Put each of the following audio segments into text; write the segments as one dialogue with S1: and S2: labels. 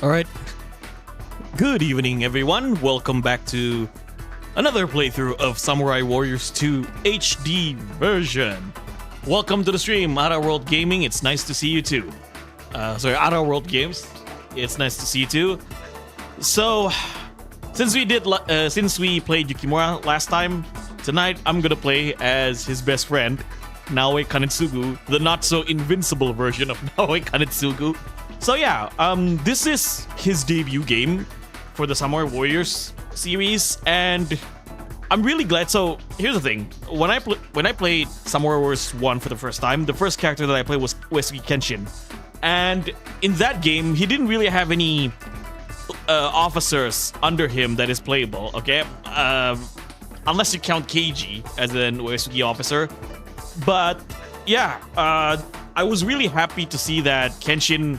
S1: Alright. Good evening, everyone. Welcome back to another playthrough of Samurai Warriors 2 HD version. Welcome to the stream, Outer World Gaming. It's nice to see you too. Outer World Games. It's nice to see you too. So, since we played Yukimura last time, tonight I'm gonna play as his best friend, Naoe Kanetsugu, the not so invincible version of Naoe Kanetsugu. So yeah, this is his debut game for the Samurai Warriors series, and I'm really glad. So here's the thing: when I played Samurai Warriors 1 for the first time, the first character that I played was Uesugi Kenshin, and in that game he didn't really have any officers under him that is playable. Okay, unless you count Keiji as an Uesugi officer. But yeah, I was really happy to see that Kenshin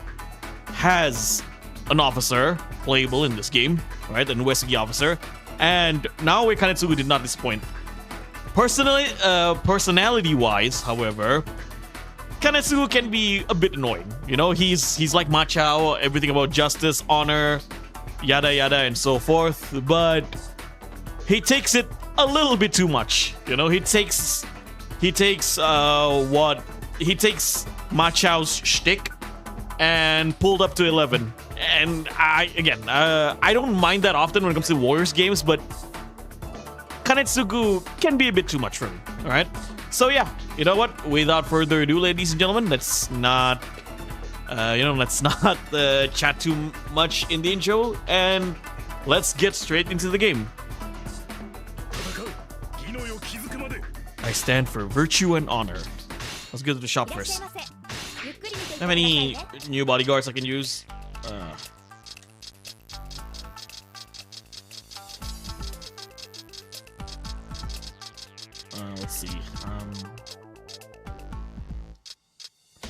S1: has an officer playable in this game, right? An Uesugi officer, and Naoe Kanetsugu did not disappoint. Personality-wise, however, Kanetsugu can be a bit annoying. You know, he's like Machao, everything about justice, honor, yada yada, and so forth. But he takes it a little bit too much. You know, he takes Machao's shtick and pulled up to 11. And I don't mind that often when it comes to Warriors games, but Kanetsugu can be a bit too much for me. All right. So yeah, you know what? Without further ado, ladies and gentlemen, let's not chat too much in the intro, and let's get straight into the game. I stand for virtue and honor. Let's go to the shop first. Have any new bodyguards I can use? Let's see.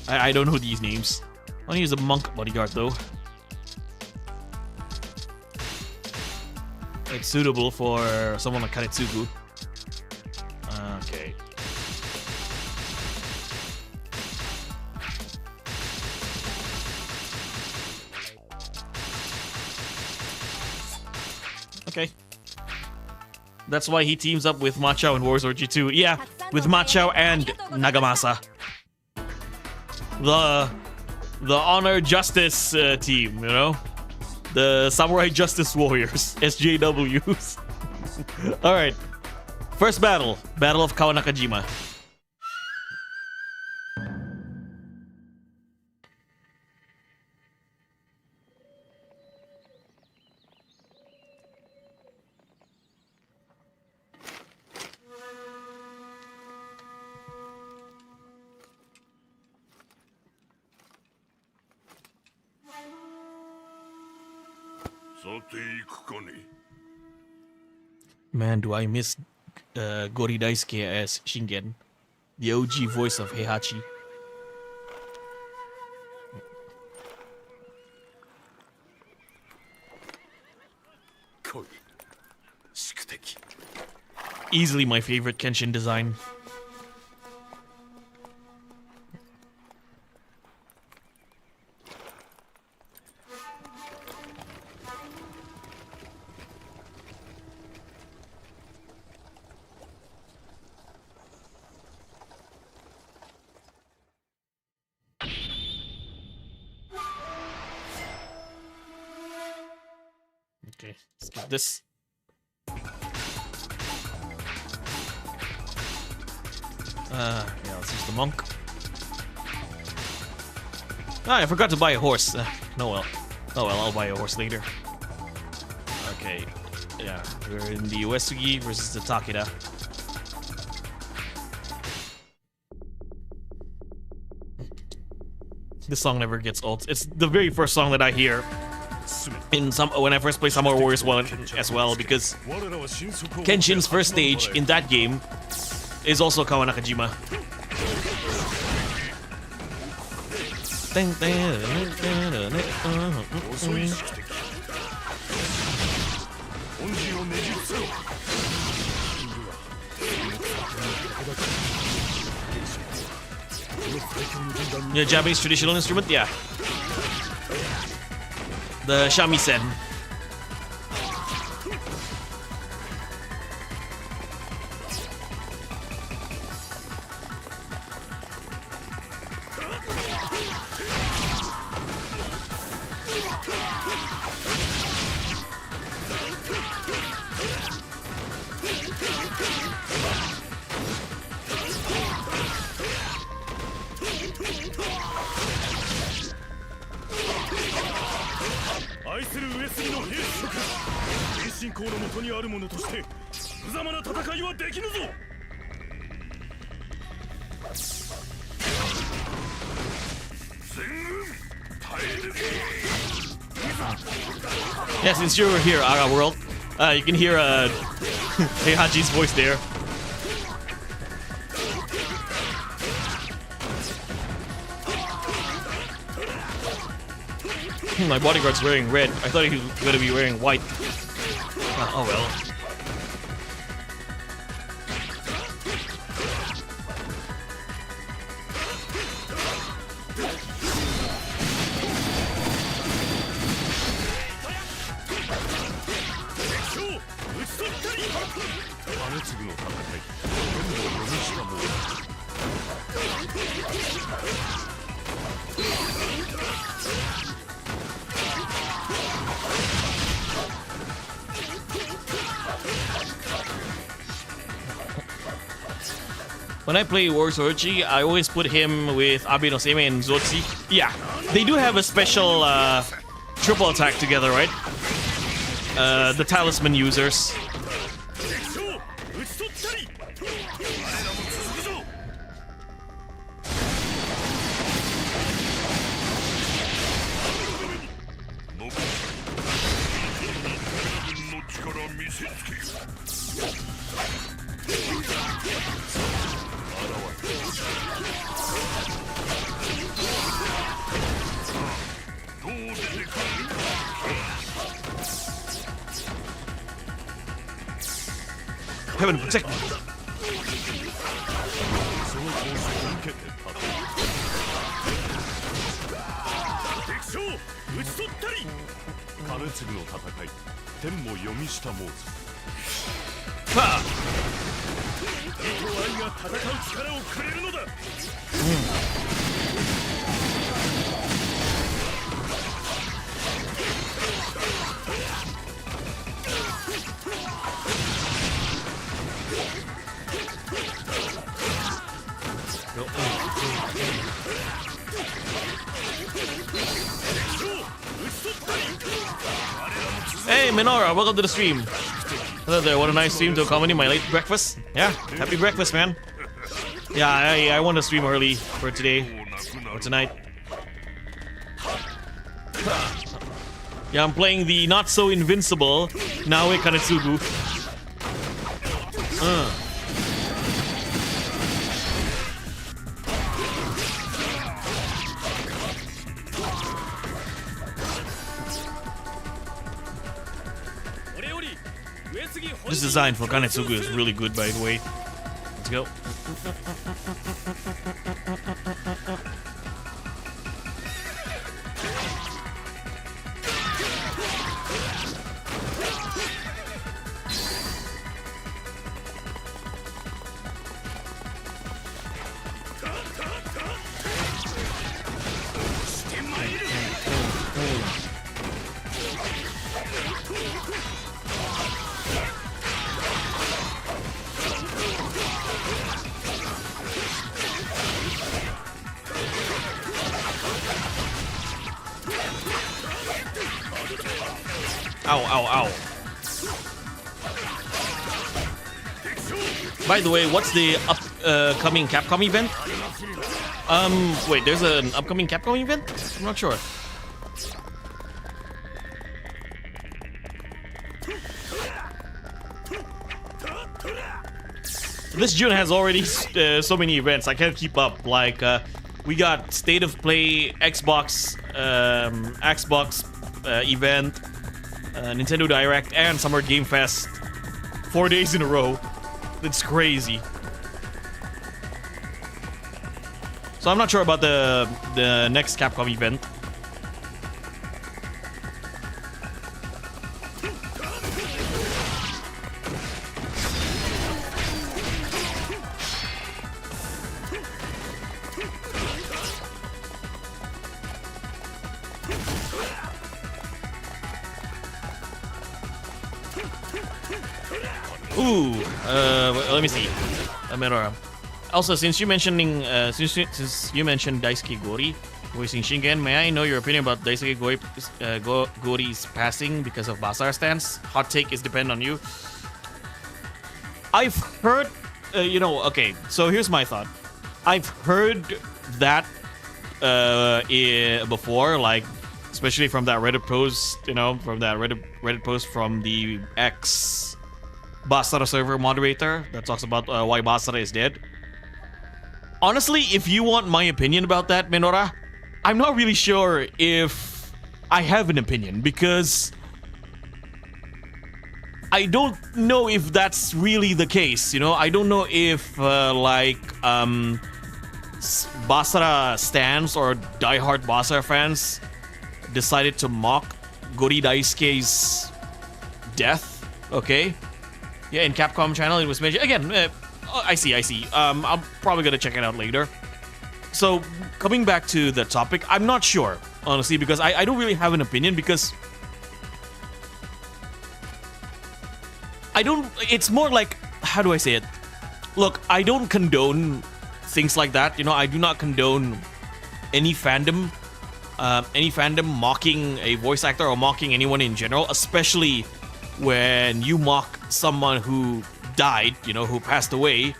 S1: I don't know these names. I want to use a monk bodyguard though. It's suitable for someone like Kanetsugu. Okay. Okay. That's why he teams up with Machao in Warriors Orgy 2. Yeah, with Machao and Nagamasa. The Honor Justice team, you know? The Samurai Justice Warriors, SJWs. Alright. First battle. Battle of Kawanakajima. Man, do I miss Gori Daisuke as Shingen, the OG voice of Heihachi. Easily my favorite Kenshin design. Okay, let's get this. Yeah, let's use the monk. I forgot to buy a horse. No, well. Oh well, I'll buy a horse later. Okay, yeah, we're in the Uesugi versus the Takeda. This song never gets old. It's the very first song that I hear when I first play Samurai Warriors 1 as well, because Kenshin's first stage in that game is also Kawanakajima. Yeah, Japanese traditional instrument, yeah. the shamisen. Yeah, since you're here, Ara World, you can hear Heihachi's voice there. My bodyguard's wearing red. I thought he was going to be wearing white. Oh well. When I play Warriors Orochi, I always put him with Abe no Seimei and Zotzi. Yeah, they do have a special triple attack together, right? The talisman users. Heaven protect me. Ha! Hey Minora, welcome to the stream. Hello there, what a nice stream to accompany my late breakfast. Yeah, happy breakfast, man. Yeah, I want to stream early for today or tonight. Yeah, I'm playing the not so invincible Naoe Kanetsugu. This design for Kanetsugu is really good, by the way. Let's go. Ow, ow, ow. By the way, what's the upcoming Capcom event? Wait, there's an upcoming Capcom event? I'm not sure. This June has already so many events, I can't keep up. Like, we got State of Play, Xbox event, Nintendo Direct, and Summer Game Fest 4 days in a row. It's crazy. So I'm not sure about the next Capcom event. Ooh, let me see. Medora. Also, since you mentioned Daisuke Gori voicing Shingen, may I know your opinion about Daisuke Gori's passing because of Basara stance? Hot take is depend on you. I've heard, okay, so here's my thought. I've heard that before, like, especially from that Reddit post, from that Reddit post from the ex Basara server moderator that talks about why Basara is dead. Honestly, if you want my opinion about that, Minora, I'm not really sure if I have an opinion, because I don't know if that's really the case, I don't know if, Basara stans or diehard Basara fans decided to mock Gori Daisuke's death, okay? Yeah, in Capcom channel, it was mentioned. Again, I see. I'm probably gonna check it out later. So, coming back to the topic, I'm not sure, honestly, because I don't really have an opinion, because it's more like, how do I say it? Look, I don't condone things like that, I do not condone any fandom mocking a voice actor or mocking anyone in general, especially when you mock someone who died, who passed away.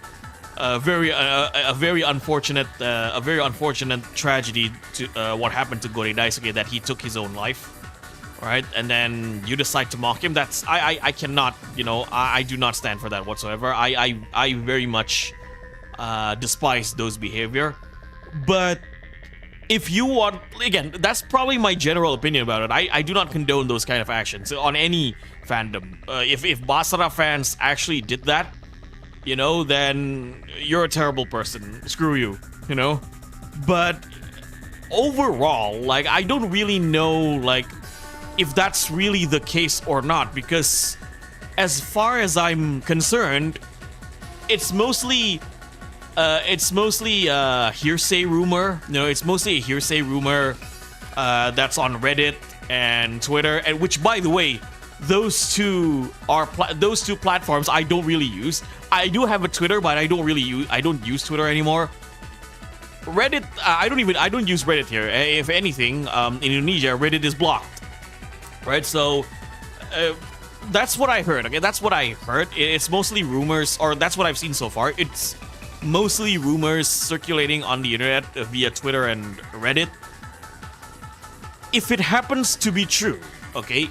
S1: A very unfortunate tragedy to what happened to Gori Daisuke, that he took his own life, right? And then you decide to mock him. That's I cannot, I do not stand for that whatsoever. I very much despise those behavior. But if you want, again, that's probably my general opinion about it. I do not condone those kind of actions on any fandom. If Basara fans actually did that, then you're a terrible person. Screw you, But overall, like, I don't really know, like, if that's really the case or not, because as far as I'm concerned, it's mostly hearsay rumor. It's mostly a hearsay rumor that's on Reddit and Twitter, and which, by the way, those two platforms I don't really use. I do have a Twitter, but I don't use Twitter anymore. Reddit, I don't use Reddit here. If anything, in Indonesia, Reddit is blocked, right? So that's what I heard. Okay, that's what I heard. It's mostly rumors, or that's what I've seen so far. It's mostly rumors circulating on the internet via Twitter and Reddit. If it happens to be true, okay,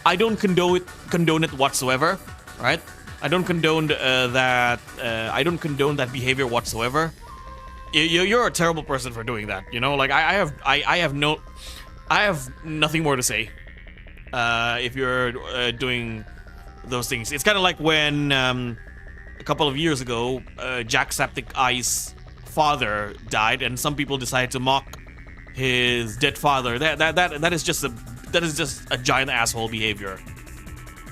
S1: I don't condone it whatsoever, right? I don't condone that. I don't condone that behavior whatsoever. You're a terrible person for doing that. Like, I have nothing more to say. If you're doing those things, it's kind of like when a couple of years ago, Jacksepticeye's father died, and some people decided to mock his dead father. That is just a giant asshole behavior.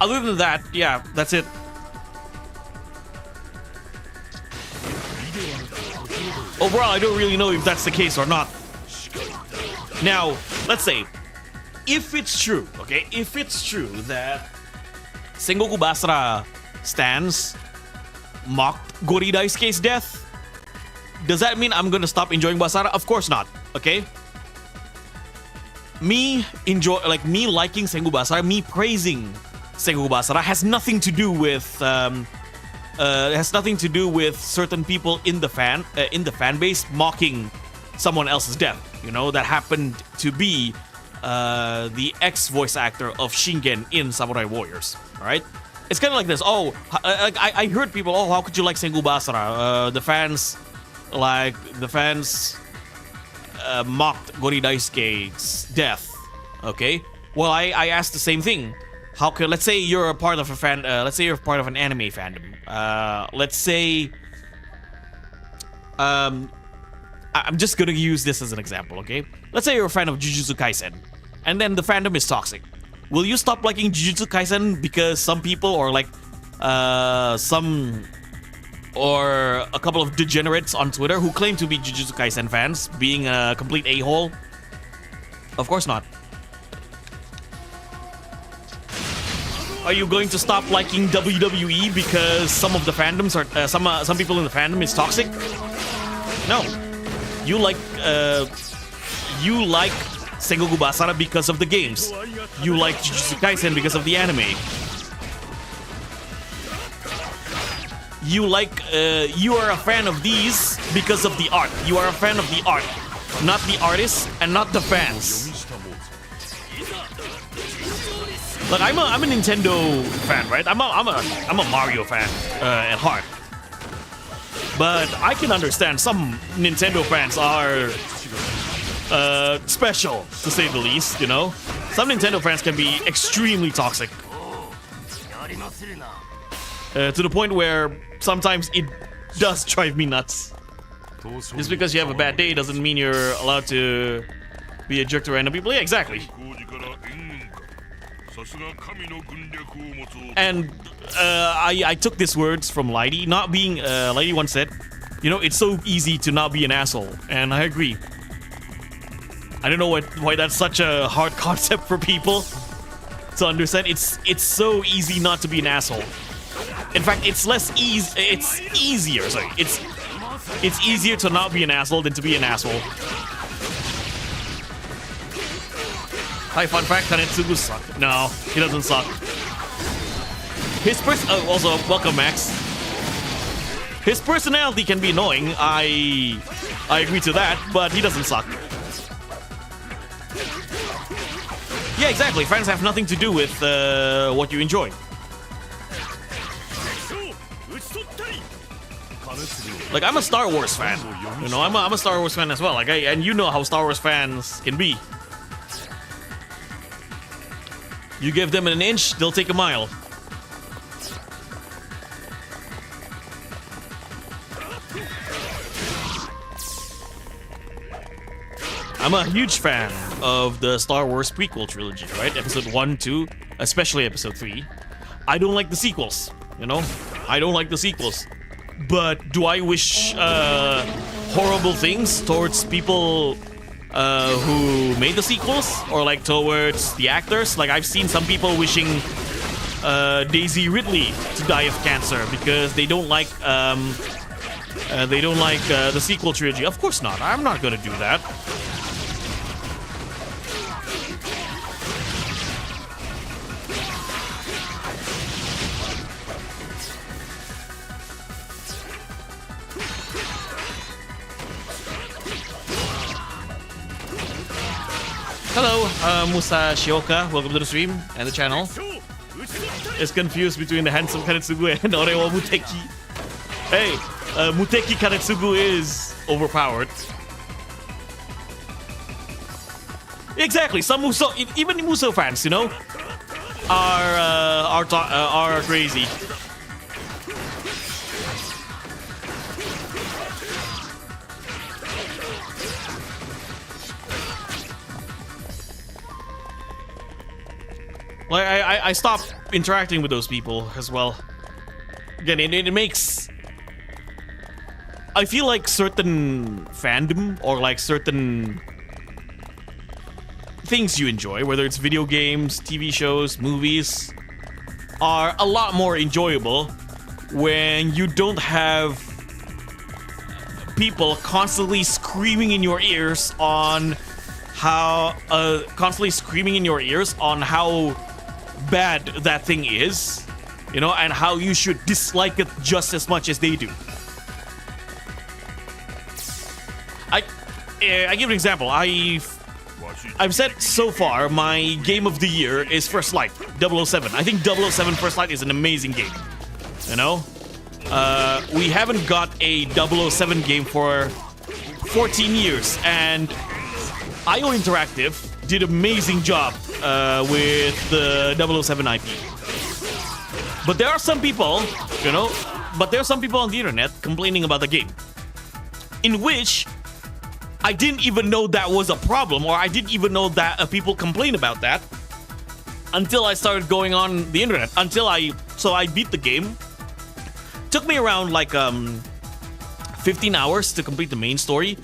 S1: Other than that, yeah, that's it. Overall, I don't really know if that's the case or not. Now, let's say, if it's true, okay, if it's true that Sengoku Basara stans mocked Gori Daisuke's death, does that mean I'm gonna stop enjoying Basara? Of course not, okay? Me liking Sengoku Basara, me praising Sengoku Basara has nothing to do with certain people in the fan base mocking someone else's death. That happened to be the ex-voice actor of Shingen in Samurai Warriors. All right, it's kind of like this. Oh, I heard people. Oh, how could you like Sengoku Basara? The fans mocked Gori Daisuke's death. Okay, well, I asked the same thing. How could, let's say you're a part of a fan, let's say you're part of an anime fandom. Let's say, I'm just gonna use this as an example, okay? Let's say you're a fan of Jujutsu Kaisen, and then the fandom is toxic. Will you stop liking Jujutsu Kaisen because some people, or like, a couple of degenerates on Twitter who claim to be Jujutsu Kaisen fans, being a complete a-hole? Of course not. Are you going to stop liking WWE because some of the fandoms are some people in the fandom is toxic? No, you like Sengoku Basara because of the games. You like Jujutsu Kaisen because of the anime. You are a fan of these because of the art. You are a fan of the art, not the artists and not the fans. Like I'm a Nintendo fan, right? I'm a Mario fan at heart. But I can understand some Nintendo fans are special, to say the least, you know? Some Nintendo fans can be extremely toxic. To the point where sometimes it does drive me nuts. Just because you have a bad day doesn't mean you're allowed to be a jerk to random people. Yeah, exactly. And I took these words from Lady. Lady once said, you know, it's so easy to not be an asshole. And I agree. I don't know why that's such a hard concept for people to understand. It's so easy not to be an asshole. In fact, it's easier. Sorry, it's easier to not be an asshole than to be an asshole. Hi, fun fact: Kanetsugu suck. No, he doesn't suck. Also, welcome, Max. His personality can be annoying. I agree to that, but he doesn't suck. Yeah, exactly. Fans have nothing to do with what you enjoy. Like, I'm a Star Wars fan. You know, I'm a Star Wars fan as well. Like, and you know how Star Wars fans can be. You give them an inch, they'll take a mile. I'm a huge fan of the Star Wars prequel trilogy, right? Episode 1, 2, especially Episode 3. I don't like the sequels, you know? I don't like the sequels. But do I wish horrible things towards people who made the sequels? Or like towards the actors? Like I've seen some people wishing Daisy Ridley to die of cancer because they don't like the sequel trilogy. Of course not. I'm not gonna do that. Hello, Musa Shioka. Welcome to the stream and the channel. Is confused between the handsome Kanetsugu and Orewa Muteki. Hey, Muteki Kanetsugu is overpowered. Exactly. Some Musou, even Musou fans, you know, are crazy. Like I stopped interacting with those people as well. Again, it makes... I feel like certain fandom or like certain things you enjoy, whether it's video games, TV shows, movies, are a lot more enjoyable when you don't have people constantly screaming in your ears on how bad that thing is, you know, and how you should dislike it just as much as they do. I give an example. I've said so far my game of the year is First Light 007. I think 007 First Light is an amazing game. You know, we haven't got a 007 game for 14 years, and IO Interactive did an amazing job with the 007 IP. But there are some people, you know, on the internet complaining about the game, in which I didn't even know that was a problem, or I didn't even know that people complain about that until I started going on the internet. So I beat the game. Took me around like 15 hours to complete the main story.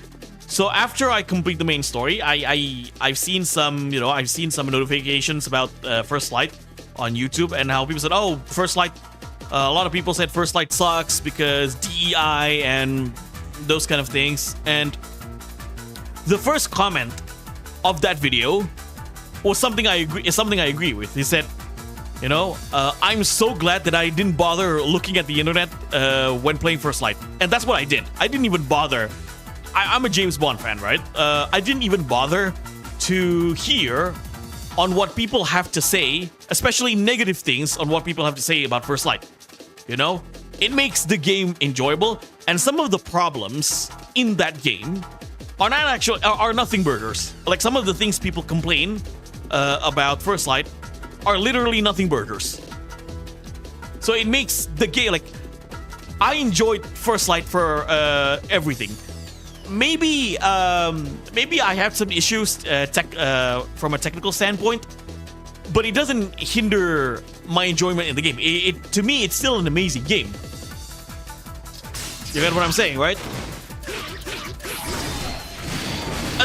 S1: So after I complete the main story, I've seen some notifications about First Light, on YouTube, and how people said, "Oh, First Light." A lot of people said First Light sucks because DEI and those kind of things. And the first comment of that video was something I agree with. He said, I'm so glad that I didn't bother looking at the internet when playing First Light. And that's what I did. I didn't even bother. I'm a James Bond fan, right? I didn't even bother to hear on what people have to say, especially negative things on what people have to say about First Light. It makes the game enjoyable, and some of the problems in that game are nothing burgers. Like, some of the things people complain about First Light are literally nothing burgers. So it makes the game, like, I enjoyed First Light for everything. Maybe I have some issues from a technical standpoint, but it doesn't hinder my enjoyment in the game. To me, it's still an amazing game. You get what I'm saying, right?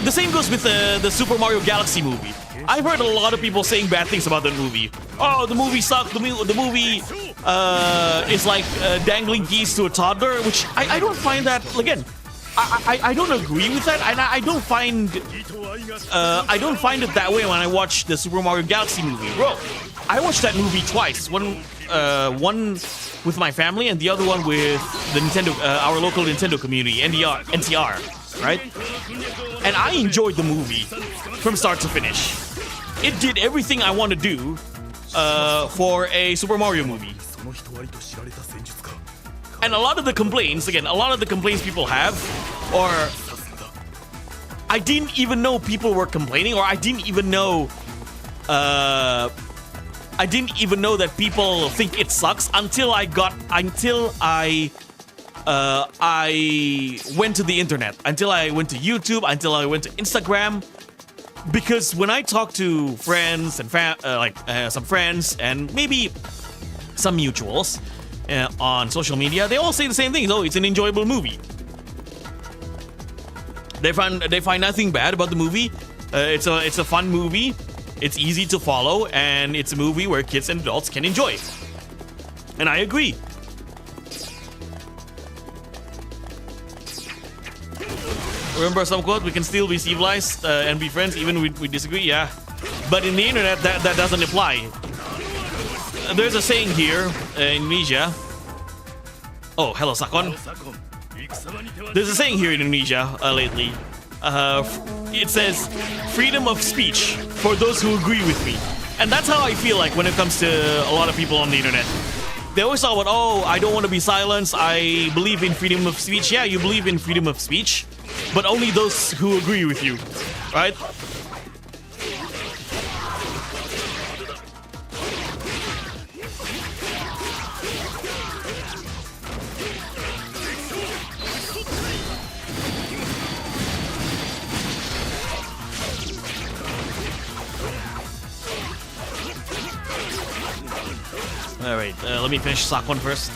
S1: The same goes with the Super Mario Galaxy movie. I've heard a lot of people saying bad things about that movie. Oh, the movie sucked. The movie is like dangling keys to a toddler, which I don't find that. Again, I don't agree with that, and I don't find it that way when I watch the Super Mario Galaxy movie. Bro, I watched that movie twice. One with my family, and the other one with the our local Nintendo community, NTR, right? And I enjoyed the movie from start to finish. It did everything I want to do for a Super Mario movie. And a lot of the complaints people have, or I didn't even know people were complaining, or I didn't even know that people think it sucks until I went to the internet, until I went to YouTube, until I went to Instagram. Because when I talk to friends and some friends and maybe some mutuals on social media, they all say the same thing. Oh, it's an enjoyable movie. They find nothing bad about the movie. It's a fun movie. It's easy to follow, and it's a movie where kids and adults can enjoy. And I agree. Remember some quote, we can still be civilized and be friends even if we disagree, yeah. But in the internet, that doesn't apply. There's a saying here in Indonesia. Oh, hello, Sakon. There's a saying here in Indonesia lately. It says, freedom of speech for those who agree with me. And that's how I feel like when it comes to a lot of people on the internet. They always talk about, oh, I don't want to be silenced. I believe in freedom of speech. Yeah, you believe in freedom of speech, but only those who agree with you, right? Alright, let me finish Sakon first.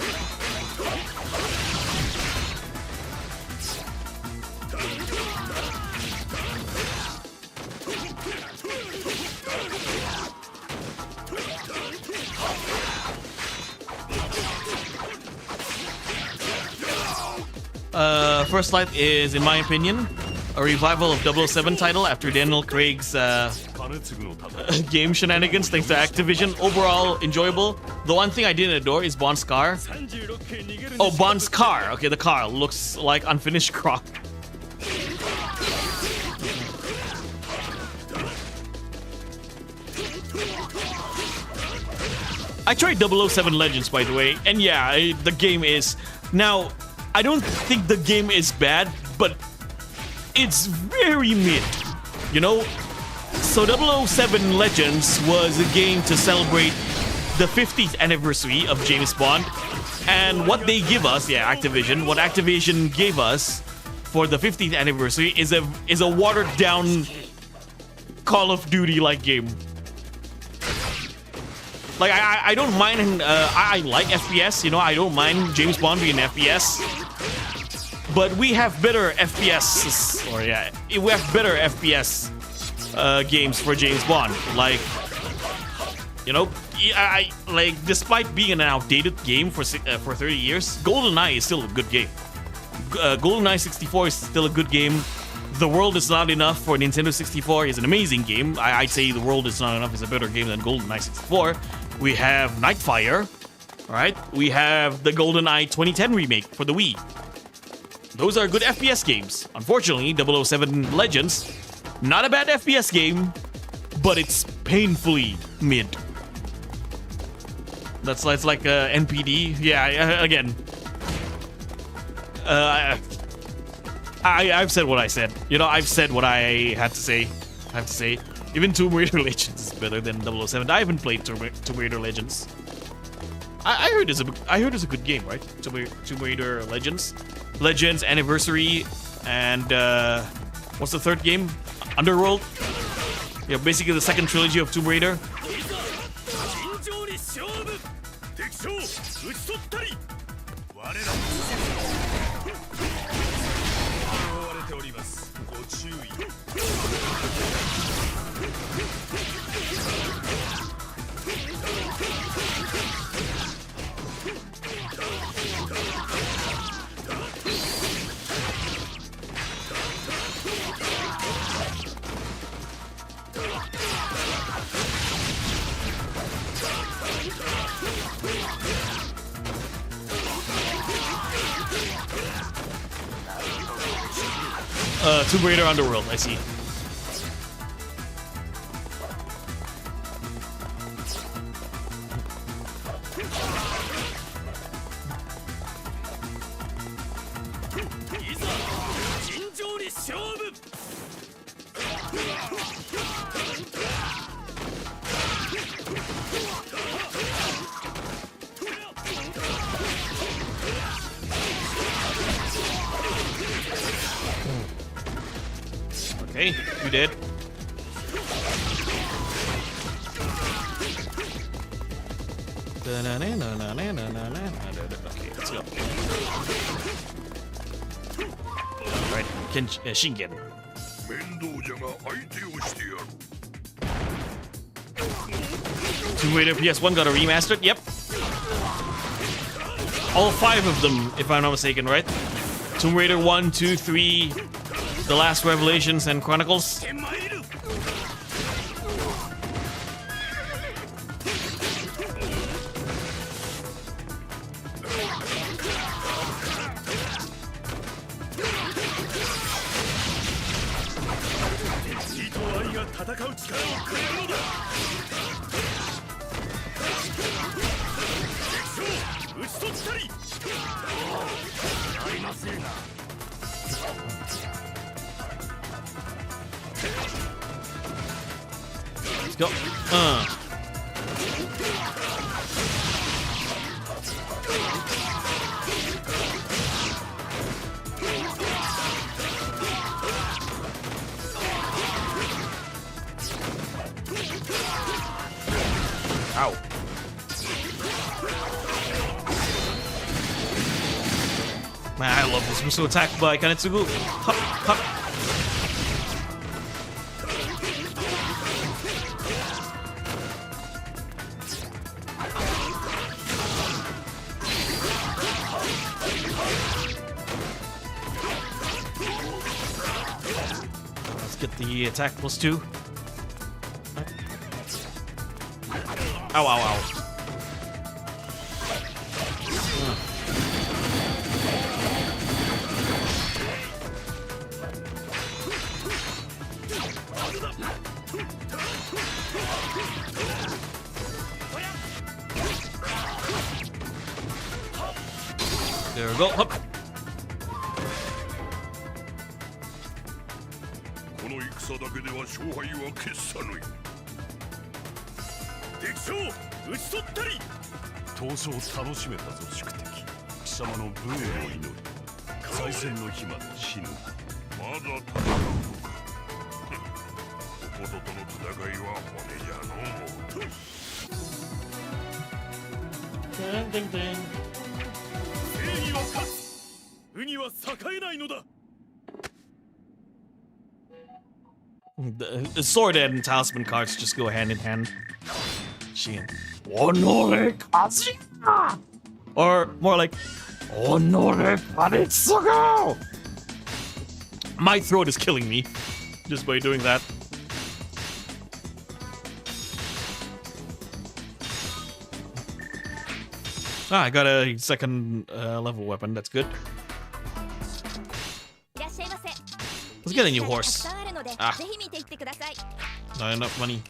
S1: First Light is, in my opinion, a revival of 007 title after Daniel Craig's game shenanigans thanks to Activision. Overall, enjoyable. The one thing I didn't adore is Bond's car. Oh, Bond's car. Okay, the car looks like unfinished crop. I tried 007 Legends, by the way, and yeah, the game is... Now, I don't think the game is bad, but it's very mid, you know? So 007 Legends was a game to celebrate the 50th anniversary of James Bond, and what they give us, yeah, Activision, what Activision gave us for the 50th anniversary is a watered down Call of Duty-like game. Like, I don't mind, I like FPS, you know, I don't mind James Bond being FPS. But we have better FPS, or yeah, we have better FPS games for James Bond. Like, You know, I like, despite being an outdated game for 30 years, GoldenEye is still a good game. GoldenEye 64 is still a good game. The World Is Not Enough for Nintendo 64 is an amazing game. I'd say The World Is Not Enough is a better game than GoldenEye 64. We have Nightfire, right? We have the GoldenEye 2010 remake for the Wii. Those are good FPS games. Unfortunately, 007 Legends, not a bad FPS game, but it's painfully mid. That's like NPD. Yeah, again. I've said what I said. You know, I've said what I had to say. Even Tomb Raider Legends is better than 007. I haven't played Tomb Raider Legends. I heard it's a good game, right? Tomb Raider Legends, Anniversary, and what's the third game? Underworld. Yeah, basically the second trilogy of Tomb Raider. Tomb Raider Underworld, I see. Okay, you did. Okay, let's go. Alright, Shingen. Tomb Raider PS1 got a remastered? Yep. All 5 of them, if I'm not mistaken, right? Tomb Raider 1, 2, 3, The Last Revelations, and Chronicles. Let's go. Ow. Man, I love this Musou attack by Kanetsugu. Hup, hup. Let's get the attack +2. Ow, ow, ow. There we go. Hup. Ding, ding, ding. The sword and talisman cards just go hand in hand. Shin. Onore Kazuya! Or more like, Onore Kanetsugu! My throat is killing me just by doing that. Ah, I got a second level weapon. That's good. Let's get a new horse. Ah, not enough money.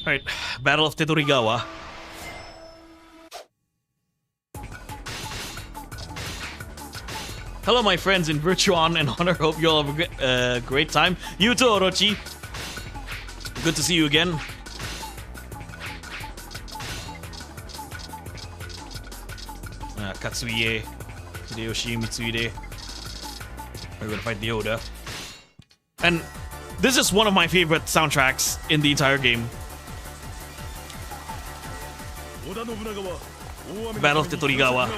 S1: Alright, Battle of Tetorigawa. Hello, my friends in Virtuon and Honor. Hope you all have a great time. You too, Orochi. Good to see you again. Katsuie, Hideyoshi, Mitsuhide. We're gonna fight Yoda. And this is one of my favorite soundtracks in the entire game. Battle of Tetorigawa.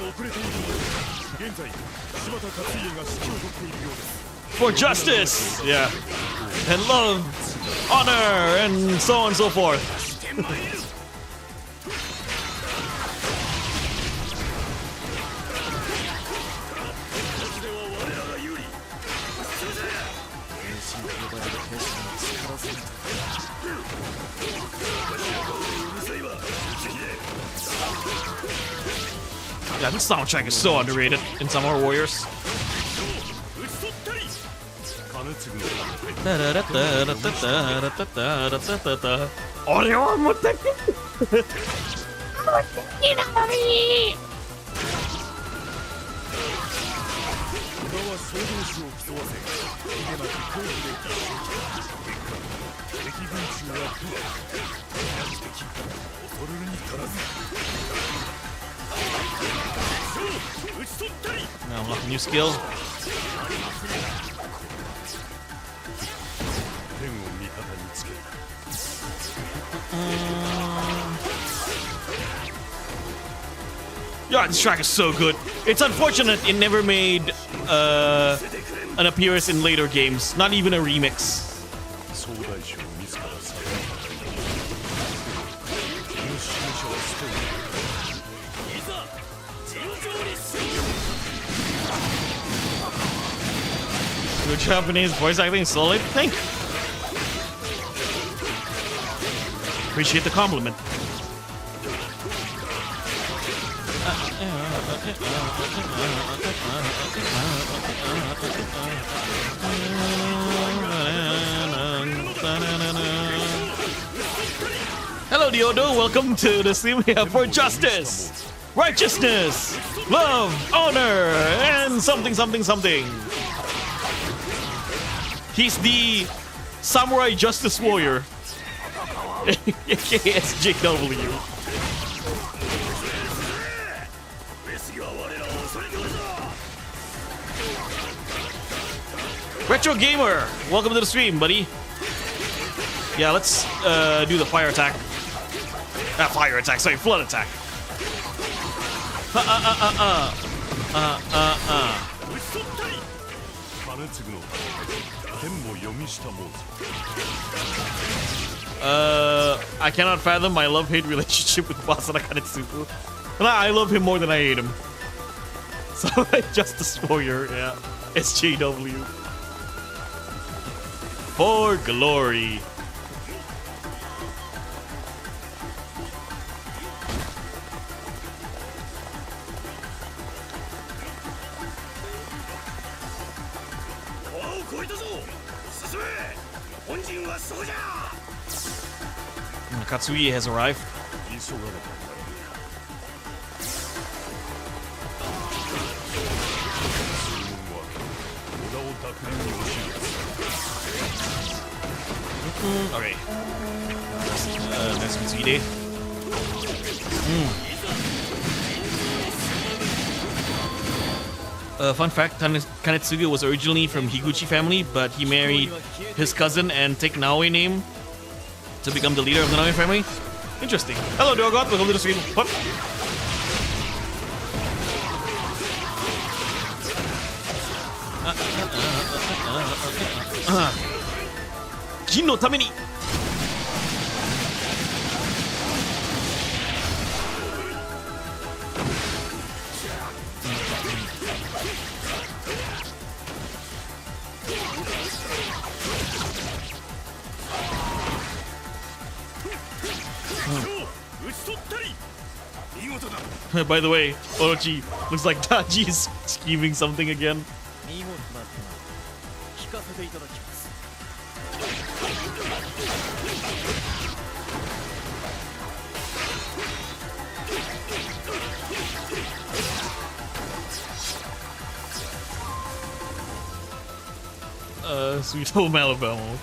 S1: For justice! Yeah. And love, honor, and so on and so forth. Yeah, this soundtrack is so underrated in Samurai Warriors. Now unlock a new skill. Yeah, this track is so good. It's unfortunate it never made an appearance in later games, not even a remix. Your Japanese voice acting is solid. Thank you. Appreciate the compliment. Hello, Diodo. Welcome to the stream we have for justice, righteousness, love, honor, and something, something, something. He's the Samurai Justice Warrior. SJW. Retro Gamer, welcome to the stream, buddy. Yeah, let's do the fire attack. Not fire attack, sorry, flood attack. I cannot fathom my love-hate relationship with Naoe Kanetsugu. I love him more than I hate him. So, Justice Warrior, yeah. SJW. For glory. Katsuie has arrived. Okay. That's Mitsuhide. Fun fact, Kanetsugu was originally from Higuchi family, but he married his cousin and took Naoe name to become the leader of the Naoe family. Interesting. Hello, Dogot. Welcome to the stream. What? 金のために。By the way, Orochi looks like Taji is screaming something again. Sweet home Alabama.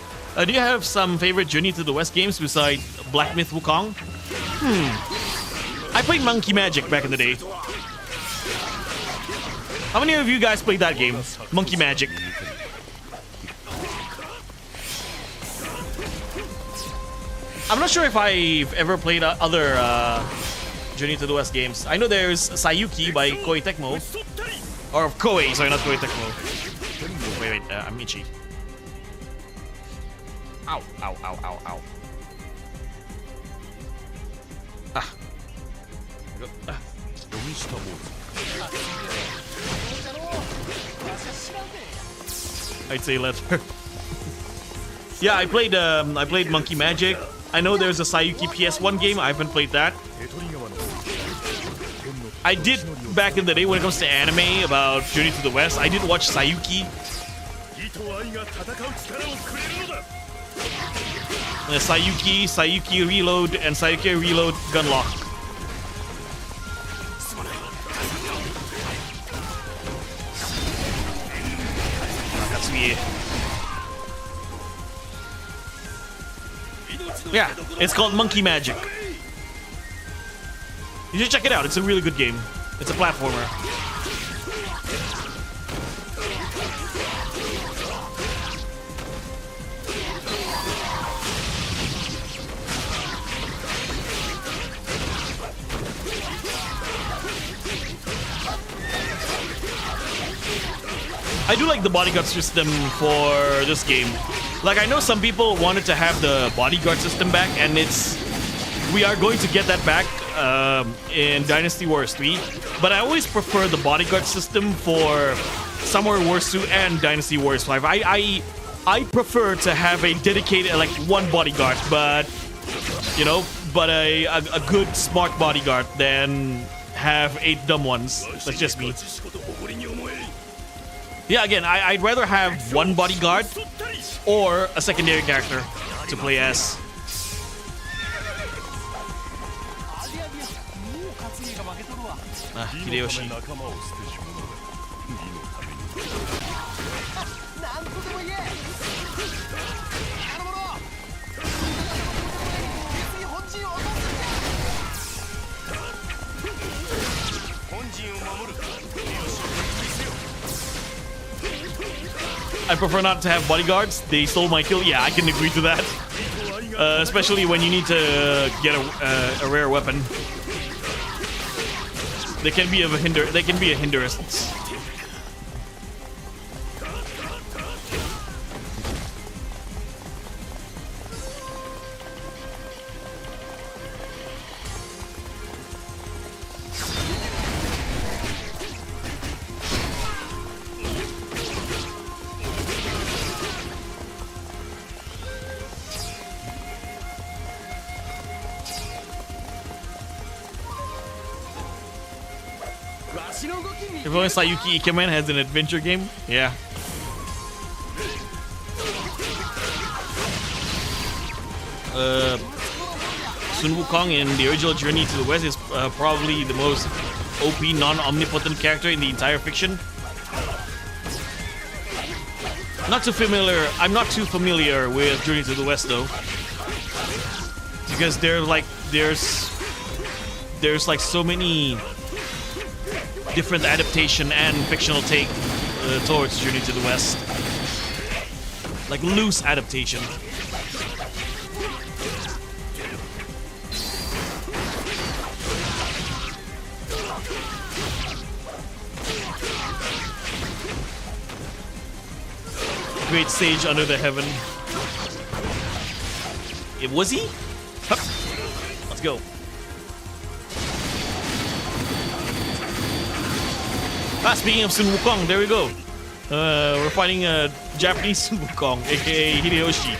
S1: Do you have some favorite Journey to the West games besides Black Myth Wukong? I played Monkey Magic back in the day. How many of you guys played that game? Monkey Magic. I'm not sure if I've ever played other Journey to the West games. I know there's Sayuki by Koei Tecmo. Or Koei, sorry, not Koei Tecmo. Wait, I'm itchy. Ow, ow, ow, ow, ow. Ah. I'd say leather. Yeah, I played Monkey Magic. I know there's a Sayuki PS1 game. I haven't played that. I did back in the day when it comes to anime about Journey to the West. I did watch Sayuki. Sayuki Reload, and Sayuki Reload Gunlock. That's weird. Yeah, it's called Monkey Magic. You should check it out. It's a really good game. It's a platformer. I do like the bodyguard system for this game. Like, I know some people wanted to have the bodyguard system back, and we are going to get that back in Dynasty Wars 3. But I always prefer the bodyguard system for Samurai Wars 2 and Dynasty Wars 5. I prefer to have a dedicated, like, one bodyguard, but you know, a good smart bodyguard than have 8 dumb ones. That's just me. Yeah, again, I'd rather have one bodyguard or a secondary character to play as. Hideyoshi. I prefer not to have bodyguards. They stole my kill. Yeah, I can agree to that. Especially when you need to get a rare weapon. They can be a hindrance. If only Sayuki Ikemen has an adventure game, yeah. Sun Wukong in the original Journey to the West is probably the most OP non-omnipotent character in the entire fiction. I'm not too familiar with Journey to the West though, because there's like so many different adaptation and fictional take towards Journey to the West. Like loose adaptation. great sage under the heaven. It was he? Hup. Let's go. Speaking of Sun Wukong, there we go. We're fighting a Japanese Sun Wukong, aka Hideyoshi.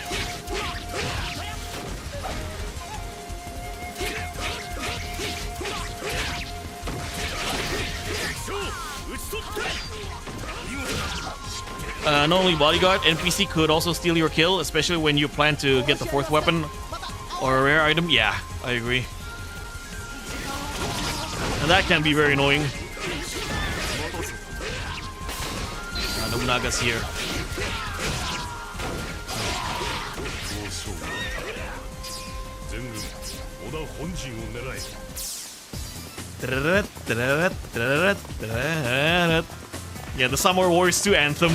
S1: Not only bodyguard, NPC could also steal your kill, especially when you plan to get the fourth weapon or a rare item. Yeah, I agree. And that can be very annoying. Nobunaga's here. Yeah, the Samurai Warriors 2 anthem.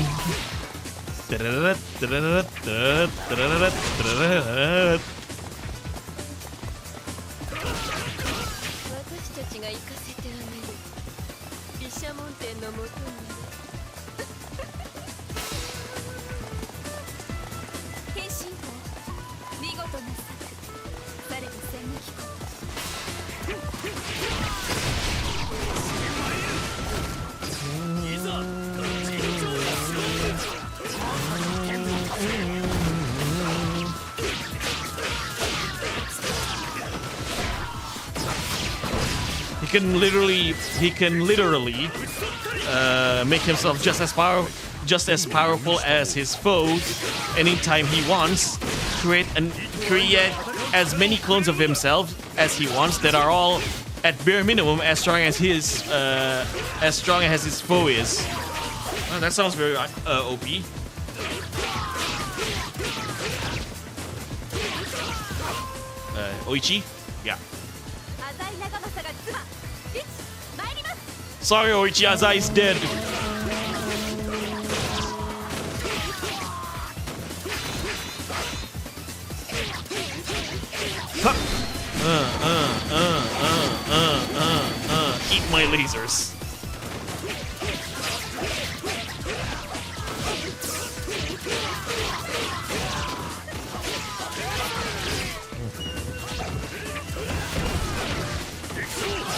S1: He can literally make himself just as powerful as his foe anytime he wants. Create as many clones of himself as he wants that are all at bare minimum as strong as his foe is. Oh, that sounds very OP. Oichi? Yeah. Sorry, Oichi, Azai is dead. Eat my lasers.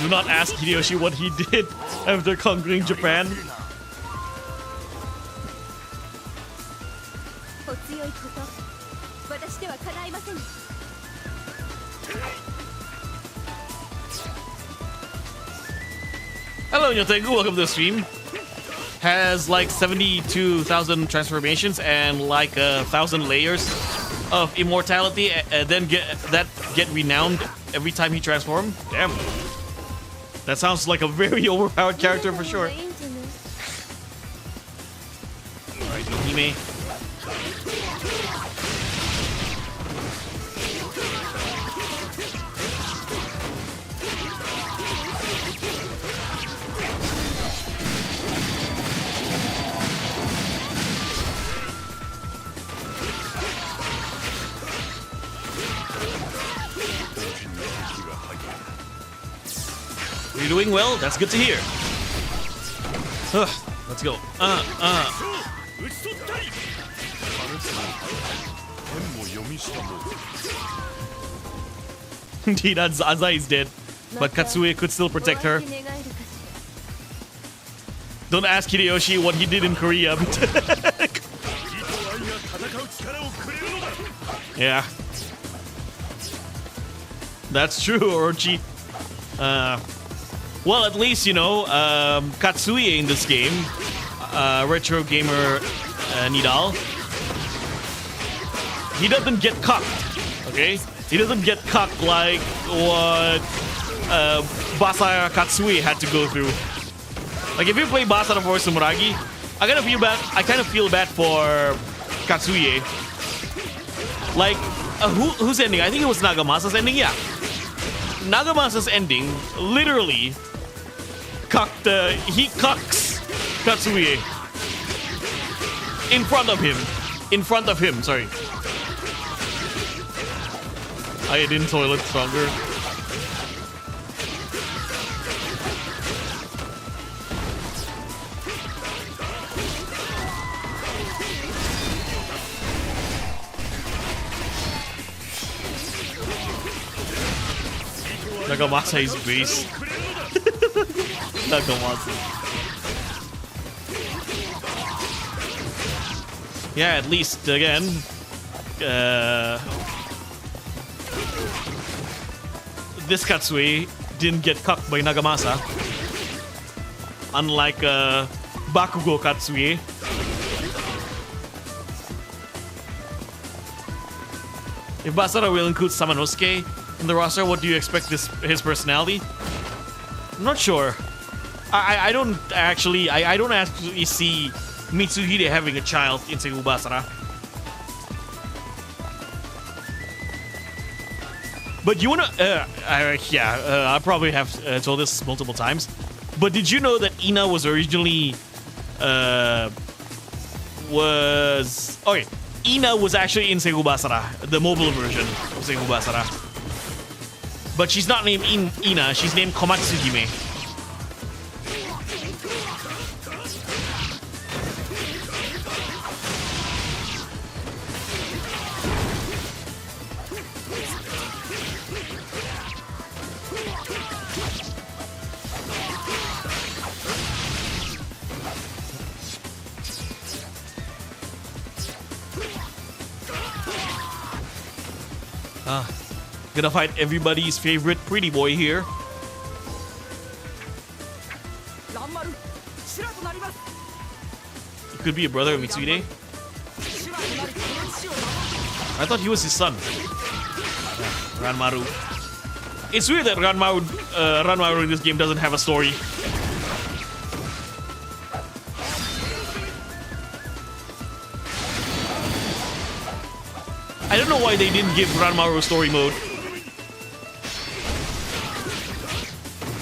S1: Do not ask Hideyoshi what he did after conquering Japan. Hello, Nyotengu, welcome to the stream. Has like 72,000 transformations and like 1,000 layers of immortality, and then get renowned every time he transforms. Damn. That sounds like a very overpowered character for sure. Alright, Hime. You're doing well. That's good to hear. Let's go. Indeed, Azai is dead, but Katsue could still protect her. Don't ask Hideyoshi what he did in Korea. Yeah. That's true, Orochi. Well, at least, you know, Katsuie in this game, retro gamer Nidal, he doesn't get cocked, okay? He doesn't get cocked like what Basa Katsue had to go through. Like, if you play Basa the Force Sumuragi, I kind of feel bad for Katsuie. Like, whose ending? I think it was Nagamasa's ending, yeah. Nagamasa's ending, literally, he cucks Katsue in front of him. Sorry. I didn't toilet stronger. Nagamasa is base. Nagamasa. Yeah, at least again. This Katsui didn't get cucked by Nagamasa. Unlike Bakugo Katsui. If Basara will include Samanosuke in the roster, what do you expect his personality? I'm not sure. I don't actually see Mitsuhide having a child in Seigu Basara. But you wanna I probably have told this multiple times. But did you know that Ina was originally Ina was actually in Seigu Basara, the mobile version of Seigu Basara. But she's not named Ina, she's named Komatsuhime. Gonna fight everybody's favorite pretty boy here. He could be a brother of Mitsuhide. I thought he was his son. Ranmaru. It's weird that Ranmaru in this game doesn't have a story. I don't know why they didn't give Ranmaru a story mode.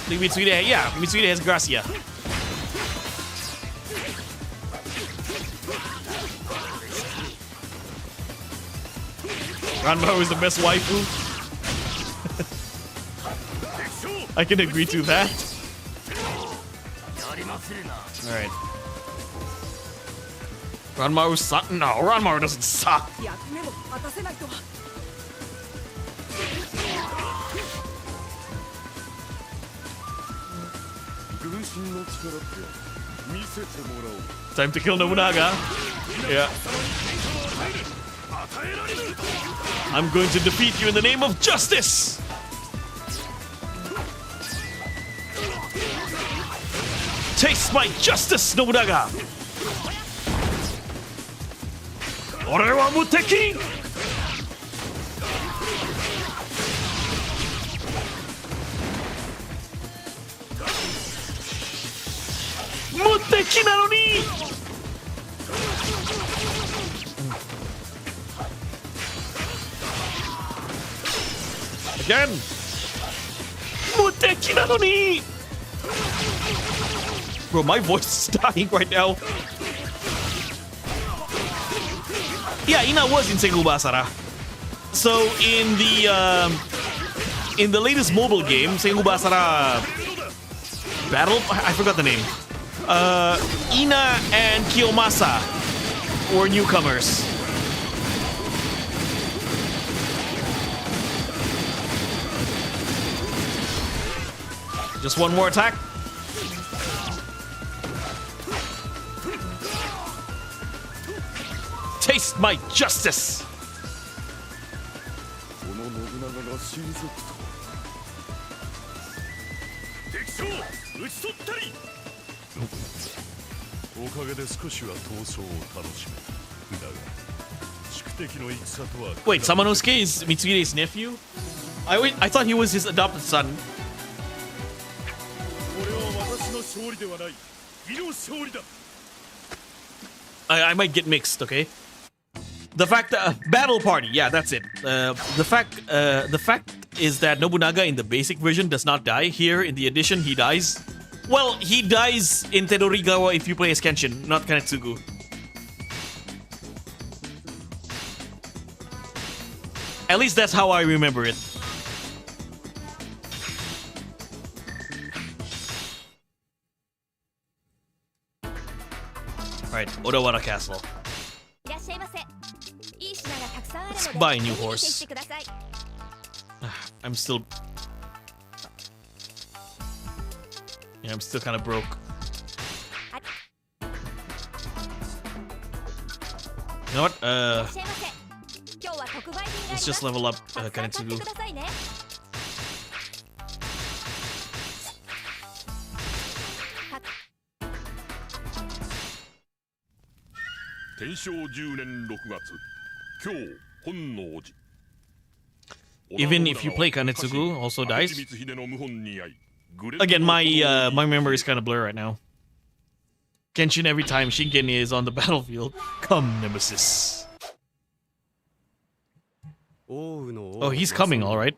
S1: Mitsuhide has Gracia. Ranmaru is the best waifu. I can agree to that. Alright. Ranmaru sucks? No, Ranmaru doesn't suck. Time to kill Nobunaga. Yeah. I'm going to defeat you in the name of justice. Taste my justice, Nobunaga. Ore wa muteki. Muteki na no ni. Again. Muteki na no ni. Bro, my voice is dying right now. Yeah, Ina was in Seigu Basara. So in the latest mobile game, Seigu Basara Battle, I forgot the name. Ina and Kiyomasa were newcomers. Just one more attack. Taste my justice! Wait, Samanosuke is Mitsuhide's nephew? I thought he was his adopted son. I might get mixed, okay? The fact battle party, yeah, that's it. The fact is that Nobunaga in the basic version does not die. Here in the edition, he dies. Well, he dies in Tedorigawa if you play as Kenshin, not Kanetsugu. At least that's how I remember it. Alright, Odawara Castle. Let's buy a new horse. I'm still... Yeah, I'm still kind of broke. You know what? Let's just level up Kanetsugu. Even if you play Kanetsugu, also dies. Again, my memory is kind of blurry right now. Kenshin every time Shingen is on the battlefield. Come, Nemesis. Oh, he's coming, all right.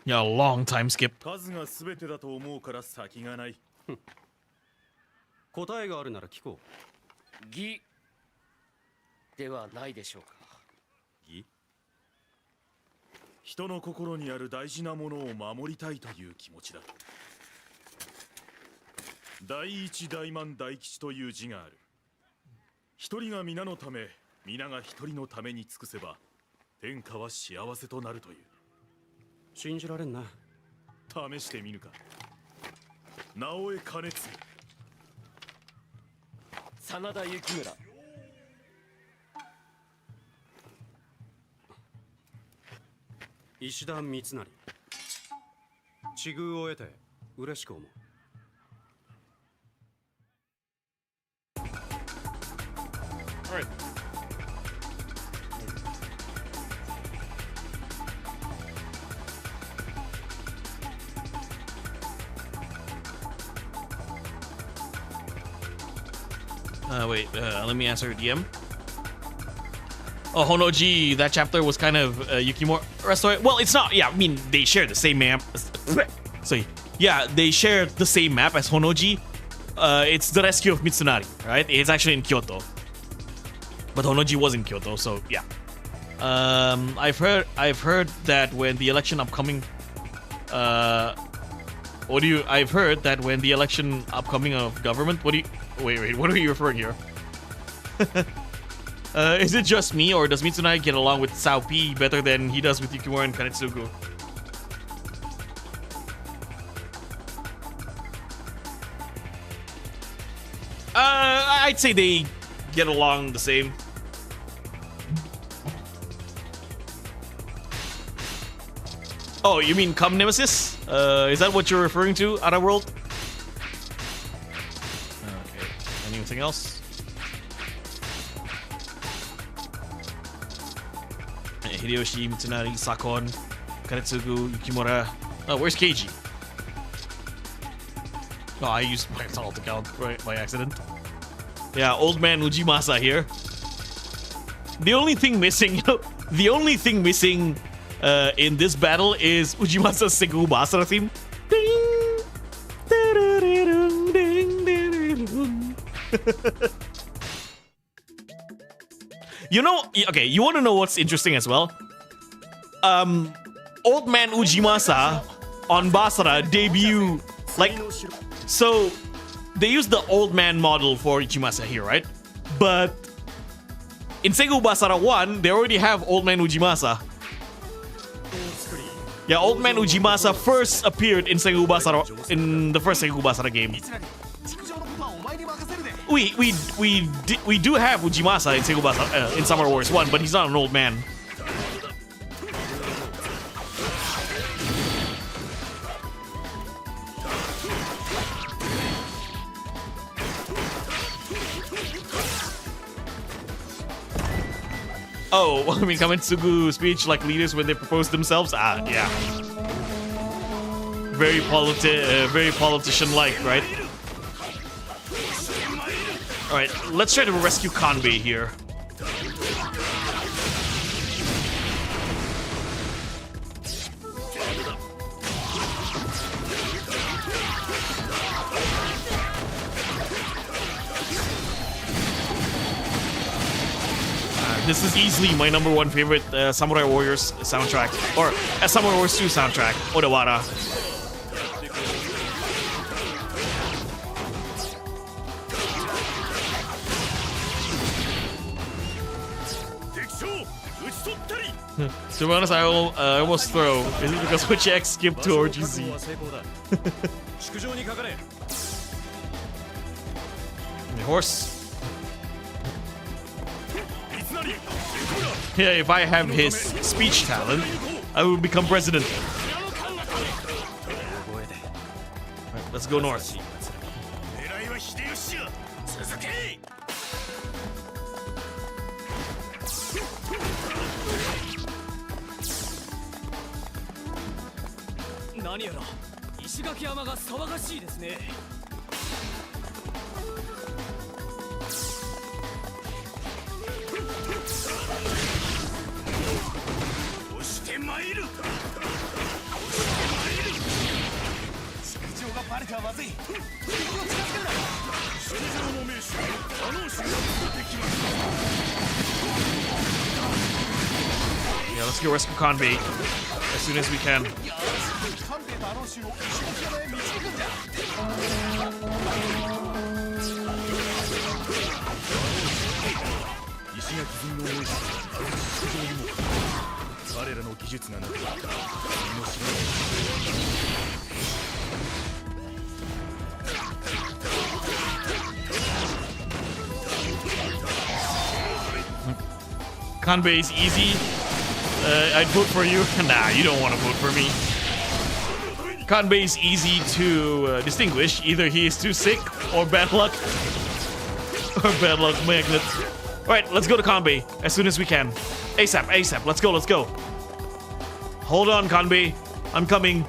S1: Yeah, long time skip.
S2: 答えがあるなら聞こう。
S3: 義ではないでしょうか。
S2: 義？
S4: 人の心にある大事なものを守りたいという気持ちだ。第一大満大吉という字がある。一人が皆のため、皆が一人のために尽くせば、天下は幸せとなるという。
S2: 信じられんな。
S4: 試してみぬか。直江兼次。
S3: 真田幸村。
S2: 石田三成。知遇を得て嬉しく思う。
S1: Alright. Wait, let me answer DM. Oh, Honoji, that chapter was kind of Yukimura Restaurant. Well, it's not. Yeah, I mean, they share the same map. So, yeah, they share the same map as Honoji. It's the rescue of Mitsunari, right? It's actually in Kyoto. But Honoji was in Kyoto, so yeah. I've heard that when the election upcoming I've heard that when the election upcoming of government, wait, what are you referring here? Is it just me, or does Mitsunai get along with Sao P better than he does with Yukimura and Kanetsugu? I'd say they get along the same. Oh, you mean Come Nemesis? Is that what you're referring to, Outer World? Okay. Anything else? Hideyoshi, Mitsunari, Sakon, Kanetsugu, Yukimura. Oh, where's Keiji? Oh, I used my alt account by accident. Yeah, old man Ujimasa here. The only thing missing, the only thing missing in this battle is Ujimasa's Segu Basara theme. You know, okay, you want to know what's interesting as well? Old man Ujimasa on Basara debut, like, so they used the old man model for Ujimasa here, right? But in Segu Basara 1, they already have old man Ujimasa. Yeah, old man Ujimasa first appeared in Segu Basara, in the first Segu Basara game. We do have Ujimasa in Segu Basara, in Summer Wars 1, but he's not an old man. Oh, I mean, Kanetsugu speech like leaders when they propose themselves? Ah, yeah. Very politician-like, right? Alright, let's try to rescue Kanbei here. This is easily my #1 favorite Samurai Warriors soundtrack, or Samurai Warriors 2 soundtrack, Odawara. To be honest, I almost throw. Is it because which X skipped to RGZ? Horse. Yeah, if I have his speech talent, I will become president. Right, let's go north. Yeah, let's go rescue Kanbei as soon as we can. Kanbei is easy. I'd vote for you. Nah, you don't want to vote for me. Kanbei is easy to distinguish. Either he is too sick or bad luck. Or bad luck magnet. Alright, let's go to Kanbei as soon as we can. ASAP, ASAP. Let's go, let's go. Hold on, Kanbei. I'm coming.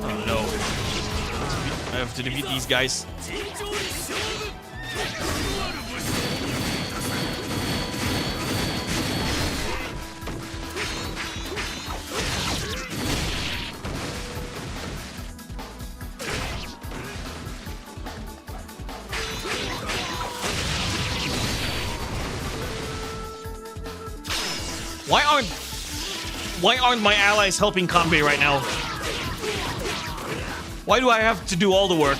S1: Oh no. I have to defeat these guys. Why aren't my allies helping Kanbei right now? Why do I have to do all the work?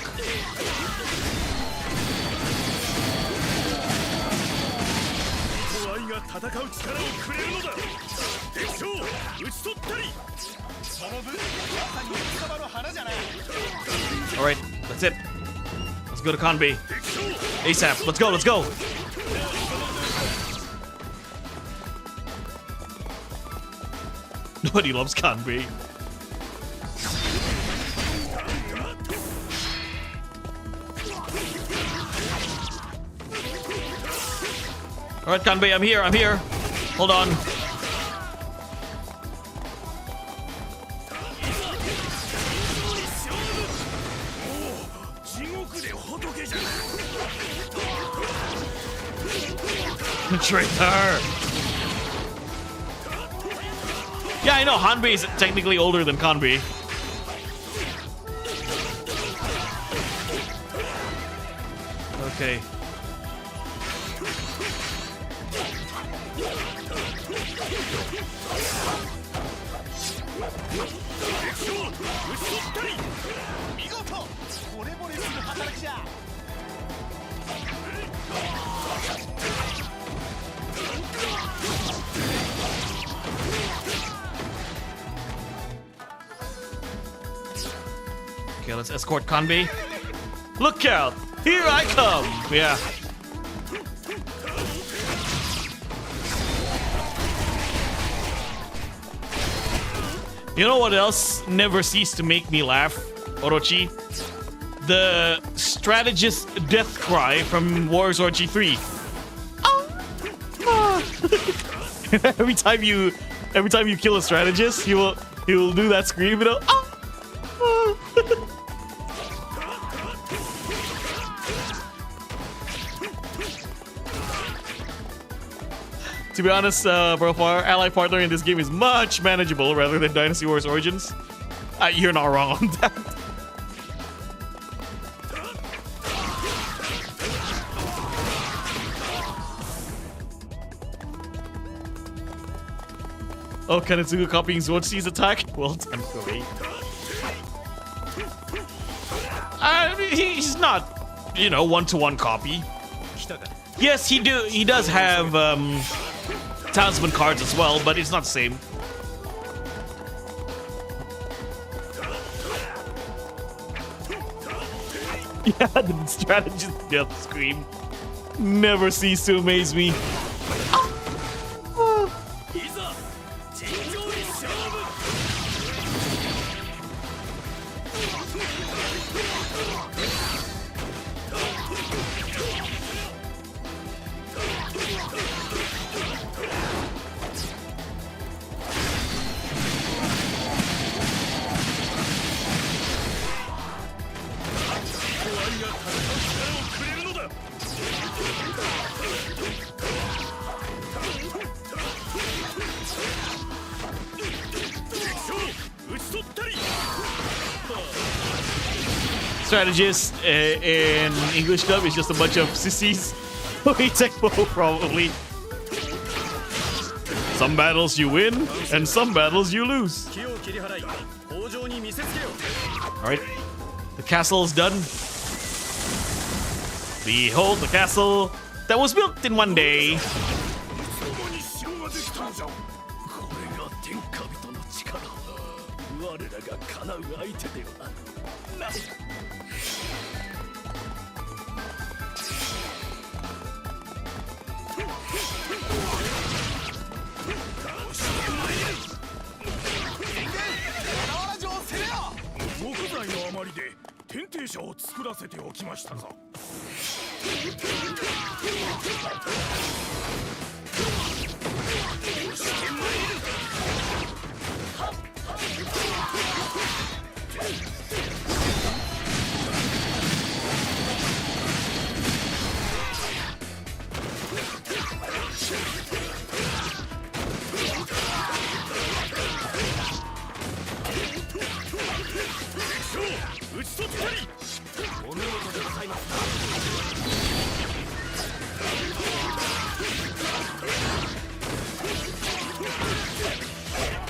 S1: Alright, that's it. Let's go to Kanbei. ASAP, let's go, let's go! Nobody loves Kanbei. Alright, Kanbei, I'm here, I'm here. Hold on. Traitor! Yeah, I know, Hanbei is technically older than Kanbei. Okay. Okay, let's escort Kanbei. Look out! Here I come! Yeah. You know what else never ceased to make me laugh, Orochi? The strategist death cry from Warriors Orochi 3. every time you kill a strategist, he will do that scream, you know. To be honest, Profar, ally partner in this game is much manageable rather than Dynasty Wars Origins. You're not wrong on that. Oh, Kanetsugu copying Zordsee's attack? Well done, Koei. He's not, you know, one-to-one copy. Yes, he does have talisman cards as well, but it's not the same. Yeah, the strategist death scream never cease to amaze me. Strategist in English dub is just a bunch of sissies. Expo probably. Some battles you win, and some battles you lose. Alright, the castle is done. Behold the castle that was built in one day.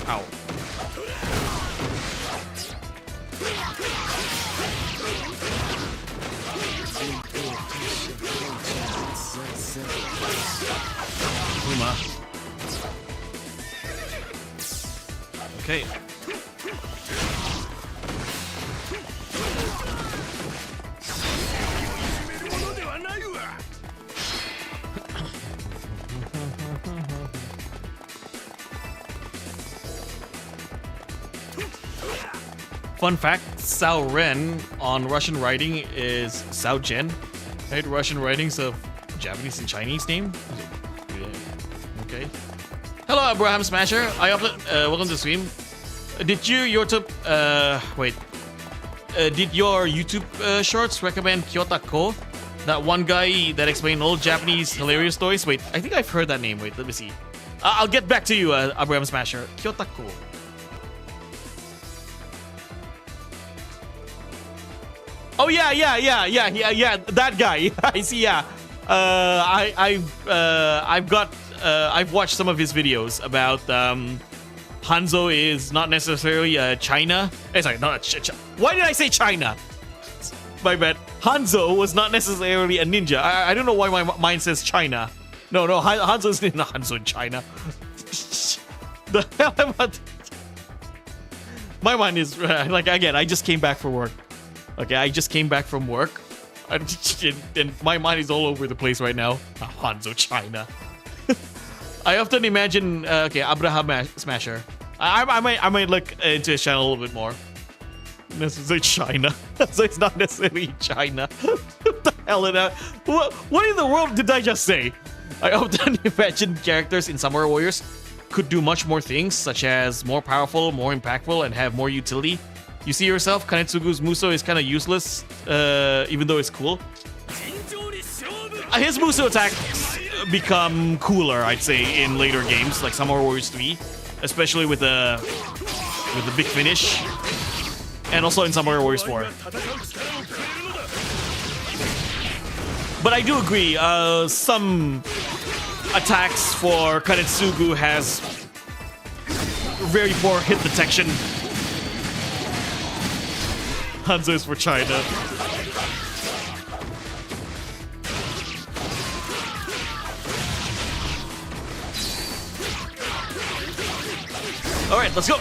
S1: Ow. Okay. Fun fact, Sao Ren on Russian writing is Sao Jen. Right? Russian writings of Japanese and Chinese name. Yeah. Okay. Hello, Abraham Smasher. Welcome to the stream. Did your YouTube shorts recommend Kyotako? That one guy that explained old Japanese hilarious stories? Wait, I think I've heard that name. Wait, let me see. I'll get back to you, Abraham Smasher. Kyotako. Oh yeah, that guy. I see. Yeah, I've watched some of his videos about Hanzo is not necessarily China. Sorry, not why did I say China? My bad. Hanzo was not necessarily a ninja. I don't know why my mind says China. No, Hanzo's not Hanzo in China. The hell am I? My mind is like again. I just came back from work. Okay, I just came back from work, and my mind is all over the place right now. Hanzo, China. I often imagine, okay, Abraham Smasher. I might look into his channel a little bit more. Necessarily China, so it's not necessarily China. What the hell is that? What in the world did I just say? I often imagine characters in Samurai Warriors could do much more things, such as more powerful, more impactful, and have more utility. You see yourself, Kanetsugu's Musou is kind of useless, even though it's cool. His Musou attack become cooler, I'd say, in later games like Samurai Warriors 3, especially with the big finish, and also in Samurai Warriors 4. But I do agree, some attacks for Kanetsugu has very poor hit detection. Hanzo is for China. All right, let's go.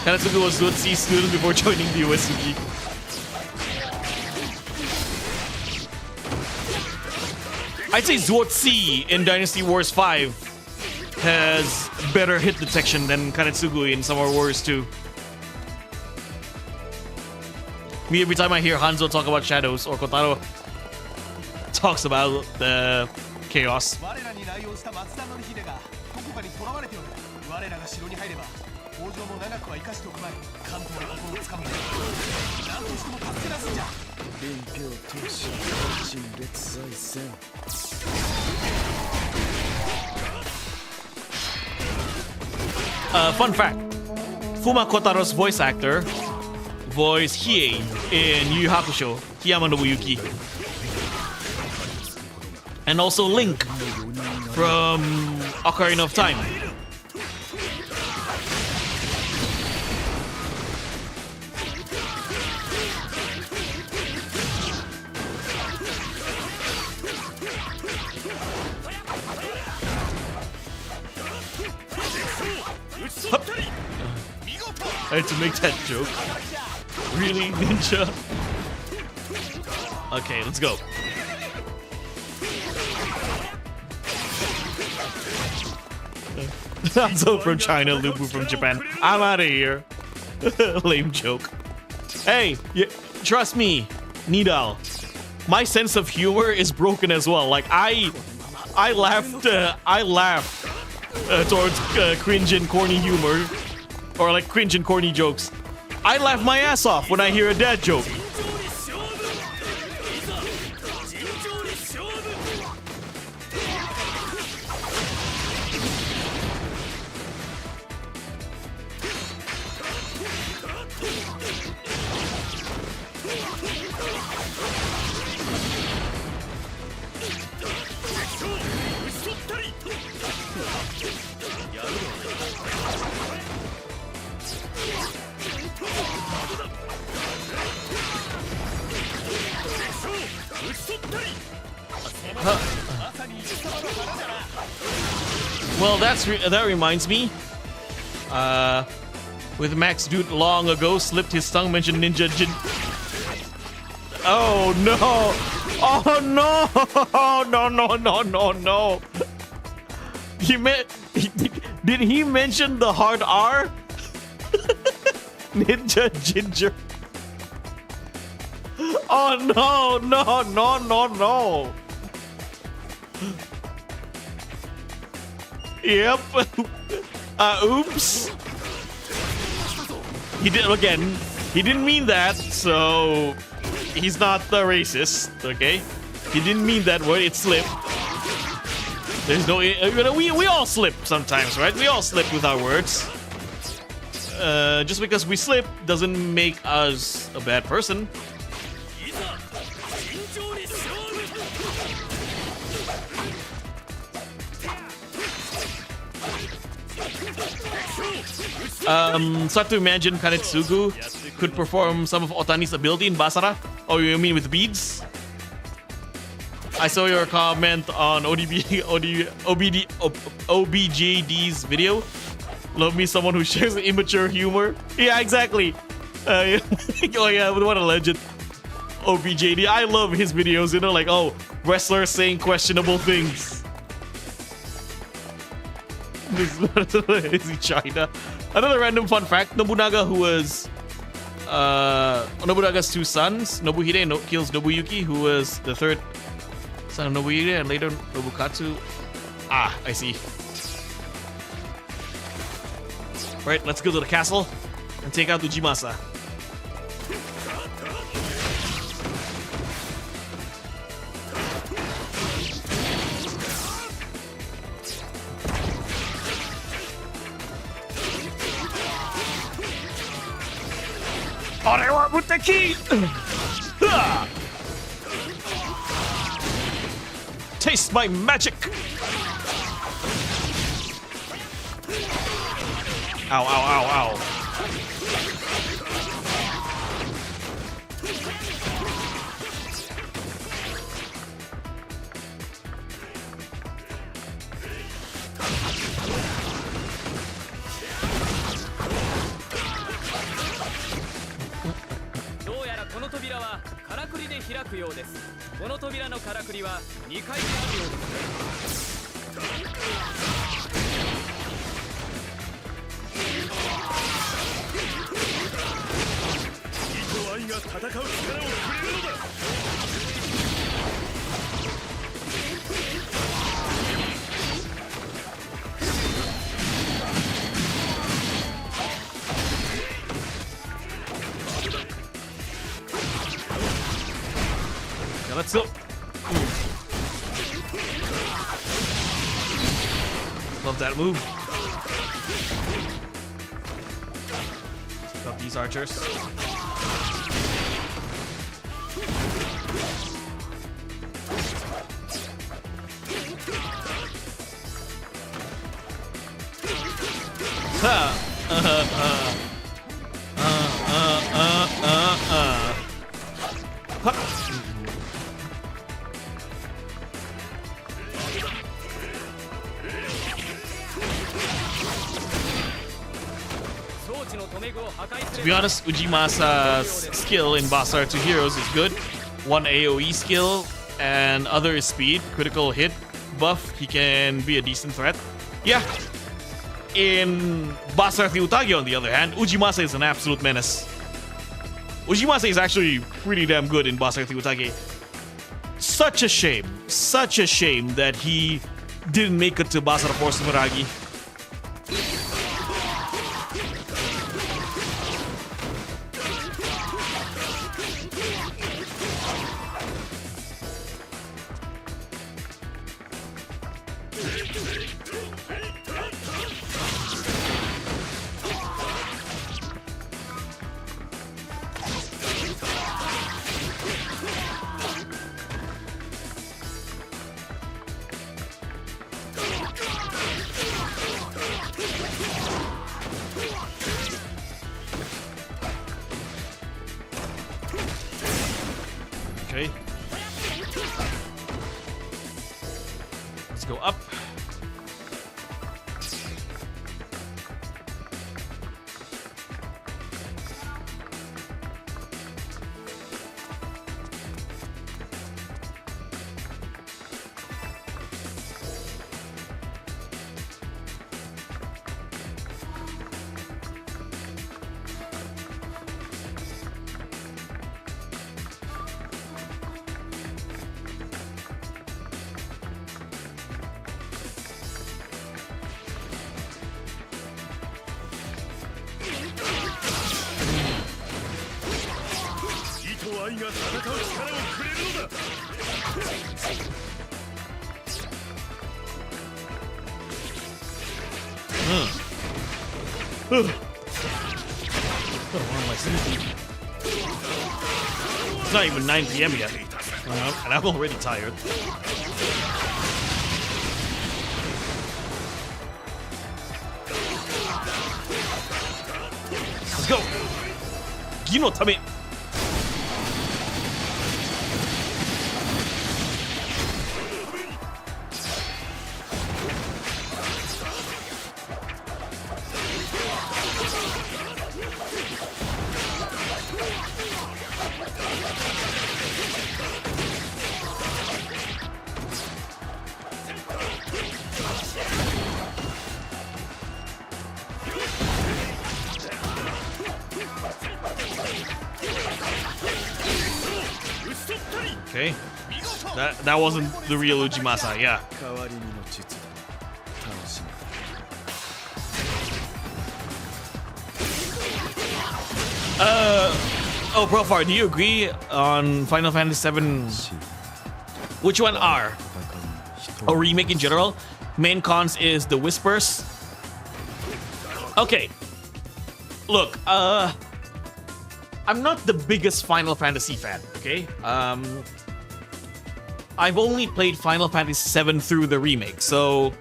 S1: Kanetsugu was good C student before joining the USUG. I'd say Zuotsi in Dynasty Wars 5 has better hit detection than Kanetsugu in Samurai Warriors 2. Me, every time I hear Hanzo talk about shadows or Kotaro talks about the chaos. Fun fact, Fuma Kotaro's voice actor voiced Hiei in Yu Yu Hakusho, Kiyama Nobuyuki. And also Link from Ocarina of Time. I had to make that joke. Really, Ninja? Okay, let's go. Hanzo from China, Lubu from Japan. I'm out of here. Lame joke. Hey, trust me, Nidal. My sense of humor is broken as well. Like I laughed towards cringe and corny humor, or like cringe and corny jokes. I laugh my ass off when I hear a dad joke. Well, that reminds me. With Max Dude long ago slipped his tongue, mentioned Ninja Jin. Oh no! Oh no! No! Did he mention the hard R? Ninja Ginger. Oh no! Yep. Oops. He did again. He didn't mean that, so he's not the racist. Okay, he didn't mean that word. It slipped. There's no. We all slip sometimes, right? We all slip with our words. Just because we slip doesn't make us a bad person. Start to imagine Kanetsugu could perform some of Otani's ability in Basara. Oh, you mean with beads? I saw your comment on OBJD's video. Love me someone who shares immature humor. Yeah, exactly. Oh yeah, what a legend. OBJD. I love his videos, you know, like, oh, wrestlers saying questionable things. Is he China? Another random fun fact, Nobunaga, who was Nobunaga's two sons, Nobuhide kills Nobuyuki, who was the third son of Nobuhide, and later Nobukatsu. Ah, I see. Right, let's go to the castle and take out Ujimasa. Orewa Muteki! Taste my magic! Ow, ow, ow, ow. Now let's go. Love that move. Take out these archers. Ha! To be honest, Ujimasa's skill in Boss Art 2 Heroes is good. One AoE skill and other is speed, critical hit buff. He can be a decent threat. Yeah. In Boss Art 3 Utage, on the other hand, Ujimasa is an absolute menace. Ujimasa is actually pretty damn good in Boss Art 3 Utage. Such a shame that he didn't make it to Boss Art 4 Sumeragi. Okay. Let's go up. It's not even 9 PM yet, and I'm already tired. Let's go! Gino Tame! Okay. That wasn't the real Ujimasa, yeah. Oh, Profar, do you agree on Final Fantasy VII? Which one are? Or remake in general? Main cons is the whispers. Okay. Look, I'm not the biggest Final Fantasy fan, okay? I've only played Final Fantasy VII through the remake, so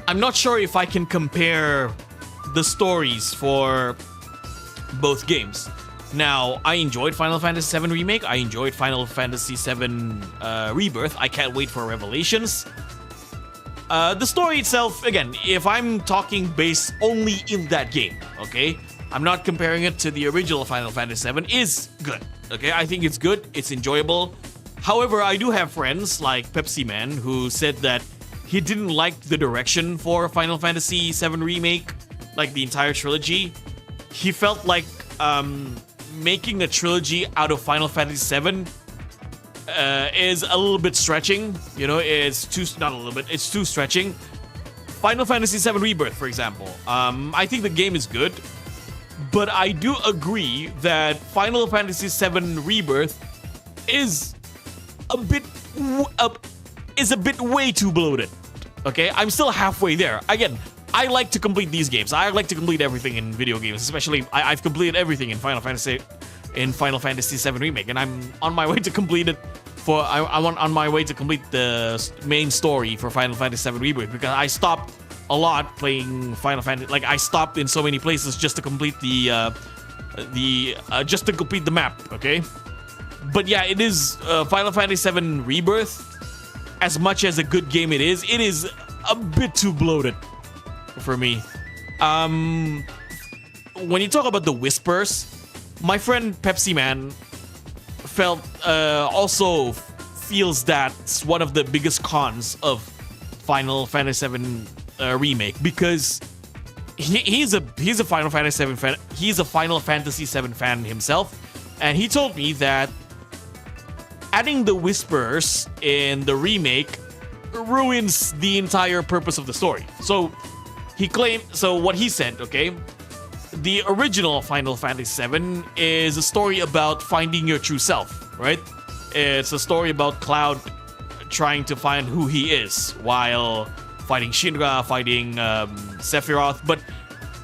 S1: I'm not sure if I can compare the stories for both games. Now, I enjoyed Final Fantasy VII Remake, I enjoyed Final Fantasy VII Rebirth, I can't wait for Revelations. The story itself, again, if I'm talking based only in that game, okay? I'm not comparing it to the original Final Fantasy VII, is good, okay? I think it's good, it's enjoyable. However, I do have friends like Pepsi Man who said that he didn't like the direction for Final Fantasy VII Remake, like the entire trilogy. He felt like making a trilogy out of Final Fantasy VII is a little bit stretching. You know, it's too, not a little bit, it's too stretching. Final Fantasy VII Rebirth, for example, I think the game is good, but I do agree that Final Fantasy VII Rebirth is a bit way too bloated. Okay, I'm still halfway there. Again, I like to complete these games. I like to complete everything in video games, especially I've completed everything in Final Fantasy VII Remake, and I'm on my way to complete it. I'm on my way to complete the main story for Final Fantasy VII Rebirth, because I stopped a lot playing Final Fantasy. Like, I stopped in so many places just to complete the map. Okay, but yeah, it is Final Fantasy VII Rebirth. As much as a good game it is a bit too bloated for me. When you talk about the whispers, my friend Pepsi Man also feels that's one of the biggest cons of Final Fantasy VII Remake, because he's a Final Fantasy VII fan. He's a Final Fantasy VII fan himself, and he told me that adding the whispers in the remake ruins the entire purpose of the story. So what he said, okay, the original Final Fantasy VII is a story about finding your true self, right? It's a story about Cloud trying to find who he is while fighting Shinra, fighting Sephiroth. But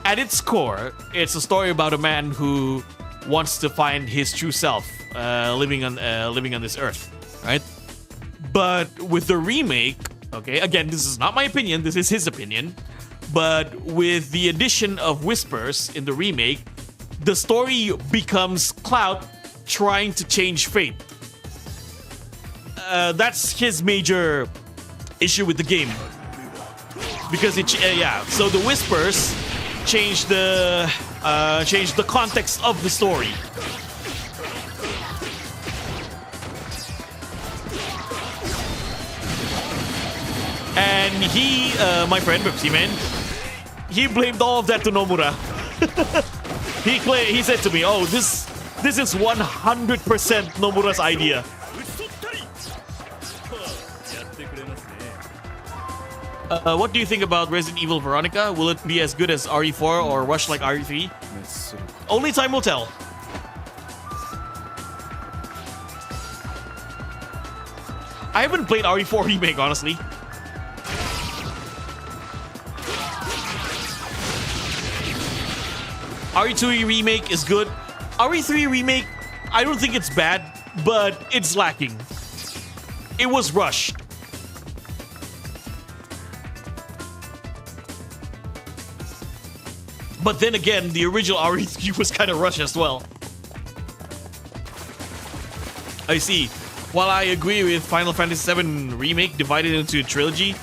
S1: at its core, it's a story about a man who wants to find his true self, living on this earth, right? But with the remake, okay, again, this is not my opinion, this is his opinion, but with the addition of whispers in the remake, the story becomes Cloud trying to change fate. That's his major issue with the game, because so the whispers change the context of the story. And he, my friend Pepsi Man, he blamed all of that to Nomura. He said to me, "Oh, this is 100% Nomura's idea." What do you think about Resident Evil Veronica? Will it be as good as RE4 or rush like RE3? Only time will tell. I haven't played RE4 Remake, honestly. RE2 Remake is good. RE3 Remake, I don't think it's bad, but it's lacking. It was rushed. But then again, the original RE3 was kind of rushed as well. I see. While I agree with Final Fantasy VII Remake divided into a trilogy,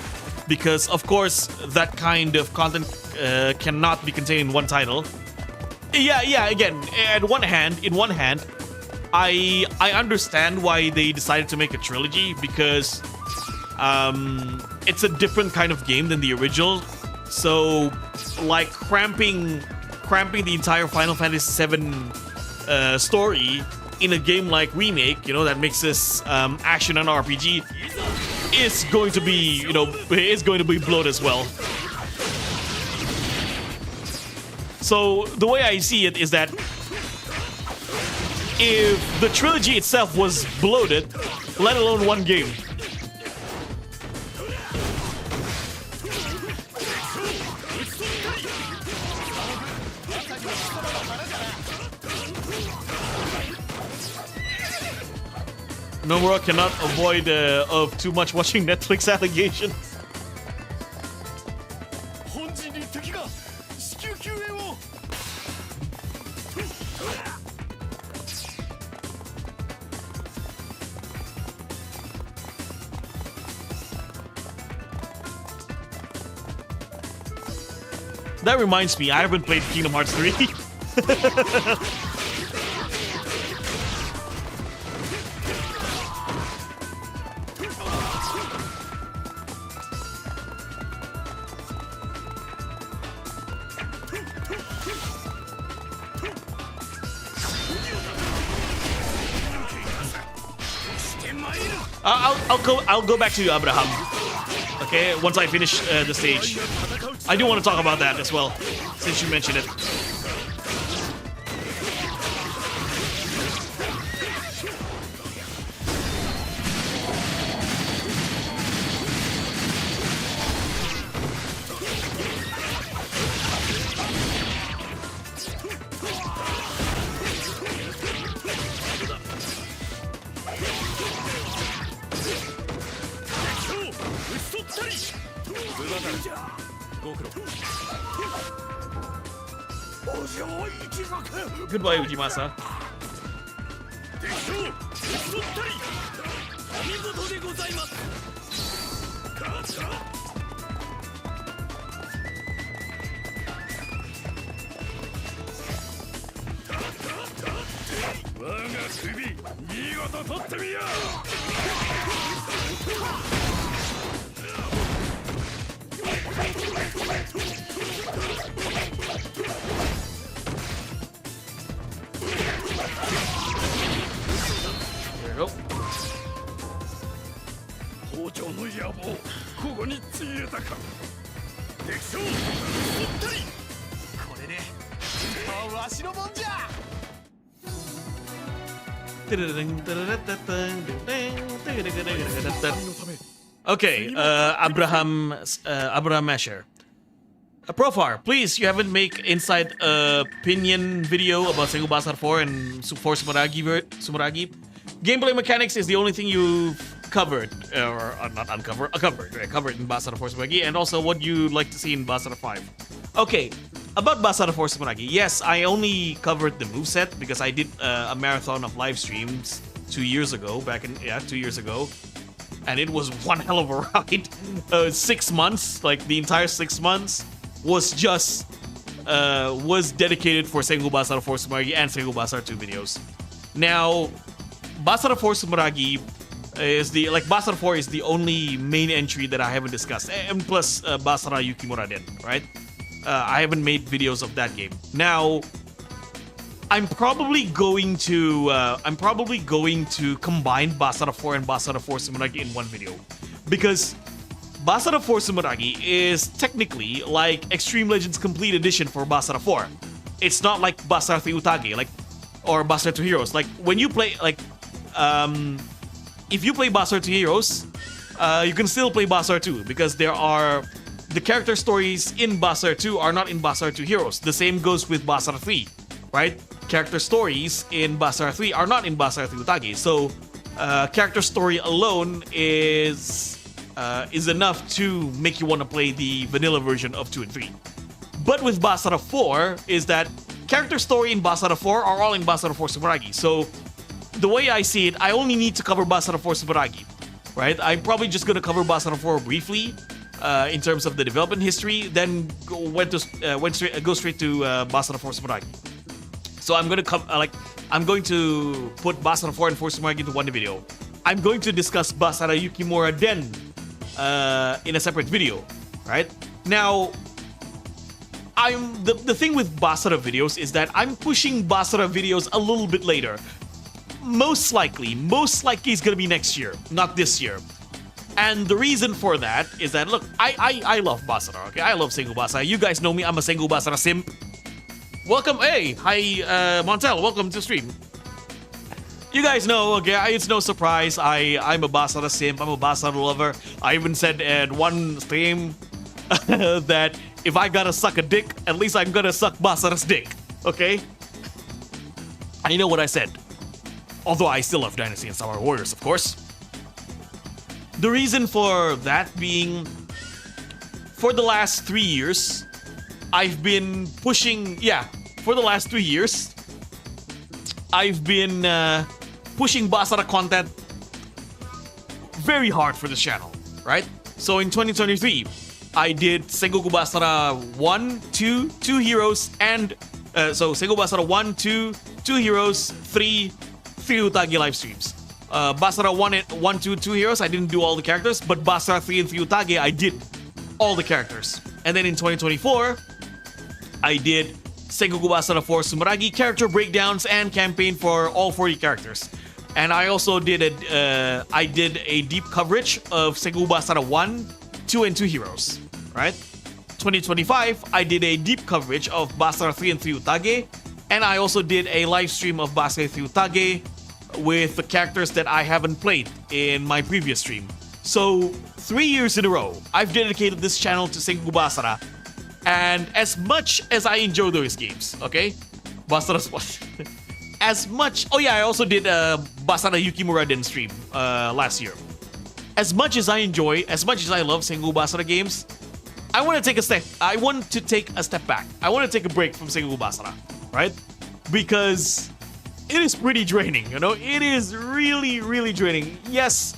S1: because of course that kind of content cannot be contained in one title. Yeah. Again, in one hand, I understand why they decided to make a trilogy, because it's a different kind of game than the original. So, like cramping the entire Final Fantasy VII story in a game like Remake, you know, that mixes action and RPG, is going to be, bloated as well. So the way I see it is that if the trilogy itself was bloated, let alone one game, Nomura cannot avoid of too much watching Netflix allegations.
S4: 本陣に敵が至急救援を
S1: That reminds me, I haven't played Kingdom Hearts 3. I'll go back to you, Abraham. Okay, once I finish the stage. I do want to talk about that as well, since you mentioned it. Goodbye, Ujimasa. There we go.
S4: 包丁の野望ここについえたか敵将撃ったりこれで今はわしのもんじゃ
S1: Okay, Abraham Asher. Profar, please, you haven't made inside opinion video about Sengoku Basara 4 and 4 Sumeragi. Gameplay mechanics is the only thing you've covered, or not uncovered, covered in Basara 4 Sumeragi, and also what you'd like to see in Basara 5. Okay, about Basara 4 Sumeragi, yes, I only covered the moveset because I did a marathon of live streams 2 years ago, 2 years ago. And it was one hell of a ride. 6 months, like the entire 6 months, was just was dedicated for Sengoku Basara 4 Sumeragi and Sengoku Basara 2 videos. Now, Basara 4 Sumeragi is Basara 4 is the only main entry that I haven't discussed, and plus Basara Yukimura Den, right? I haven't made videos of that game. Now, I'm probably going to combine Basara 4 and Basara 4 Sumeragi in one video, because Basara 4 Sumeragi is technically like Extreme Legends Complete Edition for Basara 4. It's not like Basara 3 Utage, or Basara 2 Heroes. Like when you play if you play Basara 2 Heroes, you can still play Basara 2 because the character stories in Basara 2 are not in Basara 2 Heroes. The same goes with Basara 3, right? Character stories in Basara 3 are not in Basara 3 Utage. So character story alone is enough to make you want to play the vanilla version of 2 and 3. But with Basara 4 is that character story in Basara 4 are all in Basara 4 Sumeragi. So the way I see it, I only need to cover Basara 4 Sumeragi, right? I'm probably just going to cover Basara 4 briefly in terms of the development history, then go straight to Basara 4 Sumeragi. So I'm going to put Basara 4 and 4 Sumeragi into one video. I'm going to discuss Basara Yukimura Den in a separate video, right? Now, the thing with Basara videos is that I'm pushing Basara videos a little bit later. Most likely it's gonna be next year, not this year. And the reason for that is that, look, I love Basara, okay? I love Sengoku Basara. You guys know me, I'm a Sengoku Basara simp. Welcome, hey, hi, Montel, welcome to the stream. You guys know, okay, it's no surprise, I'm a Basara simp, I'm a Basara lover. I even said at one stream that if I gotta suck a dick, at least I'm gonna suck Basara's dick, okay? I know what I said. Although I still love Dynasty and Samurai Warriors, of course. The reason for that being, for the last 3 years, I've been pushing, for the last 3 years, I've been pushing Basara content very hard for this channel, right? So in 2023, I did Sengoku Basara 1, 2, 2 heroes, and so Sengoku Basara 1, 2, 2 heroes, 3 Utage live streams. Basara 1, 2, 2 heroes, I didn't do all the characters, but Basara 3 and 3 Utage, I did all the characters. And then in 2024, I did Sengoku Basara 4 Sumeragi character breakdowns and campaign for all 40 characters. And I also did a deep coverage of Sengoku Basara 1, 2, and 2 heroes, right? 2025, I did a deep coverage of Basara 3 and 3 Utage, and I also did a live stream of Basara 3 Utage with the characters that I haven't played in my previous stream. So 3 years in a row, I've dedicated this channel to Sengoku Basara, and as much as I enjoy those games, okay? Basara's as much. Oh yeah, I also did Basara Yukimura Den stream last year. As much as I enjoy, as much as I love Sengoku Basara games, I want to take a step. I want to take a step back. I want to take a break from Sengoku Basara, right? Because it is pretty draining. You know, it is really, really draining. Yes,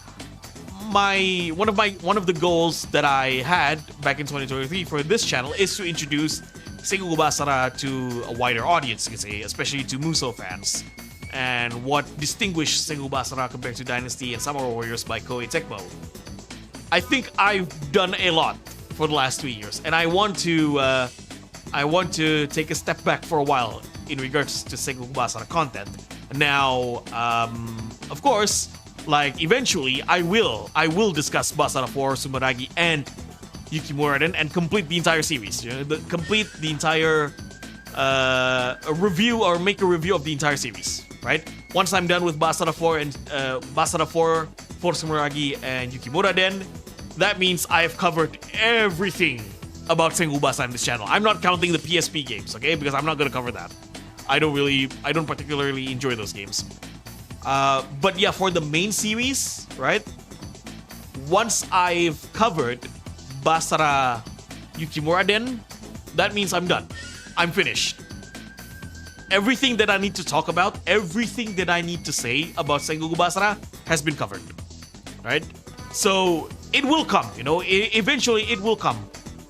S1: one of the goals that I had back in 2023 for this channel is to introduce Sengoku Basara to a wider audience, you can say, especially to Musou fans, and what distinguished Sengoku Basara compared to Dynasty and Samurai Warriors by Koei Tecmo. I think I've done a lot for the last 3 years, and I want to take a step back for a while in regards to Sengoku Basara content. Now, of course, like eventually, I will discuss Basara 4, Sumeragi, and Yukimura Den and complete the entire series. You know, complete the entire review or make a review of the entire series, right? Once I'm done with Basara 4 and Basara 4 Sumeragi and Yukimura Den, that means I've covered everything about Sengoku Basara in this channel. I'm not counting the PSP games, okay? Because I'm not gonna cover that. I don't particularly enjoy those games. But yeah, for the main series, right? Once I've covered Basara Yukimura Den, that means I'm done. I'm finished. Everything that I need to talk about, everything that I need to say about Sengoku Basara has been covered, right? So it will come, you know. Eventually, it will come.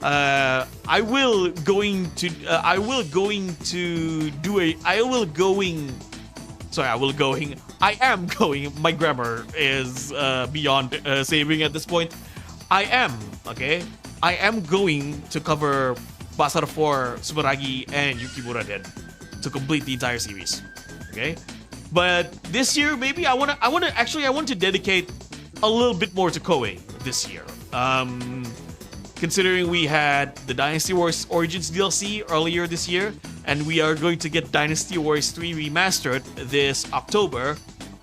S1: I am going. My grammar is beyond saving at this point. I am going to cover Basara 4, Sumeragi, and Yukimura Den to complete the entire series. Okay, but this year maybe I want to dedicate a little bit more to Koei this year. Considering we had the Dynasty Wars Origins DLC earlier this year, and we are going to get Dynasty Wars 3 Remastered this October,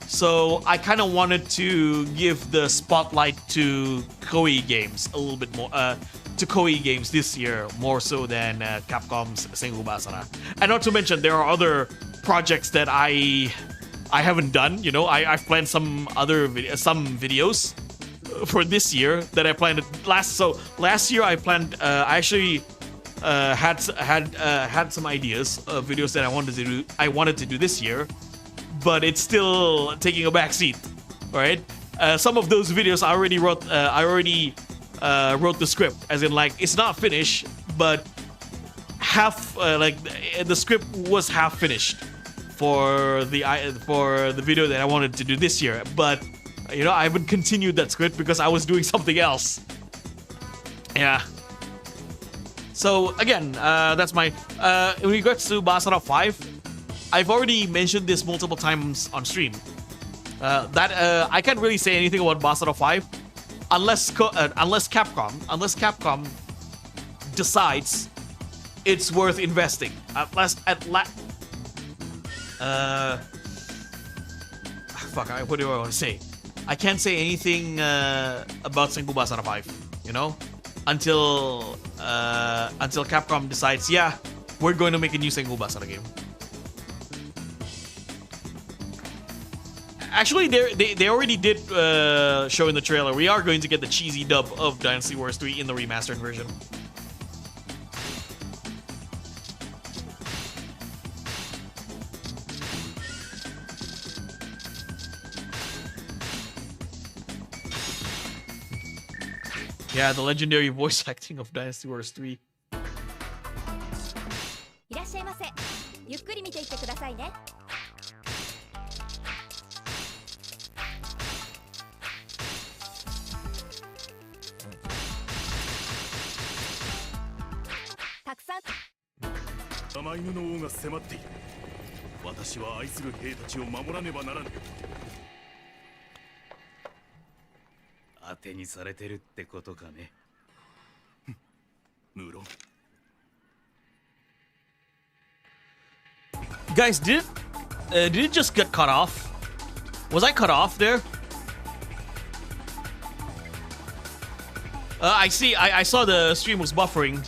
S1: so I kind of wanted to give the spotlight to Koei games a little bit more, to Koei games this year, more so than Capcom's Sengoku Basara. And not to mention, there are other projects that I haven't done. You know, I've planned some videos for this year that I planned last year. I planned. I actually had some ideas of videos that I wanted to do this year, but it's still taking a back seat. All right. Some of those videos I already wrote. I already wrote the script, as in like it's not finished, but half. Like the script was half finished for the video that I wanted to do this year, but you know, I haven't continued that script because I was doing something else. Yeah. So again, that's my in regards to Basara 5, I've already mentioned this multiple times on stream. That I can't really say anything about Basara 5 unless Capcom decides it's worth investing. Fuck, what do I want to say? I can't say anything about Sengoku Basara 5, you know, until Capcom decides, yeah, we're going to make a new Sengoku Basara game. Actually, they already did show in the trailer. We are going to get the cheesy dub of Dynasty Warriors 3 in the remastered version. Yeah, the legendary voice acting of Dynasty Warriors 3.
S5: いらっしゃいませ。ゆっくり見ていってくださいね。たくさん。
S4: 甘犬の王が迫っている。私は愛する兵たちを守らねばならぬ。当てにされてるってことかね。無論。
S1: Guys, did it just get cut off? Was I cut off there? I see. I saw the stream was buffering.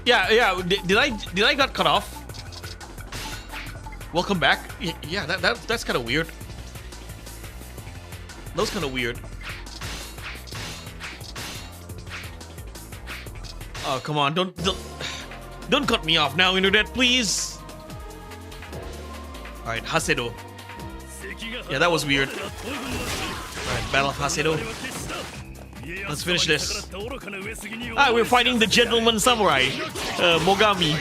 S1: Yeah. Did I got cut off? Welcome back. Yeah, that's kind of weird. That was kind of weird. Oh, come on. Don't cut me off now, internet, please. Alright, Hasedo. Yeah, that was weird. Alright, Battle of Hasedo. Let's finish this. Ah, we're fighting the Gentleman Samurai, Mogami.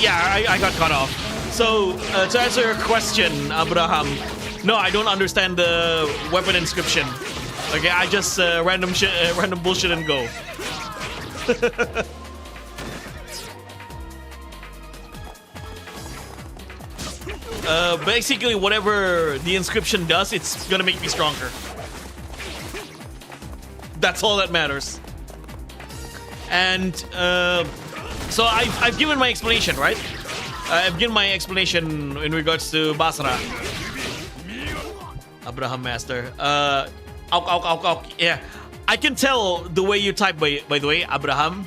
S1: Yeah, I got cut off. So, to answer your question, Abraham, no, I don't understand the weapon inscription. Okay, I just random bullshit and go. Basically, whatever the inscription does, it's gonna make me stronger. That's all that matters. And so I've given my explanation, right? I've given my explanation in regards to Basra. Abraham Master. Yeah. I can tell the way you type, by the way, Abraham.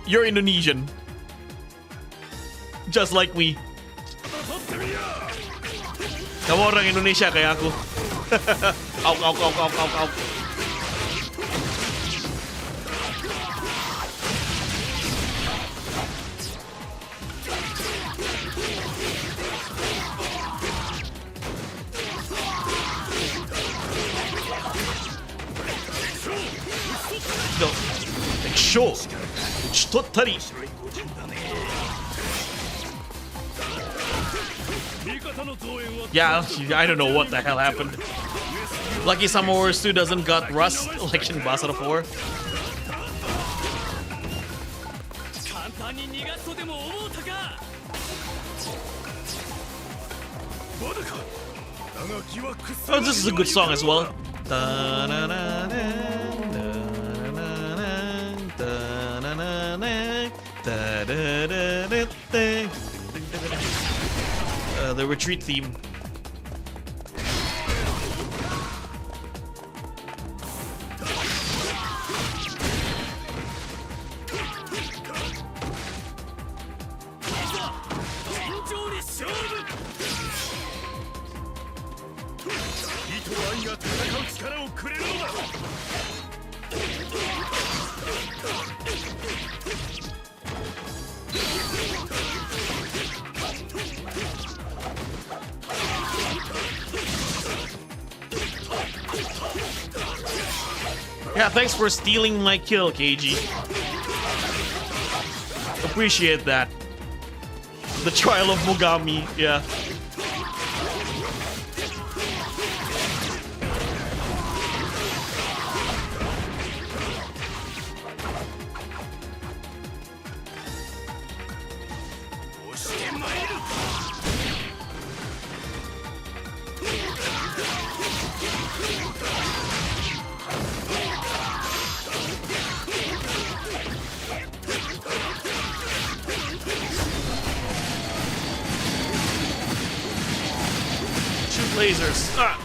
S1: You're Indonesian. Just like me. Kamu orang Indonesia kayak aku. Auk. No. Sure. Totally. Yeah, I don't know what the hell happened. Lucky Summer Wars 2 doesn't got rust like in Basra 4. Oh, this is a good song as well. The retreat theme. Yeah, thanks for stealing my kill, KG. Appreciate that. The trial of Mogami, yeah. Lasers. Ah.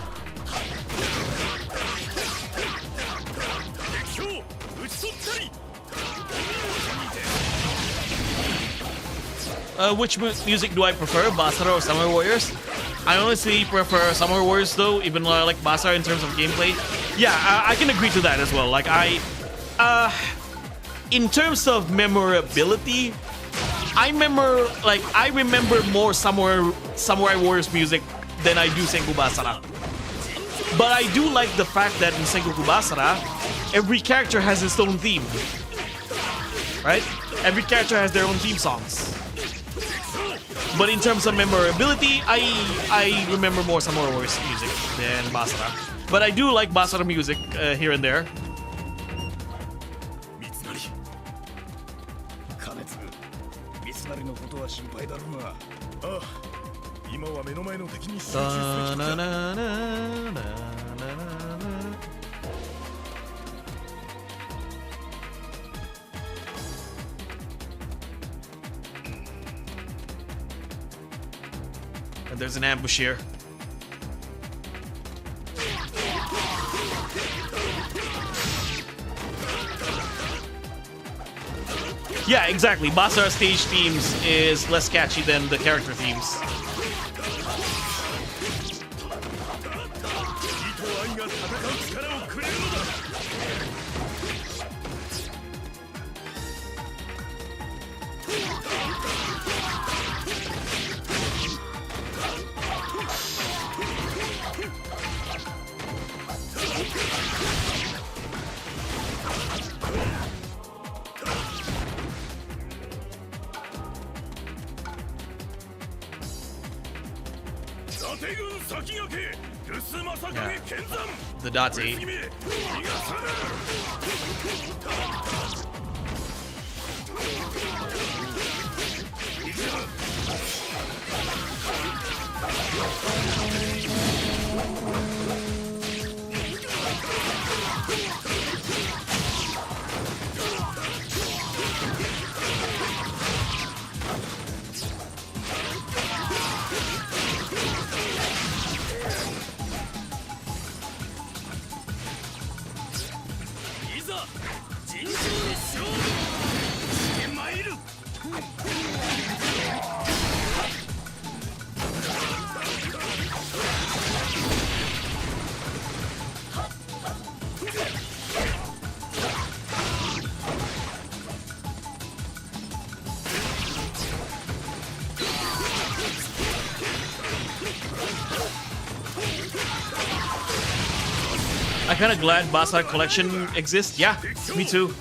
S1: Which music do I prefer, Basara or Samurai Warriors? I honestly prefer Samurai Warriors though, even though I like Basara in terms of gameplay. Yeah, I can agree to that as well. Like in terms of memorability, I remember more Samurai Warriors music than I do Sengoku Basara. But I do like the fact that in Sengoku Basara, every character has its own theme. Right? Every character has their own theme songs. But in terms of memorability, I remember more Samurai Warriors music than Basara. But I do like Basara music here and there.
S6: 三成のことは心配だろうが。ああ、今は目の前の敵に集中すべきだ。
S1: And there's an ambush here. Yeah, exactly. Basara stage themes is less catchy than the character themes. Yeah. The Date. I'm kind of glad Basara Collection exists. Yeah, me too.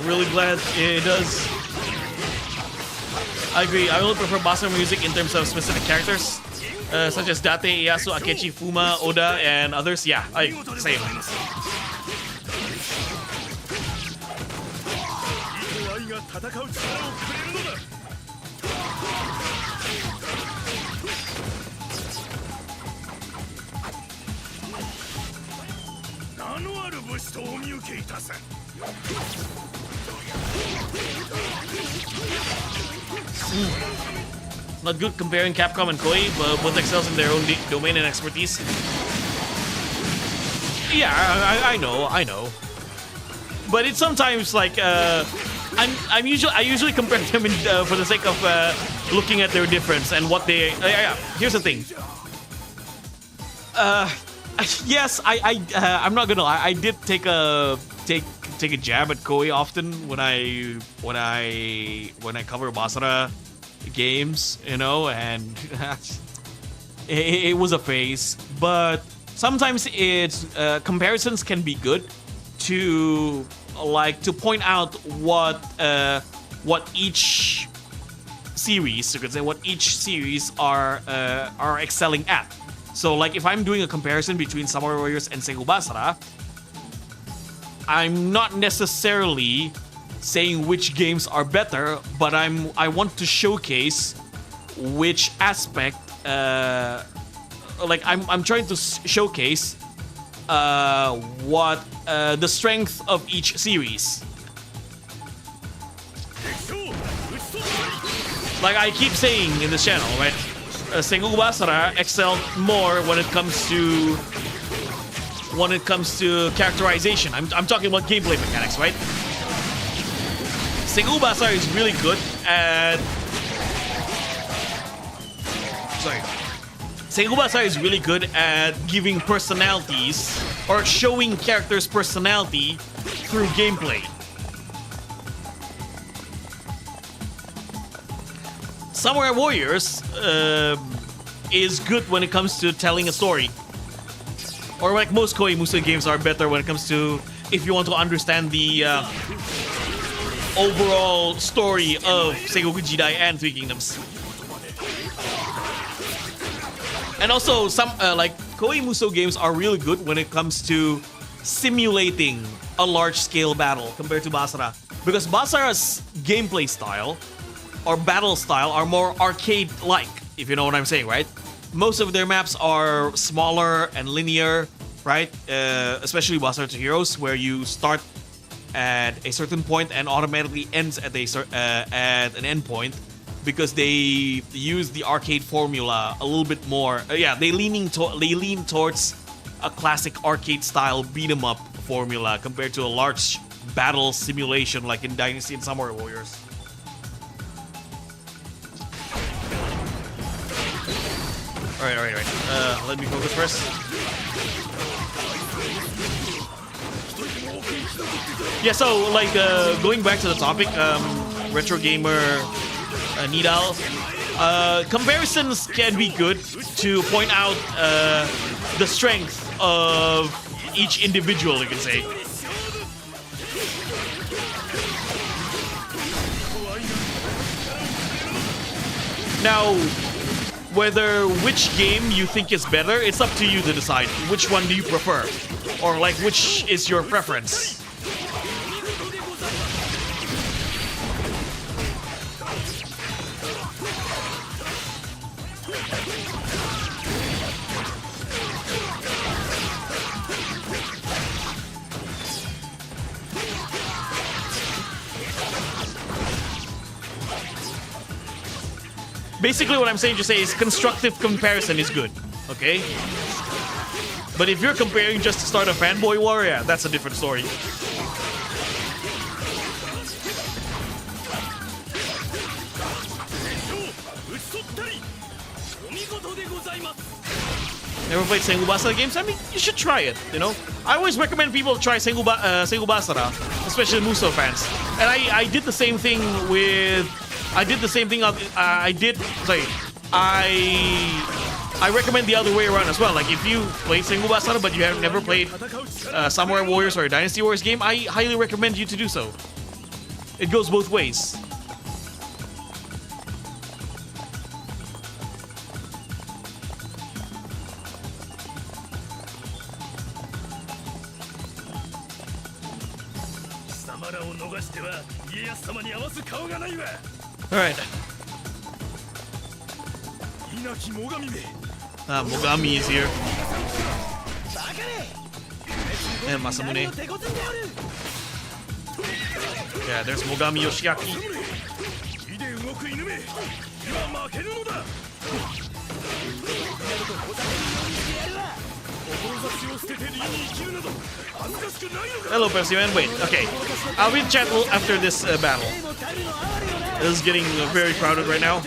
S1: Really glad it does. I agree. I only prefer Basara music in terms of specific characters, such as Date, Ieyasu, Akechi, Fuma, Oda, and others. Yeah, same. Not good comparing Capcom and Koei, but both excels in their own domain and expertise. Yeah, I know. But it's sometimes like I usually compare them for the sake of looking at their difference and what they. Here's the thing. Yes, I'm not gonna lie. I did take a jab at Koei often when I cover Basara games, you know, and it was a phase. But sometimes it's comparisons can be good to point out what each series, you could say, what each series are excelling at. So, like, if I'm doing a comparison between Samurai Warriors and Sengoku Basara, I'm not necessarily saying which games are better, but I want to showcase which aspect. I'm trying to showcase what the strength of each series. Like I keep saying in this channel, right? Sengoku Basara excelled more when it comes to characterization. I'm talking about gameplay mechanics, right? Segubasa is really good at... Sorry. Segubasa is really good at giving personalities or showing characters' personality through gameplay. Samurai Warriors is good when it comes to telling a story. Or like most Koei Musou games are better when it comes to if you want to understand the overall story of Sengoku Jidai and Three Kingdoms. And also some like Koei Musou games are really good when it comes to simulating a large-scale battle compared to Basara. Because Basara's gameplay style or battle style are more arcade-like, if you know what I'm saying, right? Most of their maps are smaller and linear, right? Especially Basara to Heroes, where you start at a certain point and automatically ends at at an end point, because they use the arcade formula a little bit more. They lean towards a classic arcade-style beat-em-up formula compared to a large battle simulation like in Dynasty and Samurai Warriors. All right. Let me focus first. Yeah, so like going back to the topic, retro gamer Nidal, comparisons can be good to point out the strength of each individual, you can say. Now, whether which game you think is better, it's up to you to decide. Which one do you prefer? Or like, which is your preference? Basically what I'm saying to say is constructive comparison is good, okay? But if you're comparing just to start a fanboy war, yeah, that's a different story. Never played Sengoku Basara games? I mean, you should try it, you know? I always recommend people try Sengoku Basara, especially Musou fans. And I did the same thing with... I recommend the other way around as well. Like, if you played Sengoku Basara but you have never played Samurai Warriors or a Dynasty Warriors game, I highly recommend you to do so. It goes both ways. Alright. Mogami is here. And Masamune. Yeah, there's Mogami Yoshiaki. Hello, Percy-man. Wait, okay. I'll read chat after this battle. This is getting very crowded right now.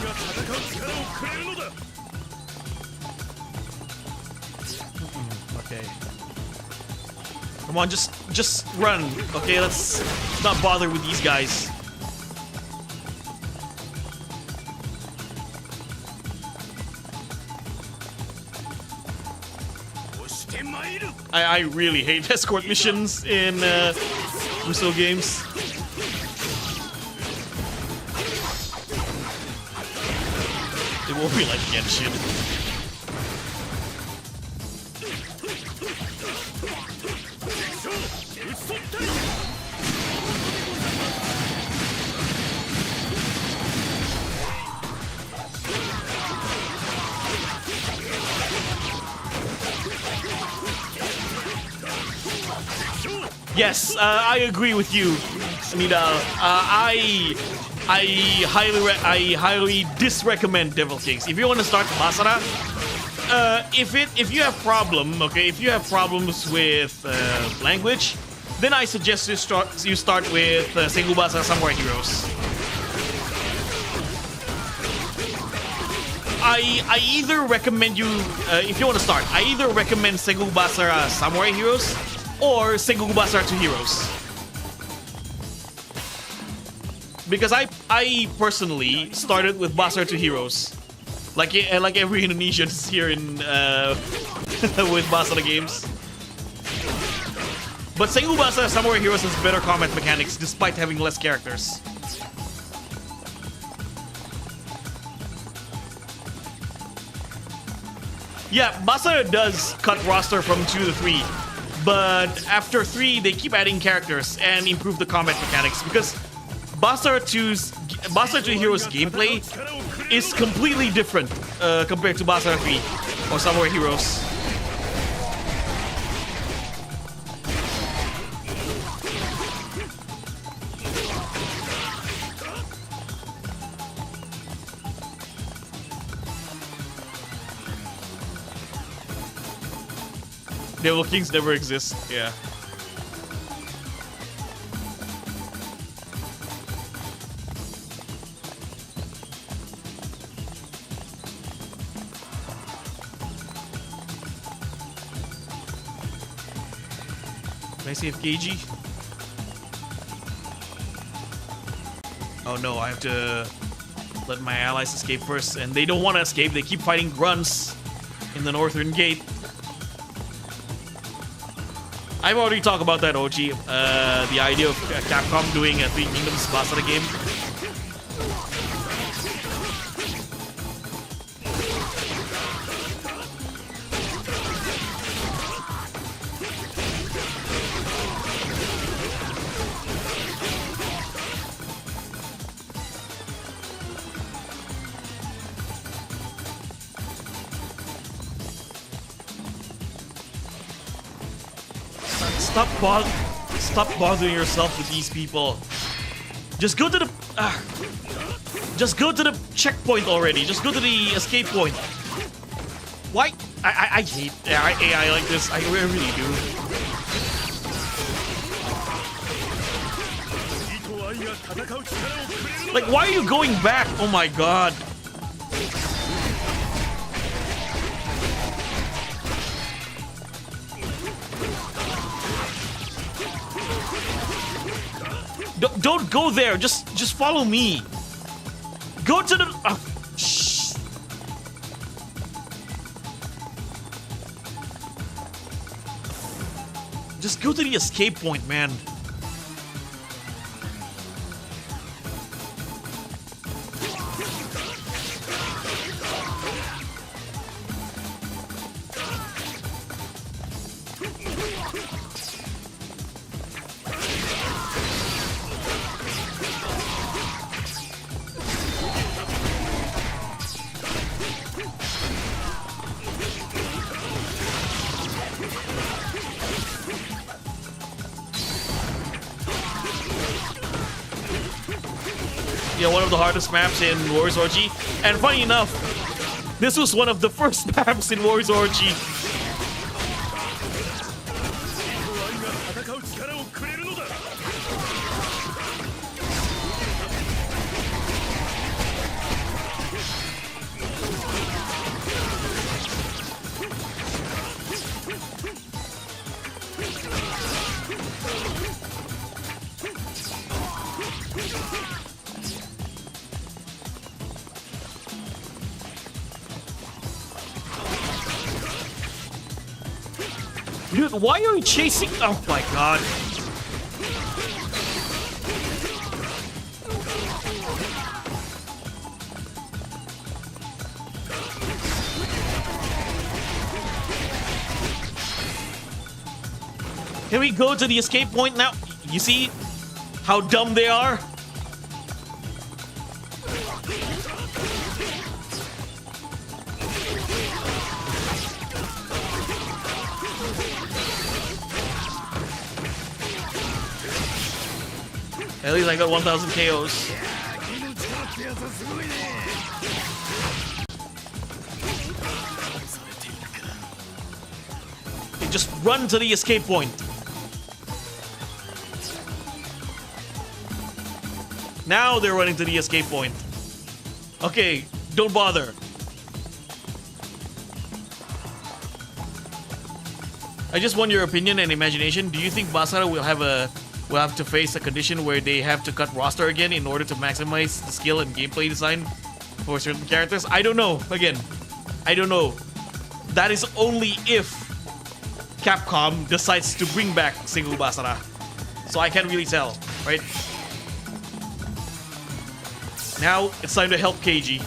S6: が戦う力をくれるのだ。
S1: Okay. Come on, just run. Okay, let's not bother with these guys. I really hate escort missions in Musou games. It won't be like Genshin. Yes, I agree with you, Nida. I highly disrecommend Devil Kings. If you want to start Basara, if you have problems with language, then I suggest you start with Sengoku Basara Samurai Heroes. I either recommend you, if you want to start, I either recommend Sengoku Basara Samurai Heroes or Sengoku Basara 2 Heroes. Because I personally started with Basara 2 Heroes. Like every Indonesian here in with Basara games. But Sengoku Basara Samurai Heroes has better combat mechanics despite having less characters. Yeah, Basara does cut roster from 2 to 3. But after 3, they keep adding characters and improve the combat mechanics because Basara 2 Heroes gameplay is completely different compared to Basara 3 or Samurai Heroes. Devil Kings never exist, yeah. Can I save Geiji? Oh no, I have to let my allies escape first, and they don't want to escape. They keep fighting grunts in the northern gate. I've already talked about that, OG. The idea of Capcom doing a Three Kingdoms Basara game. Stop bothering yourself with these people. Just go to the checkpoint already. Just go to the escape point. Why? I hate AI like this. I really do. Like, why are you going back? Oh my god. Don't go there. Just follow me. Go to the. Shh. Just go to the escape point, man. One of the hardest maps in Warriors Orgy. And funny enough, this was one of the first maps in Warriors Orgy. Dude, why are you chasing? Oh my god. Can we go to the escape point now? You see how dumb they are? At least I got 1,000 KOs. Okay, just run to the escape point. Now they're running to the escape point. Okay, don't bother. I just want your opinion and imagination. Do you think Basara will have to face a condition where they have to cut roster again in order to maximize the skill and gameplay design for certain characters? I don't know. Again, I don't know. That is only if Capcom decides to bring back single Basara. So I can't really tell, right? Now it's time to help KG.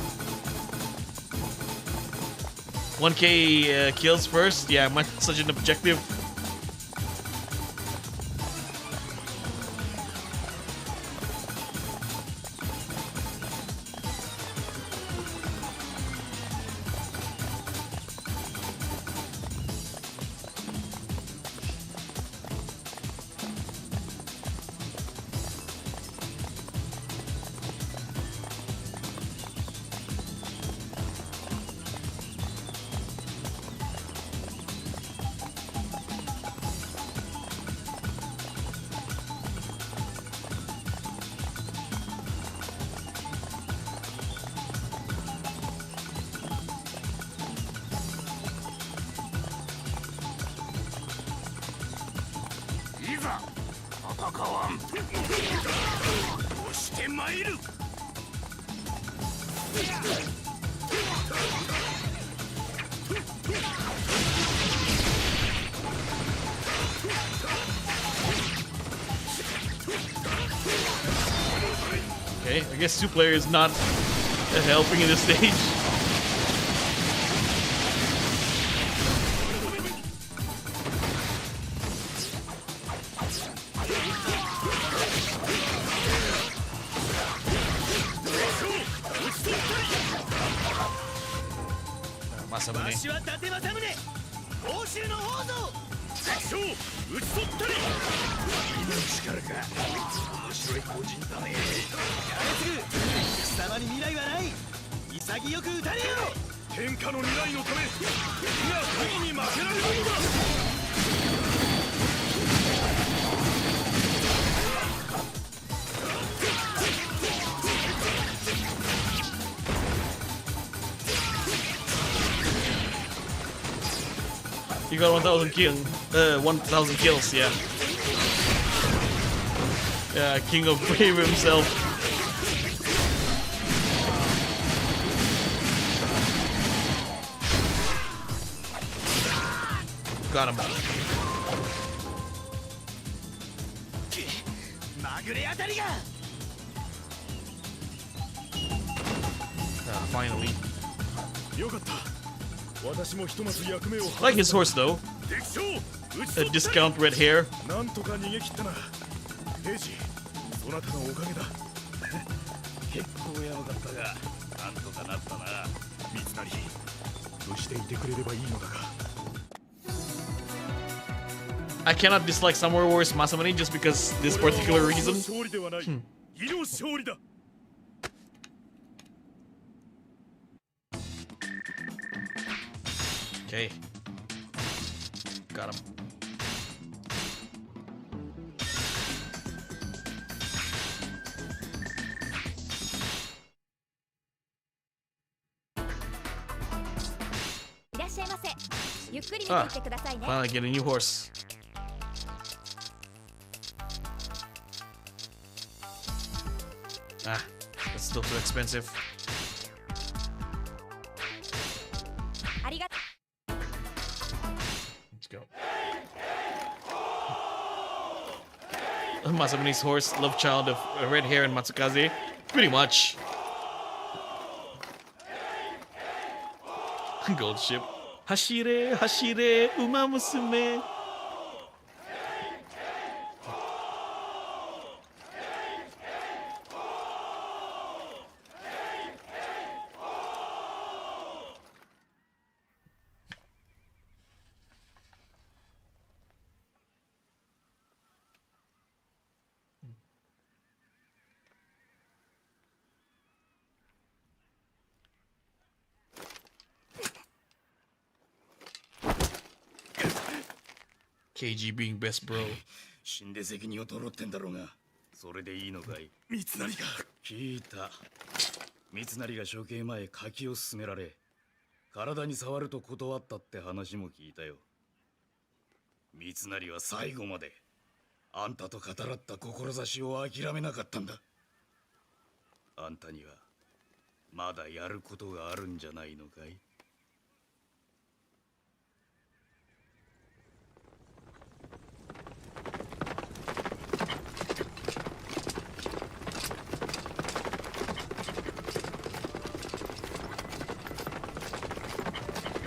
S1: 1k kills first. Yeah, such an objective. Okay, I guess two-player is not helping in this stage. Masamune.
S3: 私は伊達政宗欧州の王像敵将討ち取ったり君の力か面白い個人だね金継貴様に未来はない潔く撃たれよ
S6: 天下の未来のため君が神に負けられないんだ
S1: You got 1,000 kills. 1,000 kills, yeah. Yeah, King of Brave himself. Got him. Finally. I like his horse though. A discount red hair.
S6: なんとか逃げ切ったな兵士そなたのおかげだ結構やばかったがなんとかなったな三成どうしていてくれればいいのだか
S1: I cannot dislike Samurai Wars Masamune just because this particular reason.
S6: 勝利ではない義の勝利だ
S1: Okay. Got him. Finally get a new horse. Ah, that's still too expensive. Let's go. Masamune's horse, love child of red hair and Matsukaze. Pretty much. Gold ship. Hashire, hashire, uma musume. KG being best bro.
S6: 死んで責任を取ろうってんだろうが、それでいいのかい？三成が聞いた。三成が処刑前柿を勧められ、体に触ると断ったって話も聞いたよ。三成は最後まであんたと語らった志を諦めなかったんだ。あんたにはまだやることがあるんじゃないのかい？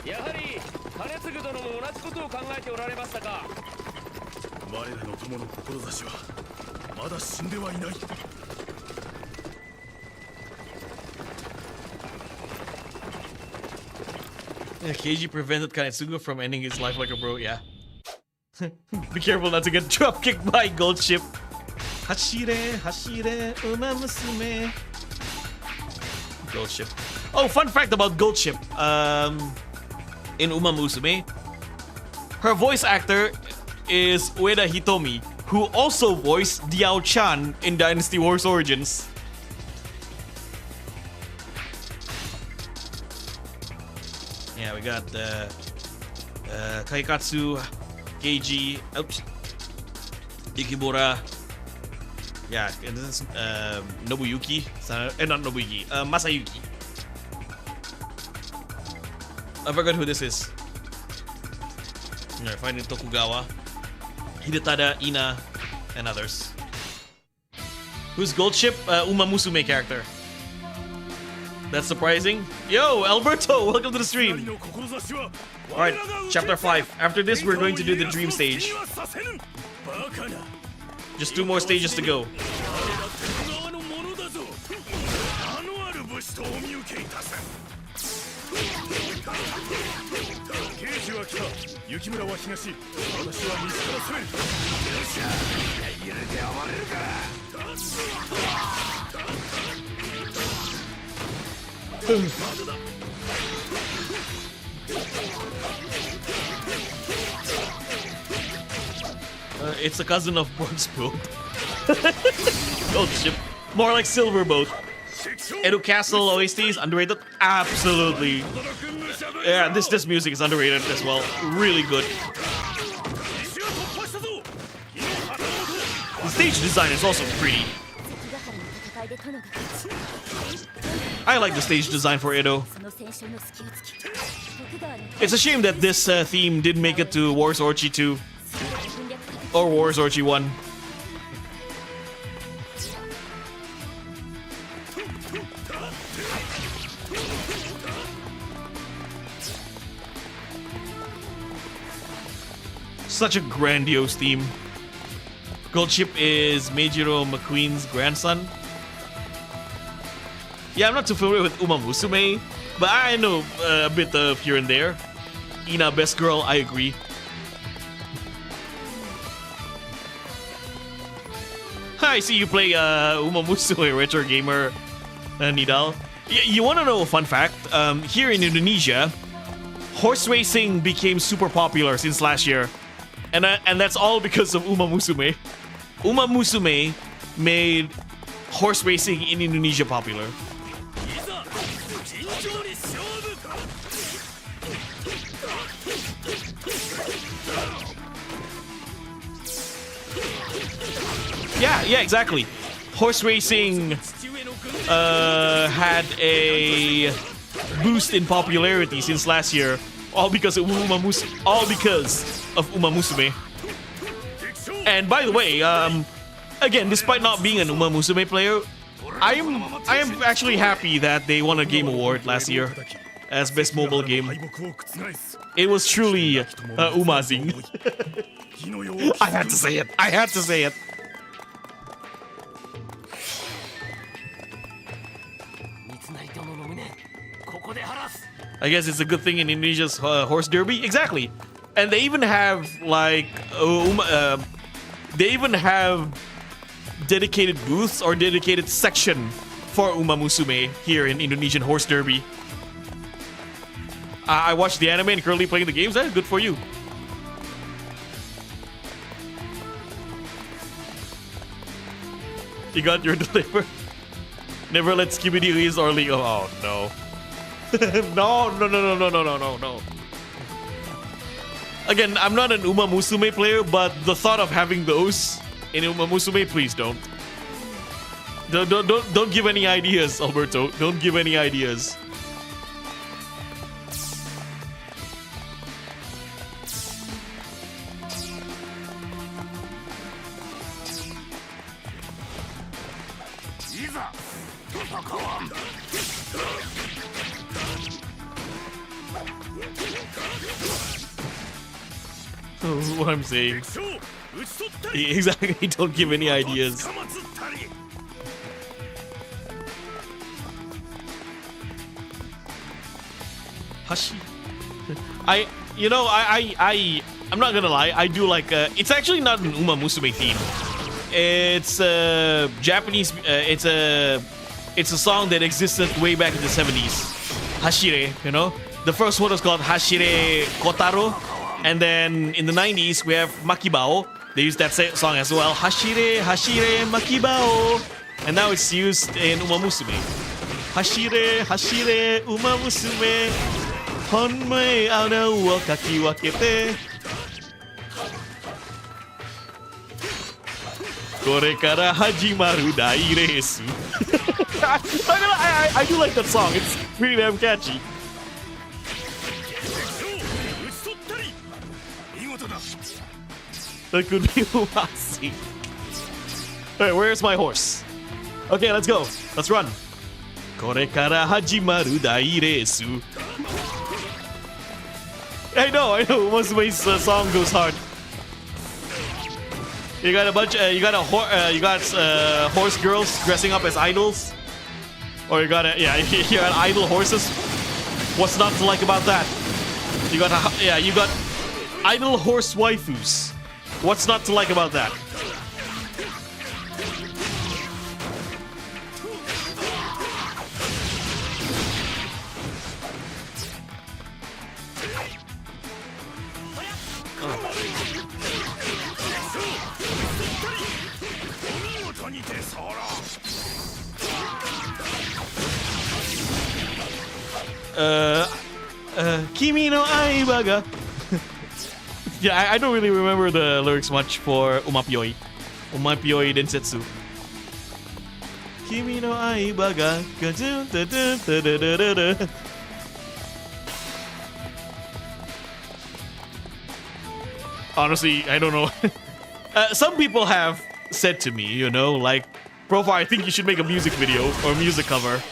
S3: やはり金継殿も同じことを考えておられましたか。
S6: 我らの友の志はまだ死んではいない。
S1: Yeah, KG prevented Kanetsugu from ending his life like a bro, yeah. Be careful not to get dropkicked by Gold Ship. Hashire, hashire, uma musume. Gold Ship. Oh, fun fact about Gold Ship. In Uma Musume, her voice actor is Ueda Hitomi, who also voiced Diao Chan in Dynasty Wars Origins. Yeah, we got Kaikatsu, Keiji, oops, Ikibura. Yeah, and this is Nobuyuki. Not Nobuyuki, Masayuki. I forgot who this is. Alright, finding Tokugawa, Hidetada, Ina, and others. Who's Gold Ship? Uma Musume character. That's surprising. Yo, Alberto, welcome to the stream. Alright, chapter 5. After this, we're going to do the dream stage. Just 2 more stages to go. It's a cousin of Bronze Boat. Gold Ship. More like Silver Boat. Edo Castle OST is underrated? Absolutely. Yeah, this music is underrated as well. Really good. The stage design is also pretty. I like the stage design for Edo. It's a shame that this theme didn't make it to Wars Orchi 2 or Wars Orchi 1. Such a grandiose theme. Gold Ship is Meijiro McQueen's grandson. Yeah, I'm not too familiar with Uma Musume, but I know a bit of here and there. Ina, best girl, I agree. I see you play Uma Musume, retro gamer, Nidal. You want to know a fun fact? Here in Indonesia, horse racing became super popular since last year. And that's all because of Uma Musume. Uma Musume made horse racing in Indonesia popular. Yeah, exactly. Horse racing had a boost in popularity since last year, all because of Uma Musume. And by the way, again, despite not being an Uma Musume player, I am actually happy that they won a game award last year as best mobile game. It was truly Umazing. I had to say it. I had to say it. I guess it's a good thing in Indonesia's horse derby. Exactly. And they even have like they even have dedicated booths or dedicated section for Uma Musume here in Indonesian horse derby. I watched the anime and currently playing the games. Good for you. You got your deliver. Never let Skibidi release or leak. Oh no. No. Again, I'm not an Uma Musume player, but the thought of having those in Uma Musume, please don't. Don't give any ideas, Alberto. Don't give any ideas. What I'm saying. Exactly, don't give any ideas. Hashi. I'm not gonna lie, I do like it's actually not an Uma Musume theme. It's Japanese it's a song that existed way back in the 70s. Hashire, you know? The first one was called Hashire Kotaro. And then in the 90s, we have Makibao. They used that song as well. Hashire, Hashire, Makibao. And now it's used in Uma Musume. Hashire, Hashire, Uma Musume. Honmei ana wo kakiwakete. Kore kara hajimaru dai resu. I do like that song. It's pretty damn catchy. That could be Umasi. Alright, where's my horse? Okay, let's go. Let's run. Kore kara hajimaru dai resu. I know. Umasume's song goes hard. You got a bunch. You got horse girls dressing up as idols, or you got idol horses. What's not to like about that? You got idol horse waifus. What's not to like about that? Kimi no aiba ga. Yeah, I don't really remember the lyrics much for Umapyoi. Umapyoi Densetsu. Kimi no aiba ga. Honestly, I don't know. Some people have said to me, you know, like, Profar, I think you should make a music video or music cover.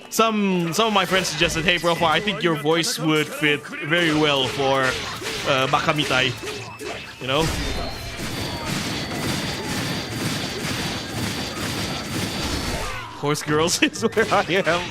S1: Some of my friends suggested, hey Profar, I think your voice would fit very well for Bakamitai. You know? Horse girls is where I am.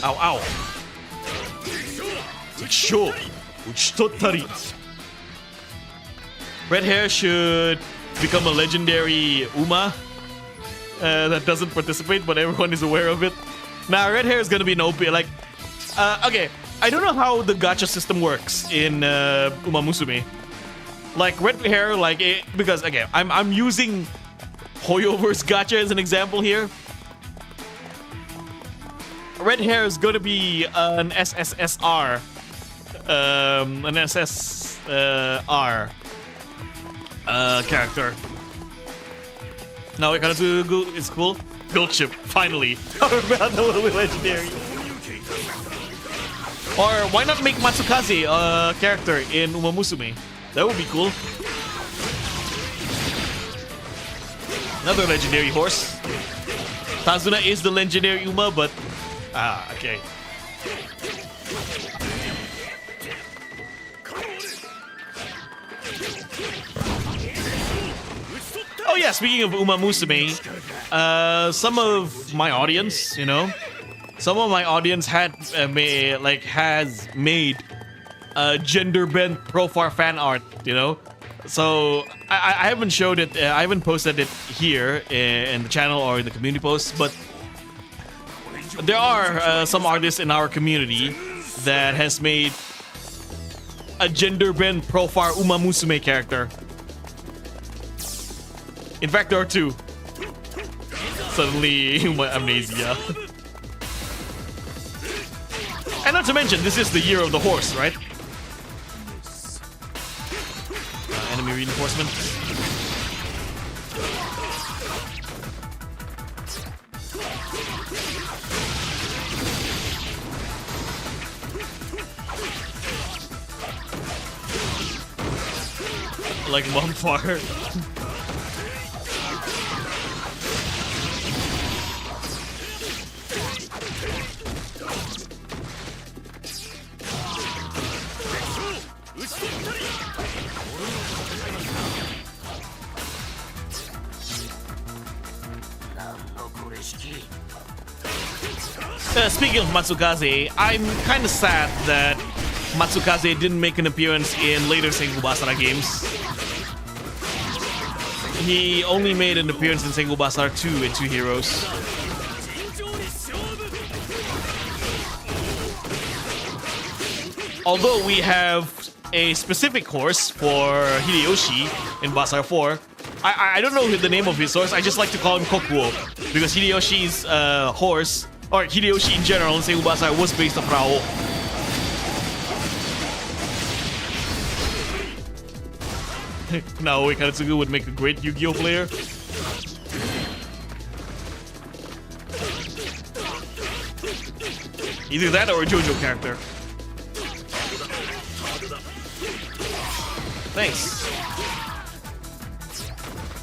S1: Ow, ow. Sure. Red hair should become a legendary Uma that doesn't participate, but everyone is aware of it. Now, red hair is gonna be no like. Okay, I don't know how the gacha system works in Uma Musume. Like red hair, like because again, I'm using Hoyoverse gacha as an example here. red hair is gonna be an SSSR. An SSR character. Naoe Kanetsugu is cool. Gold ship, finally. Legendary. Or why not make Matsukaze a character in Uma Musume? That would be cool. Another legendary horse. Tazuna is the legendary Uma, but okay. Oh yeah, speaking of Uma Musume, some of my audience, you know, some of my audience has made gender bent Profar fan art, you know. So I haven't showed it, I haven't posted it here in the channel or in the community posts, but there are some artists in our community that has made a gender bent Profar Uma Musume character. In fact, there are two. Suddenly, my amnesia. And not to mention, this is the year of the horse, right? Enemy reinforcement. Like bonfire. Speaking of Matsukaze, I'm kind of sad that Matsukaze didn't make an appearance in later Sengoku Basara games. He only made an appearance in Sengoku Basara 2 and 2 Heroes. Although we have a specific horse for Hideyoshi in Basara 4, I don't know the name of his horse, I just like to call him Kokuo, because Hideyoshi's horse, or Hideyoshi in general in Sengoku Basara, was based off Rao. Naoe Kanetsugu would make a great Yu-Gi-Oh player. Either that or a JoJo character. Thanks.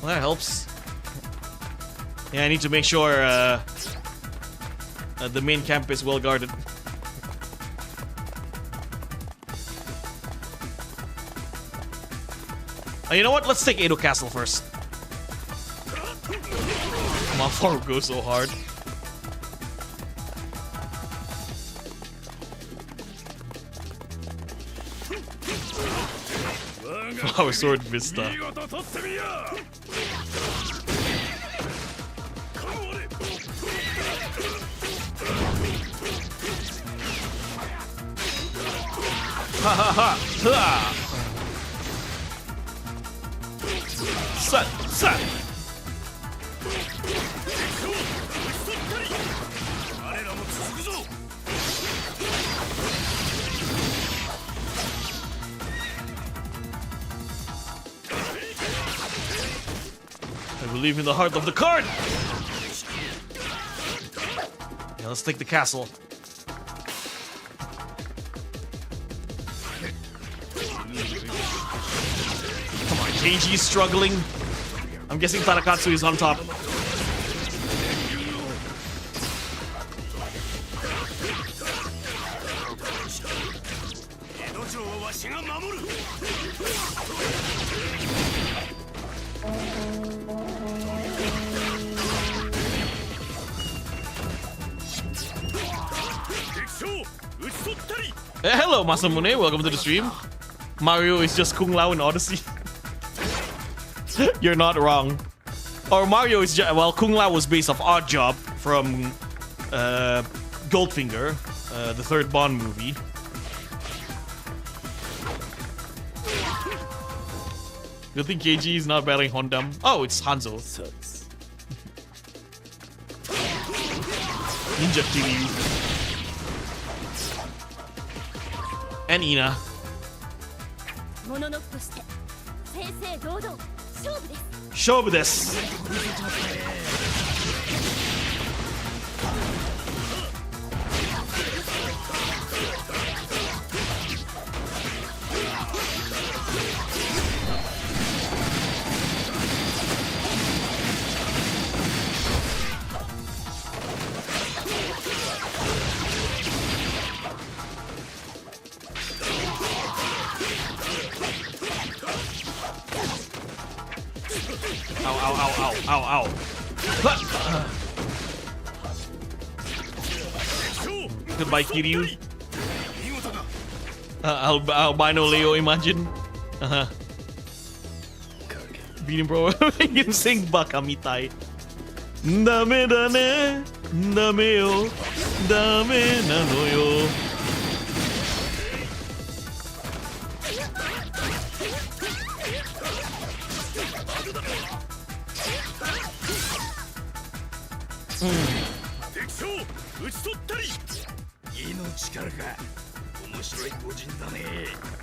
S1: Well, that helps. Yeah, I need to make sure the main camp is well guarded. You know what? Let's take Edo Castle first. Mafaru goes so hard. Flower Sword Vista. Ha ha ha! Ha! Set! Set! I believe in the heart of the card! Yeah, let's take the castle. Come on, Keiji is struggling. I'm guessing Tarakatsu is on top. Hello, Masamune. Welcome to the stream. Mario is just Kung Lao in Odyssey. You're not wrong. Or Mario is just, well, Kung Lao was based off Odd Job from Goldfinger, the third Bond movie. Good thing KG is not battling Hondam. Oh, it's Hanzo. Ninja Kiryu. And Ina.
S5: モノノフとして正々堂々勝負です。
S1: 勝負です。Ow, ow, ow, ow, ow, ow. Goodbye, Kiryu. Albino Leo, imagine. Beat him, bro. Make him sing Bakamitai. Dame da ne, dame yo, dame na no yo.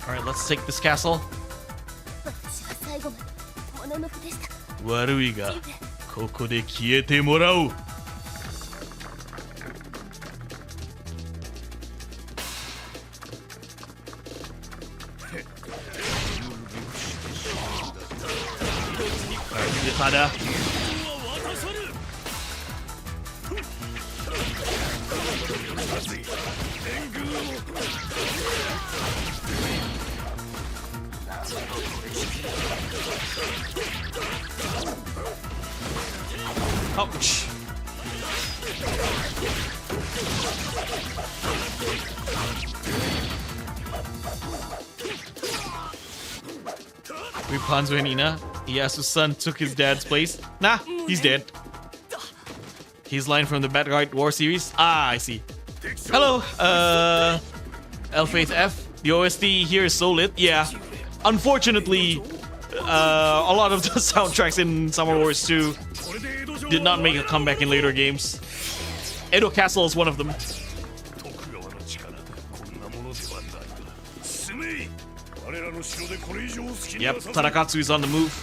S1: Alright, let's take this castle.
S5: 私は最後までモノノフでした。
S1: 悪いが、ここで消えてもらおう。Tada. Ouch. Rapunzel and Ina. Iyasu's son took his dad's place. Nah, he's dead. He's line from the Batgard War series. Ah, I see. Hello, Elfaith F. The OST here is so lit. Yeah. Unfortunately, a lot of the soundtracks in Summer Wars 2 did not make a comeback in later games. Edo Castle is one of them. Yep, Tadakatsu is on the move.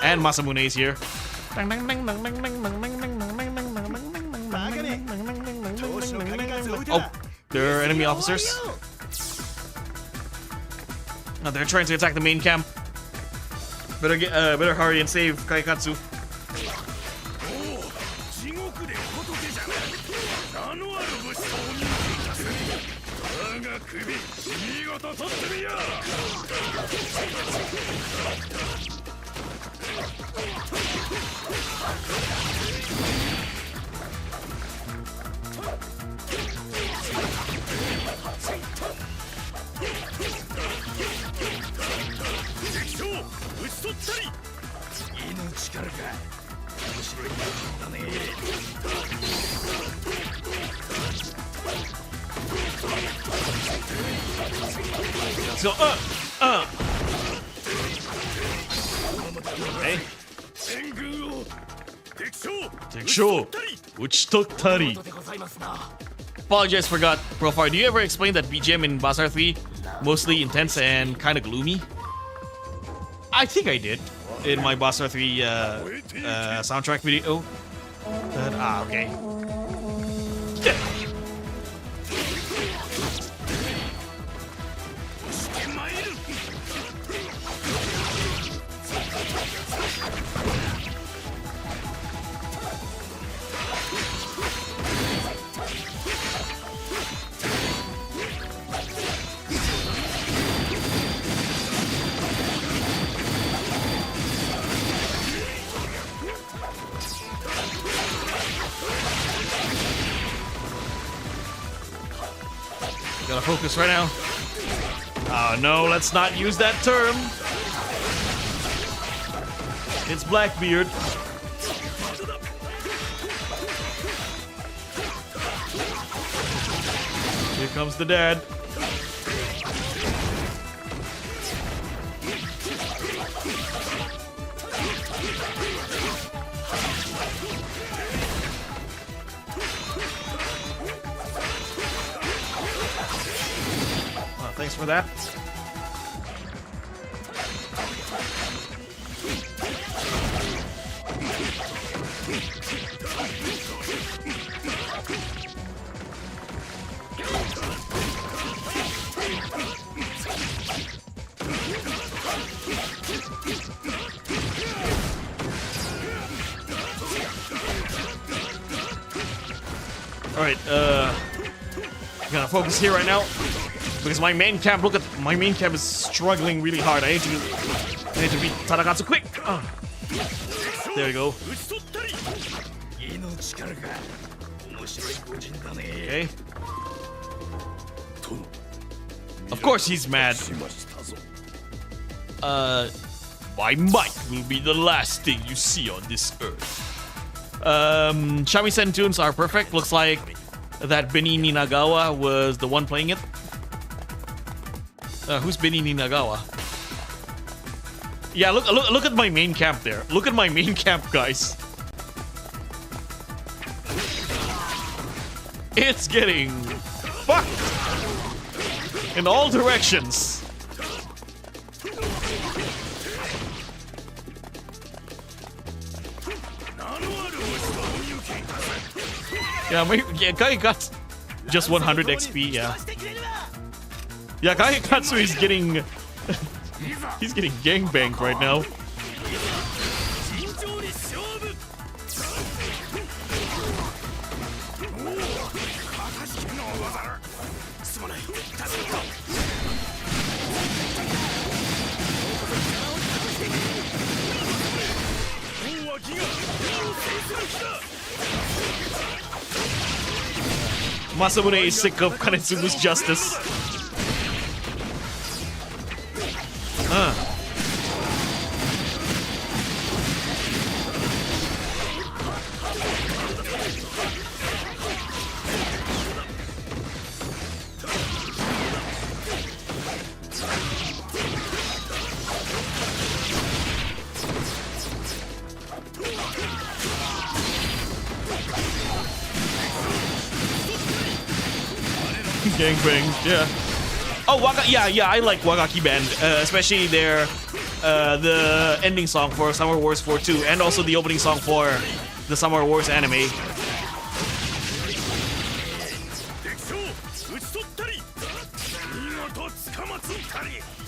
S1: And Masamune is here. Oh, they're enemy officers. Oh, they're trying to attack the main camp. Better hurry and save Kaikatsu. So, Okay. Teksho, Uchitoktari. Apologize, forgot. Profar, do you ever explain that BGM in Basar 3 mostly intense and kind of gloomy? I think I did in my Basar 3 soundtrack video. But, okay. Gotta focus right now. Oh no, let's not use that term. It's Blackbeard. Here comes the dad. for that. Alright, I'm gonna focus here right now. Because my main camp, look at my main camp is struggling really hard. I need to beat Tadakatsu quick. There we go. Okay. Of course he's mad. My might will be the last thing you see on this earth. Shamisen tunes are perfect. Looks like that Benini Nagawa was the one playing it. Who's Benini Nagawa? Yeah, look at my main camp there. Look at my main camp, guys. It's getting fucked in all directions. Yeah, Guy got just 100 XP, yeah. Yeah, Kayakatsu is getting... he's getting gangbanged right now. Masamune is sick of Kanetsugu's justice. Gangbang, yeah. Oh, yeah, I like Wagaki Band, especially their the ending song for Summer Wars 4 2, and also the opening song for the Summer Wars anime.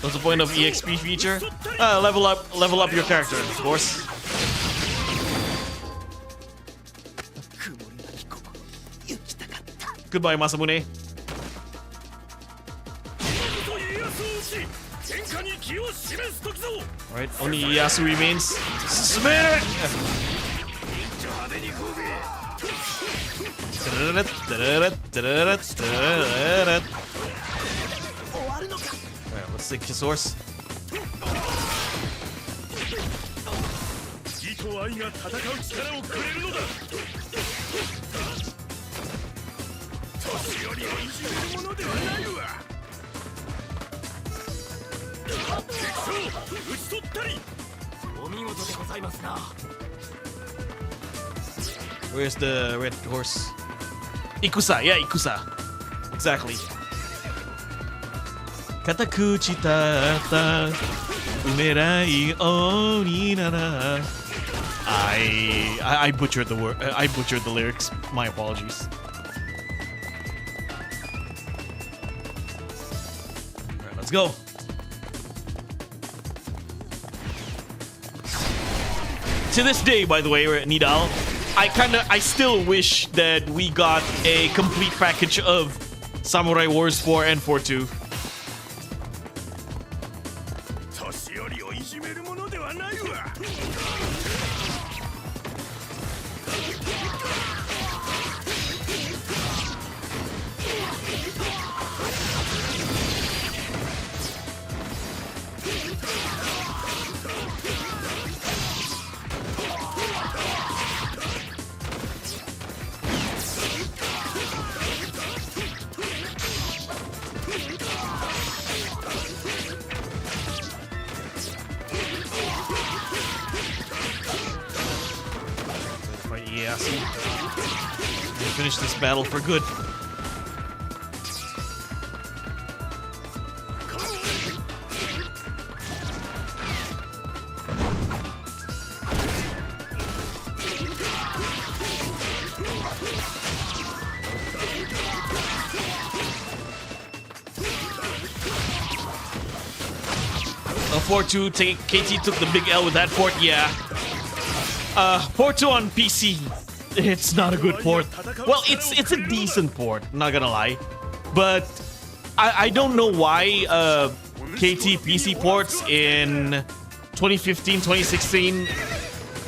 S1: What's the point of EXP feature? Level up your character, of course. Goodbye, Masamune. Alright, only Ieyasu remains. Susume! Alright, let's take his source. Where's the red horse? Ikusa, yeah, Ikusa. Exactly. Katakuchi tata umerai oni nara. I butchered the word. I butchered the lyrics. My apologies. Alright, let's go. To this day, by the way, Nidal, I still wish that we got a complete package of Samurai Wars 4 and 4 2. Finish this battle for good. Port 2, KT took the big L with that port, yeah. Port 2 on PC, it's not a good port. Well, it's a decent port, not gonna lie. But I don't know why KT PC ports in 2015, 2016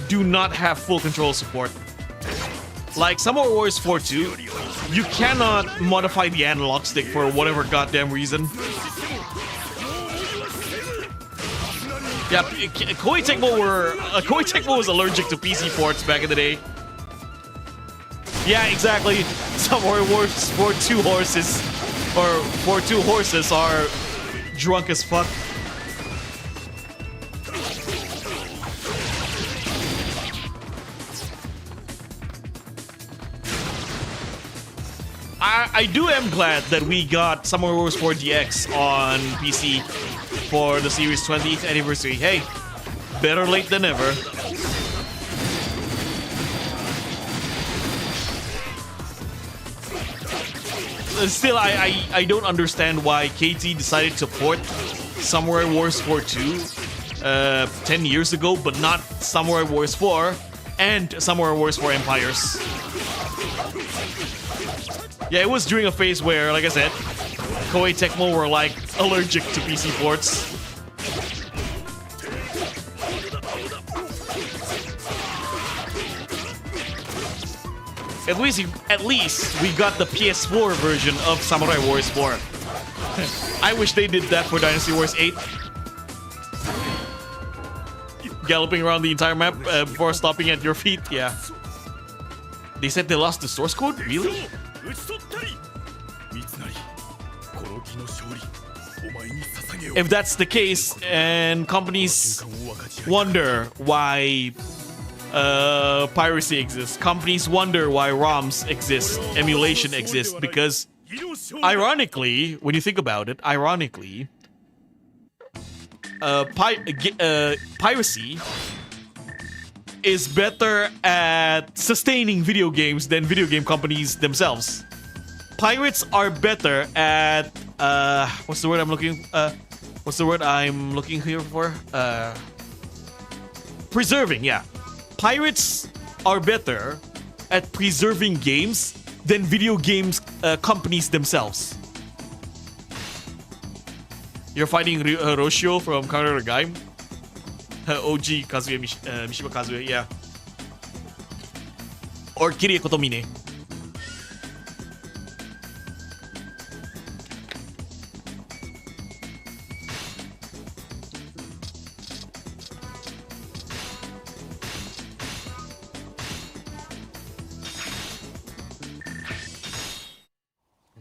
S1: do not have full control support. Like Samurai Warriors 4 2, you cannot modify the analog stick for whatever goddamn reason. Yeah, Koei Tecmo was allergic to PC ports back in the day. Yeah, exactly. Samurai Warriors 4 2 horses, or 4 2 horses are drunk as fuck. I am glad that we got Samurai Warriors 4 DX on PC for the series' 20th anniversary. Hey, better late than never. Still, I don't understand why KT decided to port Samurai Warriors 4 2 10 years ago, but not Samurai Warriors 4 and Samurai Warriors 4 Empires. Yeah, it was during a phase where, like I said, Koei Tecmo were like allergic to PC ports. At least we got the PS4 version of Samurai Warriors 4. I wish they did that for Dynasty Wars 8. Galloping around the entire map before stopping at your feet, yeah. They said they lost the source code? Really? If that's the case, and companies wonder why piracy exists, companies wonder why ROMs exist, emulation exists, because ironically, when you think about it, piracy is better at sustaining video games than video game companies themselves. Pirates are better at what's the word I'm looking here for? Preserving, yeah. Pirates are better at preserving games than video games companies themselves. You're fighting Roshio from Counter the Game. OG Kazuya Mishima Kazuya, yeah. Or Kirie Kotomine.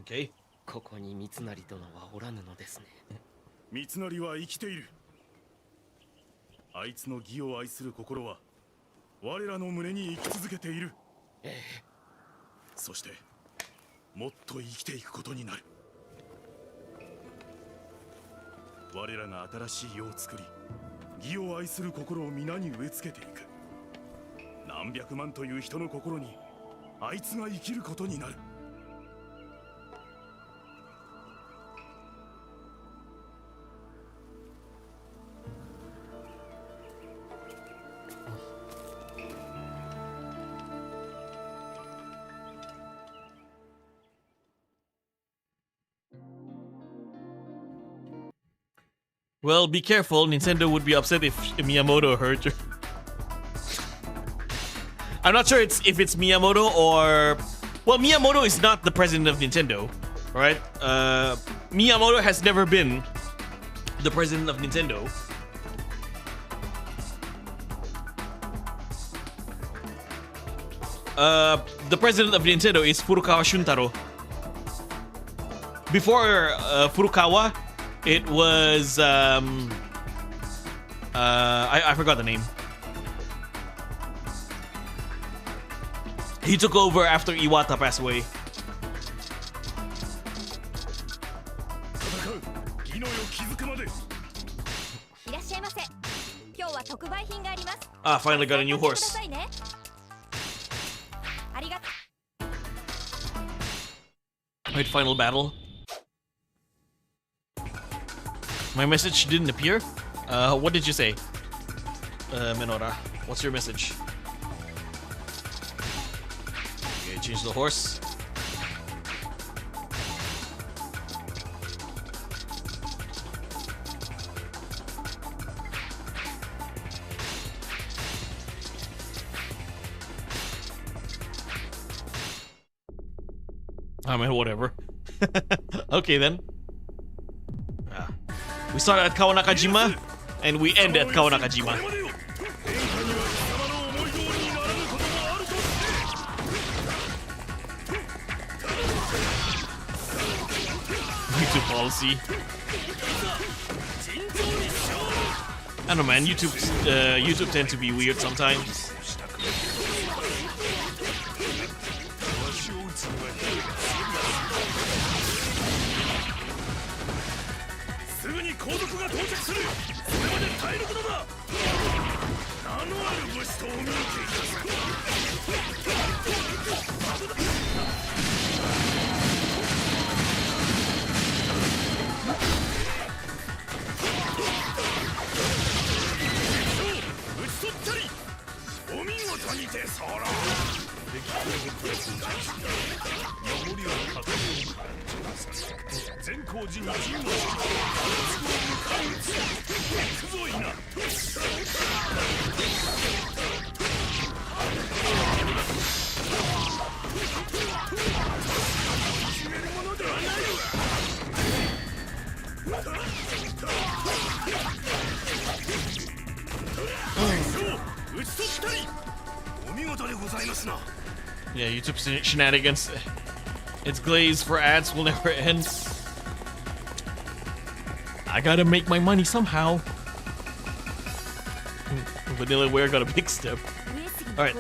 S1: Okay.
S3: ここに三成殿はおらぬのですね。
S6: 三成は生きている。あいつの義を愛する心は我らの胸に生き続けている。そしてもっと生きていくことになる。我らが新しい世を作り、義を愛する心を皆に植え付けていく。何百万という人の心にあいつが生きることになる。
S1: Well, be careful. Nintendo would be upset if Miyamoto hurt you. I'm not sure if it's Miyamoto or... Well, Miyamoto is not the president of Nintendo, right? Miyamoto has never been the president of Nintendo. The president of Nintendo is Furukawa Shuntaro. Before Furukawa, it was I forgot the name. He took over after Iwata passed away. Ah, finally got a new horse. Wait, final battle. My message didn't appear? What did you say? Minora, what's your message? Okay, change the horse. I mean, whatever. Okay then. We start at Kawanakajima and we end at Kawanakajima. YouTube policy. I don't know, man. YouTube tend to be weird sometimes. Yeah, YouTube shenanigans. Its glaze for ads will never end. I gotta make my money somehow. Vanillaware got a big step. Alright.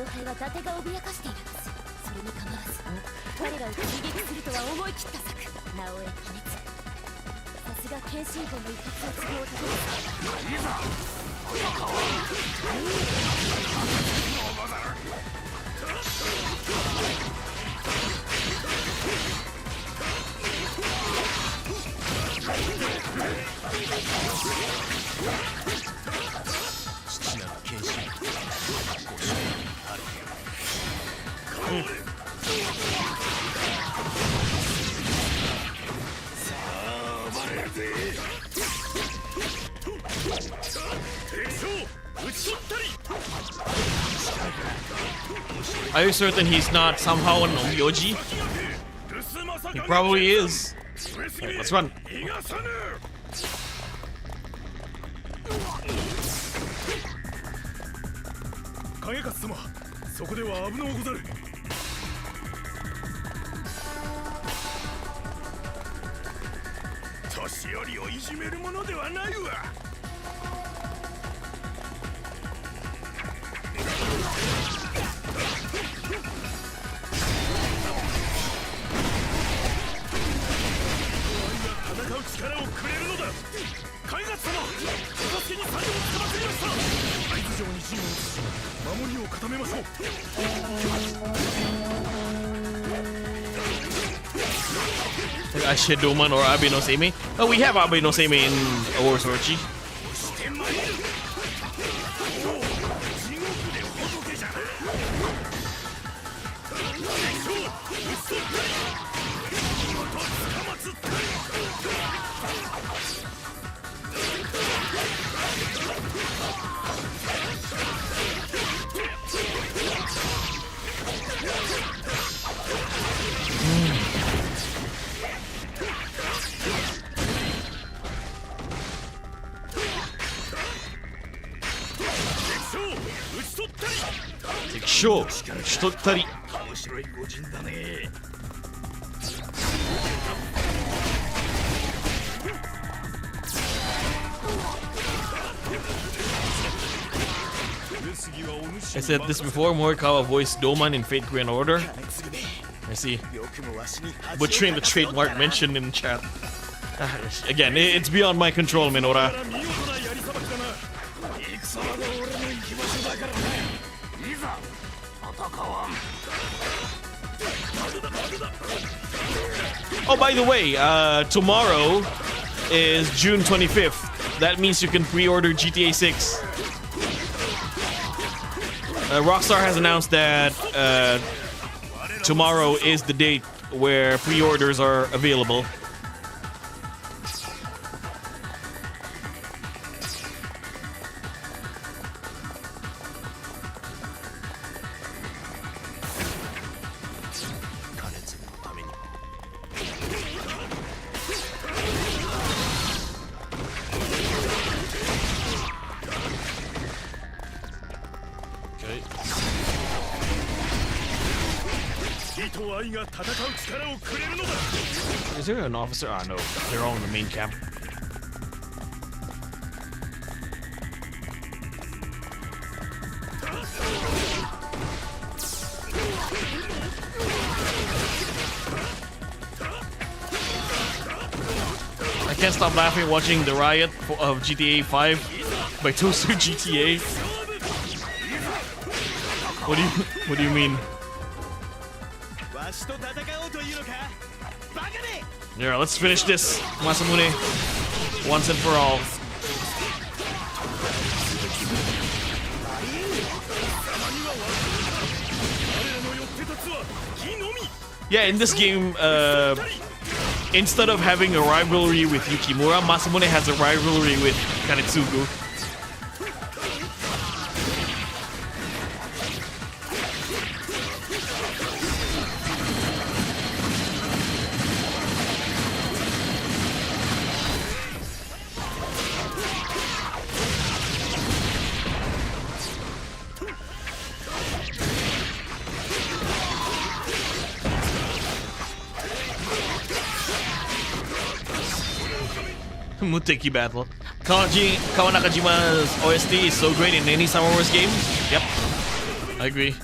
S1: Are you certain he's not somehow an Omyoji? He probably is. Right, let's run. Ashidoman or Abe no Seimei. Oh, we have Abe no Seimei in Orosorchi. Sure, Shitottari. I said this before, Morikawa voiced Doman in Fate Grand Order. I see. Butchering the trademark mentioned in chat. Again, it's beyond my control, Minora. Oh, by the way, tomorrow is June 25th, that means you can pre-order GTA 6. Rockstar has announced that tomorrow is the date where pre-orders are available. Is there an officer? Ah, no. They're all in the main camp. I can't stop laughing watching the riot of GTA 5 by Toaster GTA. What do you mean? Yeah, let's finish this, Masamune, once and for all. Yeah, in this game, instead of having a rivalry with Yukimura, Masamune has a rivalry with Kanetsugu. Muteki battle. Kawanakajima's OST is so great in any Summer Wars game. Yep, I agree.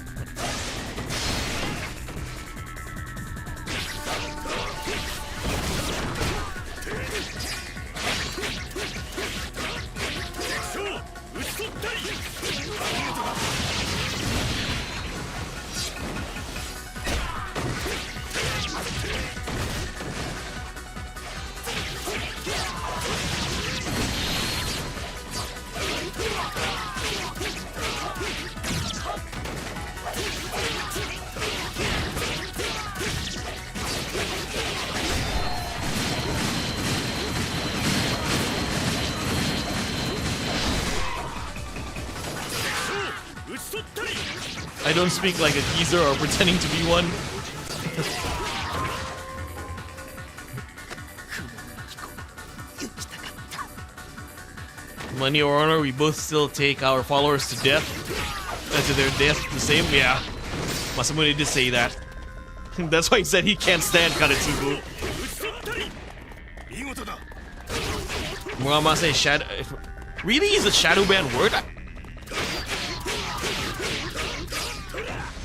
S1: I don't speak like a geezer or pretending to be one. Money or honor, we both still take our followers to death. To their death, the same? Yeah. Masamune did say that. That's why he said he can't stand Kanetsugu. Muramase shadow. Really? Is a shadow ban word?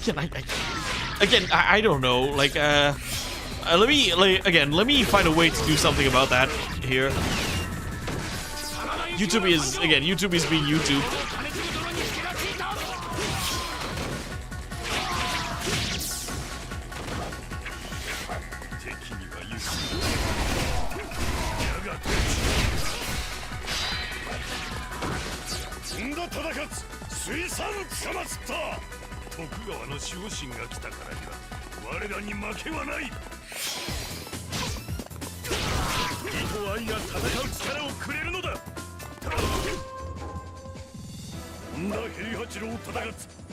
S1: I don't know. Like, let me find a way to do something about that here. YouTube is being YouTube.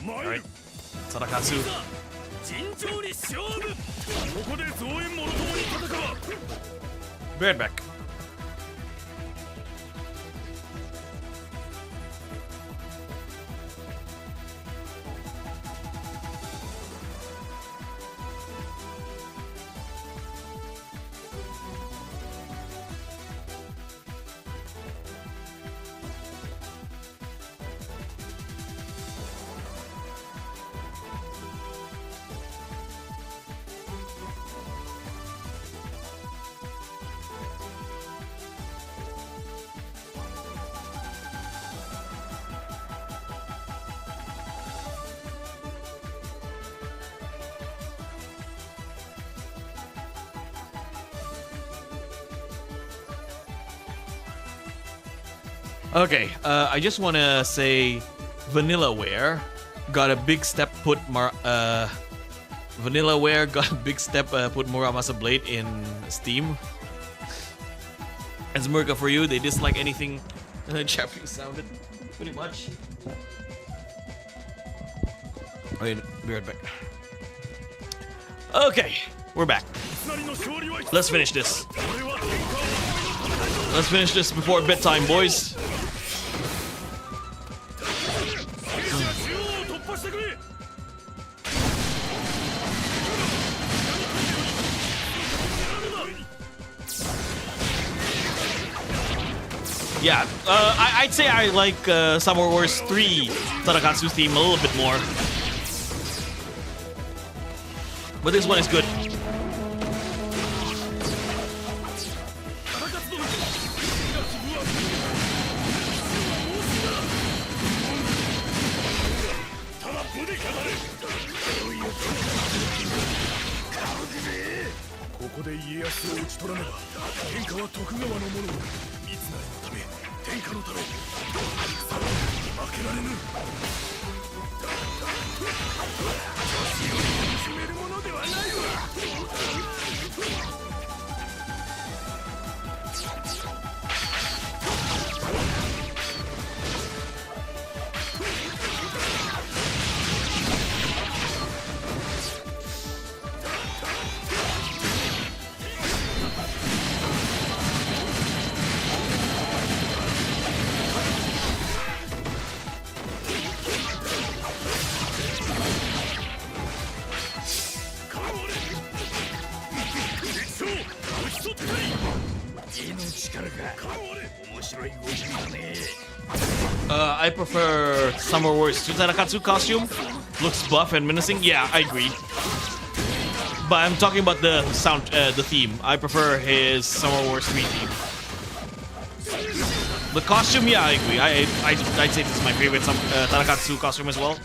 S1: Alright, Tadakatsu. Be right back. Okay, I just want to say Vanillaware got a big step put Vanillaware got a big step put Muramasa Blade in Steam. As Murka for you, they dislike anything Japanese sounded, pretty much. Wait, be right back. Okay, we're back. Let's finish this. Let's finish this before bedtime, boys. Yeah, I'd say I like Samurai Wars 3 Tarakatsu's theme a little bit more. But this one is good. I prefer Summer Wars 2 Tarakatsu costume. Looks buff and menacing. Yeah, I agree. But I'm talking about the sound, the theme. I prefer his Summer Wars 3 theme. The costume, yeah, I agree. I'd say this is my favorite Tarakatsu costume as well.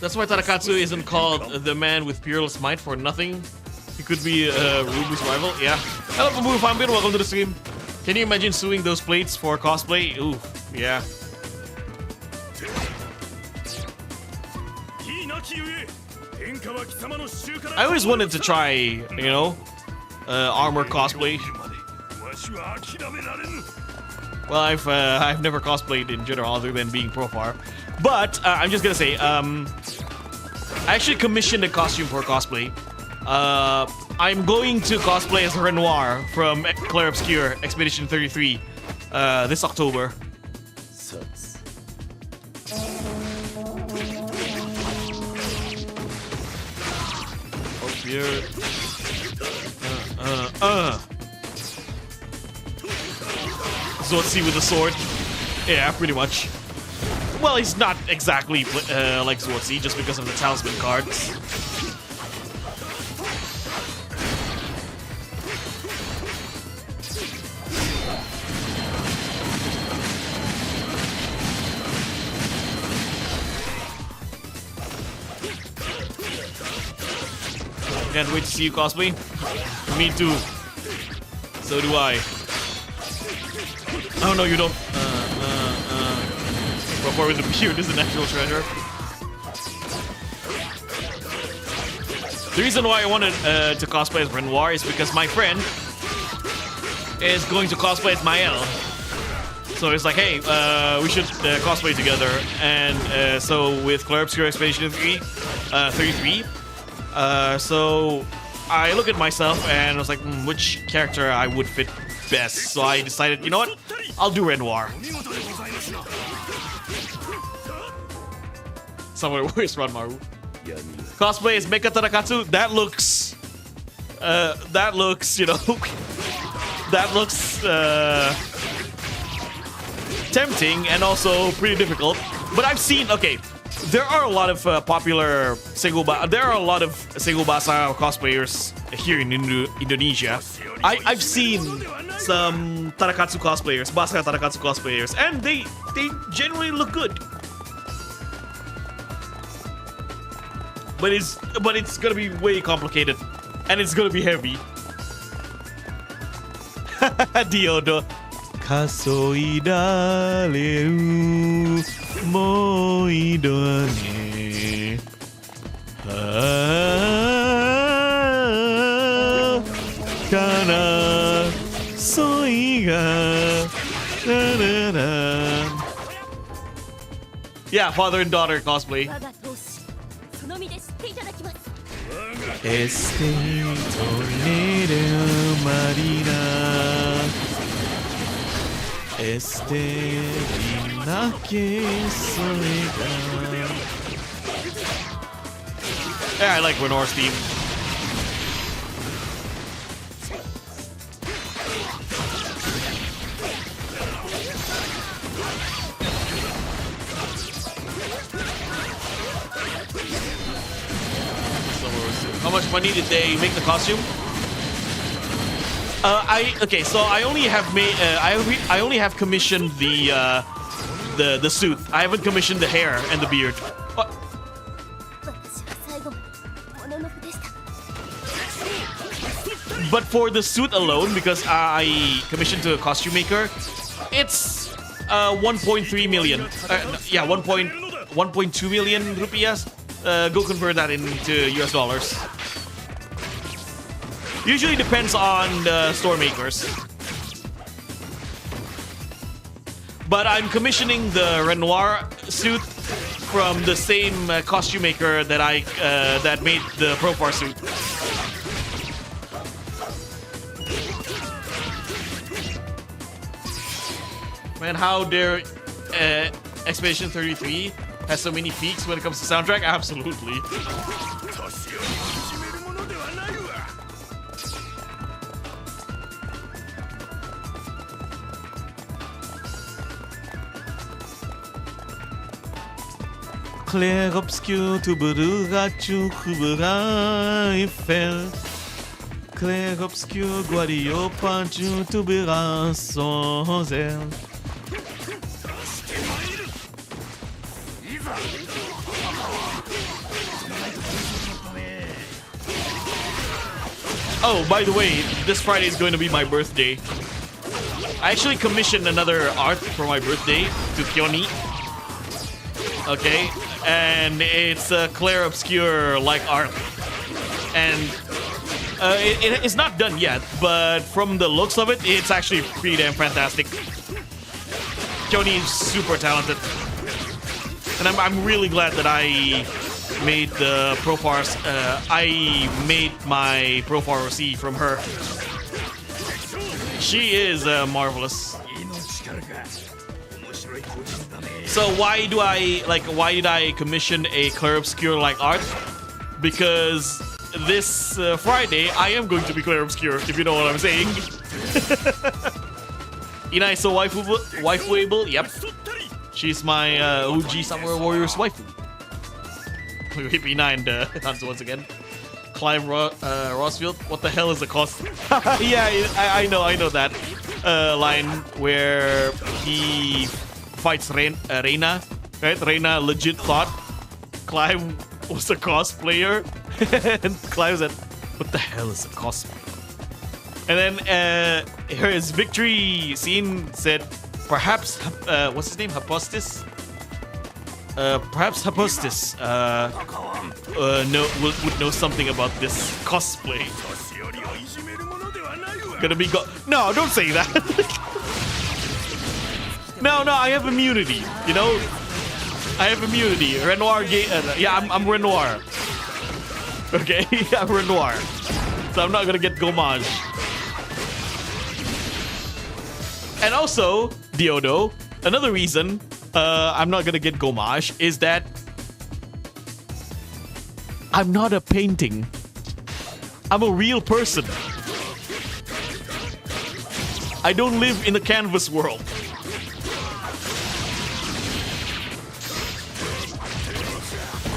S1: That's why Tarakatsu isn't called the man with peerless might for nothing. He could be Ruby's rival. Yeah. Hello, Pamu Fambir. Welcome to the stream. Can you imagine suing those plates for cosplay? Ooh, yeah. I always wanted to try, you know, armor cosplay. Well, I've never cosplayed in general other than being Profar. But I'm just gonna say, I actually commissioned a costume for cosplay. I'm going to cosplay as Renoir from Clair Obscure Expedition 33 this October. Obscure. Zotzi with the sword. Yeah, pretty much. Well, he's not exactly like Zotzi just because of the talisman cards. Can't wait to see you cosplay. Me too. So do I. Oh no, you don't. Before with the beard is an actual treasure. The reason why I wanted to cosplay as Renoir is because my friend is going to cosplay as Mael. So it's like, hey, we should cosplay together. And so with Clair Obscur Expedition 33, so I look at myself and I was like, which character I would fit best. So I decided, you know what? I'll do Renoir. Somewhere, where's Ranmaru? Cosplay is Mecha Tarakatsu. That looks, you know, that looks tempting and also pretty difficult. But I've seen, okay, there are a lot of popular there are a lot of Segubasa cosplayers here in Indonesia. I've seen some Tarakatsu cosplayers, Basa Tarakatsu cosplayers, and they generally look good. But it's gonna be way complicated, and it's gonna be heavy. Diodo. Kasoidareru moido ne. Kana soiga. Yeah, father and daughter cosplay.
S5: 我が闘志その身で知っていただきます
S1: Este tornero marina. Este vina que soega. Yeah, I like Renoir's theme. How much money did they make the costume? So I only have made I only have commissioned the suit. I haven't commissioned the hair and the beard.
S5: 私は最後までもののふでした
S1: But for the suit alone, because I commissioned to a costume maker, it's 1.3 million. Yeah, 1.2 million rupiahs. Go convert that into US dollars. Usually depends on the store makers. But I'm commissioning the Renoir suit from the same costume maker that that made the Profar suit. Man, how dare Expedition 33 has so many peaks when it comes to soundtrack? Absolutely.
S3: 年をいじめるものではないわ
S1: Clair obscur tu berugachu kubera Eiffel. Clair obscur guadio panchu tu berasozel. Oh, by the way, this Friday is going to be my birthday. I actually commissioned another art for my birthday to Kyoni. Okay, and it's a Clair Obscur like art. And it's not done yet, but from the looks of it, it's actually pretty damn fantastic. Kyoni is super talented. And I'm really glad that I made the Profars. I made my Profar OC from her. She is marvelous. So why did I commission a Clair Obscur like art? Because this Friday I am going to be Clair Obscur, if you know what I'm saying. Inai so waifu-able? Yep. She's my OG Samurai Warriors waifu. Hippie 9 Hanzo once again. Clive Rossfield. What the hell is the cost? Yeah, I know that line where he fights Reina. Right? Reina legit thought Clive was a cosplayer. And Clive said, what the hell is a cosplayer? And then his victory scene said, perhaps, what's his name? Hypostis? Perhaps Hypostis would know something about this cosplay.
S3: 年寄りをいじめるものではないわ
S1: gonna be No, don't say that. No, I have immunity. You know, I have immunity. Renoir yeah, I'm Renoir. Okay, I'm Renoir. So I'm not gonna get gommage. And also, Diodo, another reason I'm not gonna get gommage is that I'm not a painting. I'm a real person. I don't live in the canvas world.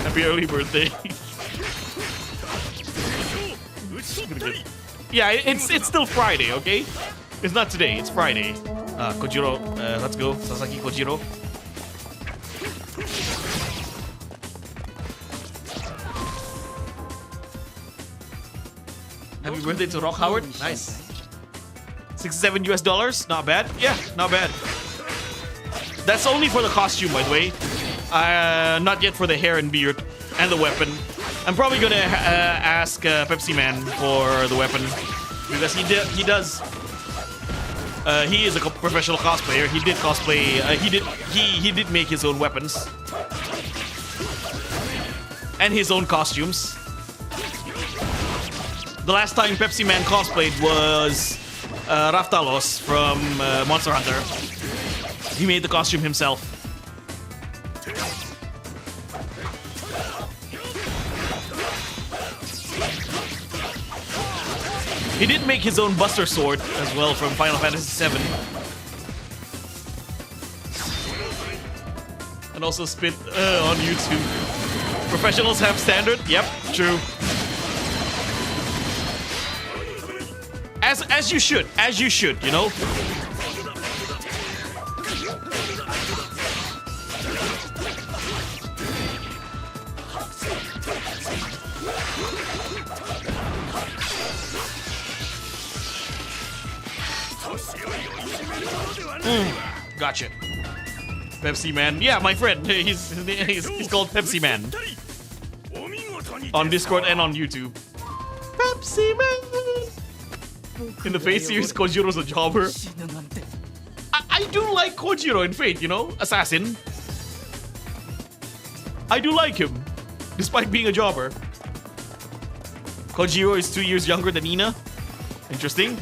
S1: Happy early birthday. Yeah, it's still Friday, okay? It's not today, it's Friday. Kojiro, let's go. Sasaki Kojiro. Happy birthday to Rock Howard. Nice. $67 US. Not bad. Yeah, not bad. That's only for the costume, by the way. Not yet for the hair and beard and the weapon. I'm probably gonna ask Pepsi Man for the weapon because he does. He is a professional cosplayer. He did cosplay. He did make his own weapons and his own costumes. The last time Pepsi Man cosplayed was Raftalos from Monster Hunter. He made the costume himself. He did make his own Buster Sword as well from Final Fantasy VII. And also spit on YouTube. Professionals have standard? Yep, true. As you should, you know? Gotcha. Pepsi Man. Yeah, my friend. He's called Pepsi Man. On Discord and on YouTube. Pepsi Man! In the Fate series, Kojiro's a jobber. I do like Kojiro in Fate, you know? Assassin. I do like him. Despite being a jobber. Kojiro is 2 years younger than Ina. Interesting.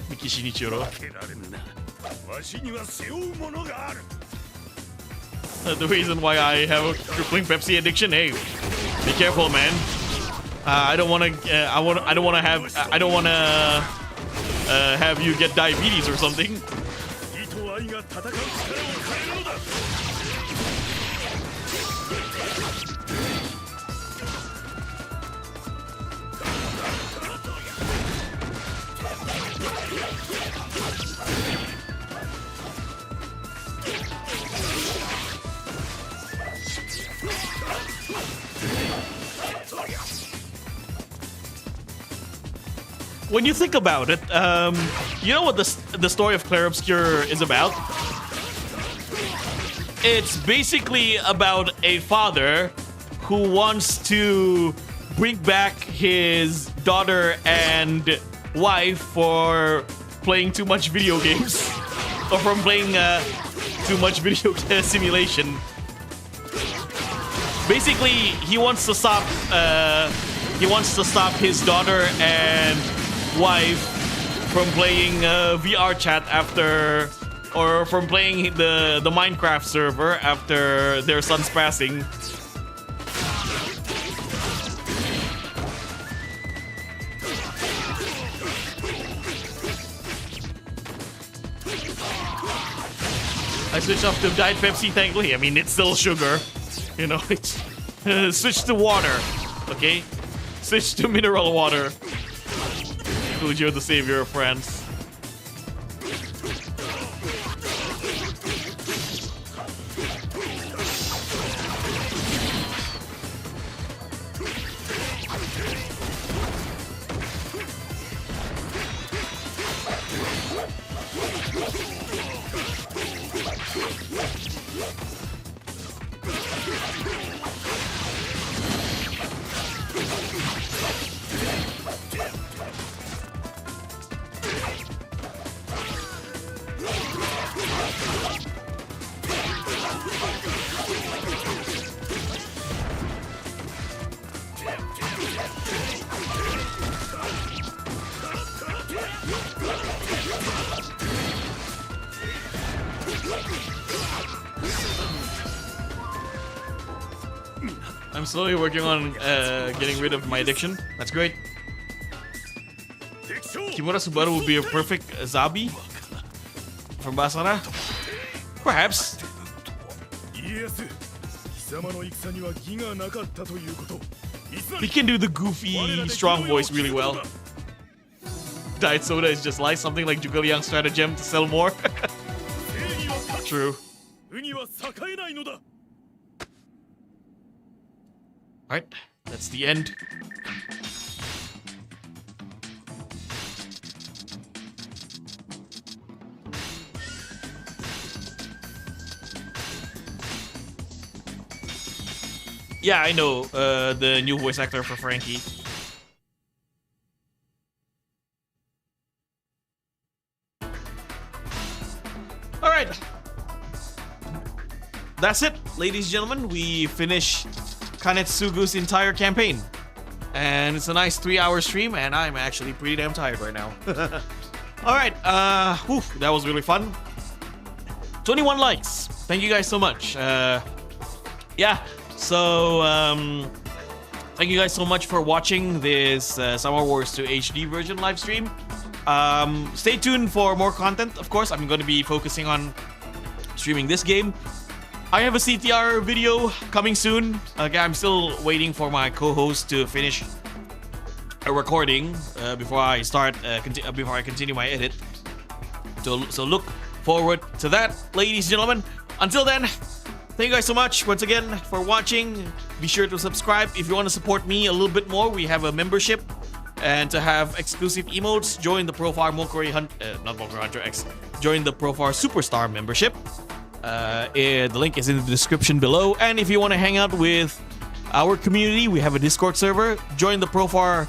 S1: Miki Shinichiro. The reason why I have a crippling Pepsi addiction, hey, be careful, man. I don't want to have you get diabetes or something. When you think about it, you know what the story of Clair Obscur is about? It's basically about a father who wants to bring back his daughter and wife for playing too much video games or from playing too much video simulation. Basically, he wants to stop his daughter and wife from playing VR chat after, or from playing the Minecraft server after their son's passing. I switched off to Diet Pepsi, thankfully. I mean, it's still sugar. You know, it's switch to water, okay? Switch to mineral water. You're the savior of France. slowly working on getting rid of my addiction. That's great. Kimura Subaru would be a perfect Zabi from Basara. Perhaps.
S6: 家康貴様の戦には義がなかったということ
S1: He can do the goofy, strong voice really well. Diet soda is just like something like Zhuge stratagem to sell more. True.
S6: 国は栄えないのだ
S1: Alright, that's the end. Yeah, I know the new voice actor for Frankie. Alright. That's it, ladies and gentlemen. We finish Kanetsugu's entire campaign. And it's a nice 3-hour stream, and I'm actually pretty damn tired right now. Alright, that was really fun. 21 likes. Thank you guys so much. Yeah. So, thank you guys so much for watching this Summer Wars 2 HD version live stream. Stay tuned for more content. Of course, I'm going to be focusing on streaming this game. I have a CTR video coming soon. Okay, I'm still waiting for my co-host to finish a recording before I continue my edit. So look forward to that, ladies and gentlemen. Until then. Thank you guys so much once again for watching. Be sure to subscribe if you want to support me a little bit more. We have a membership, and to have exclusive emotes, join the Profar not Mokori Hunter X. Join the Profar Superstar membership. The link is in the description below. And if you want to hang out with our community, we have a Discord server. Join the Profar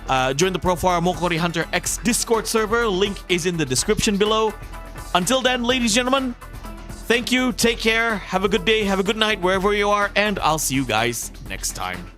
S1: Mokori Hunter X Discord server. Link is in the description below. Until then, ladies and gentlemen. Thank you, take care, have a good day, have a good night wherever you are, and I'll see you guys next time.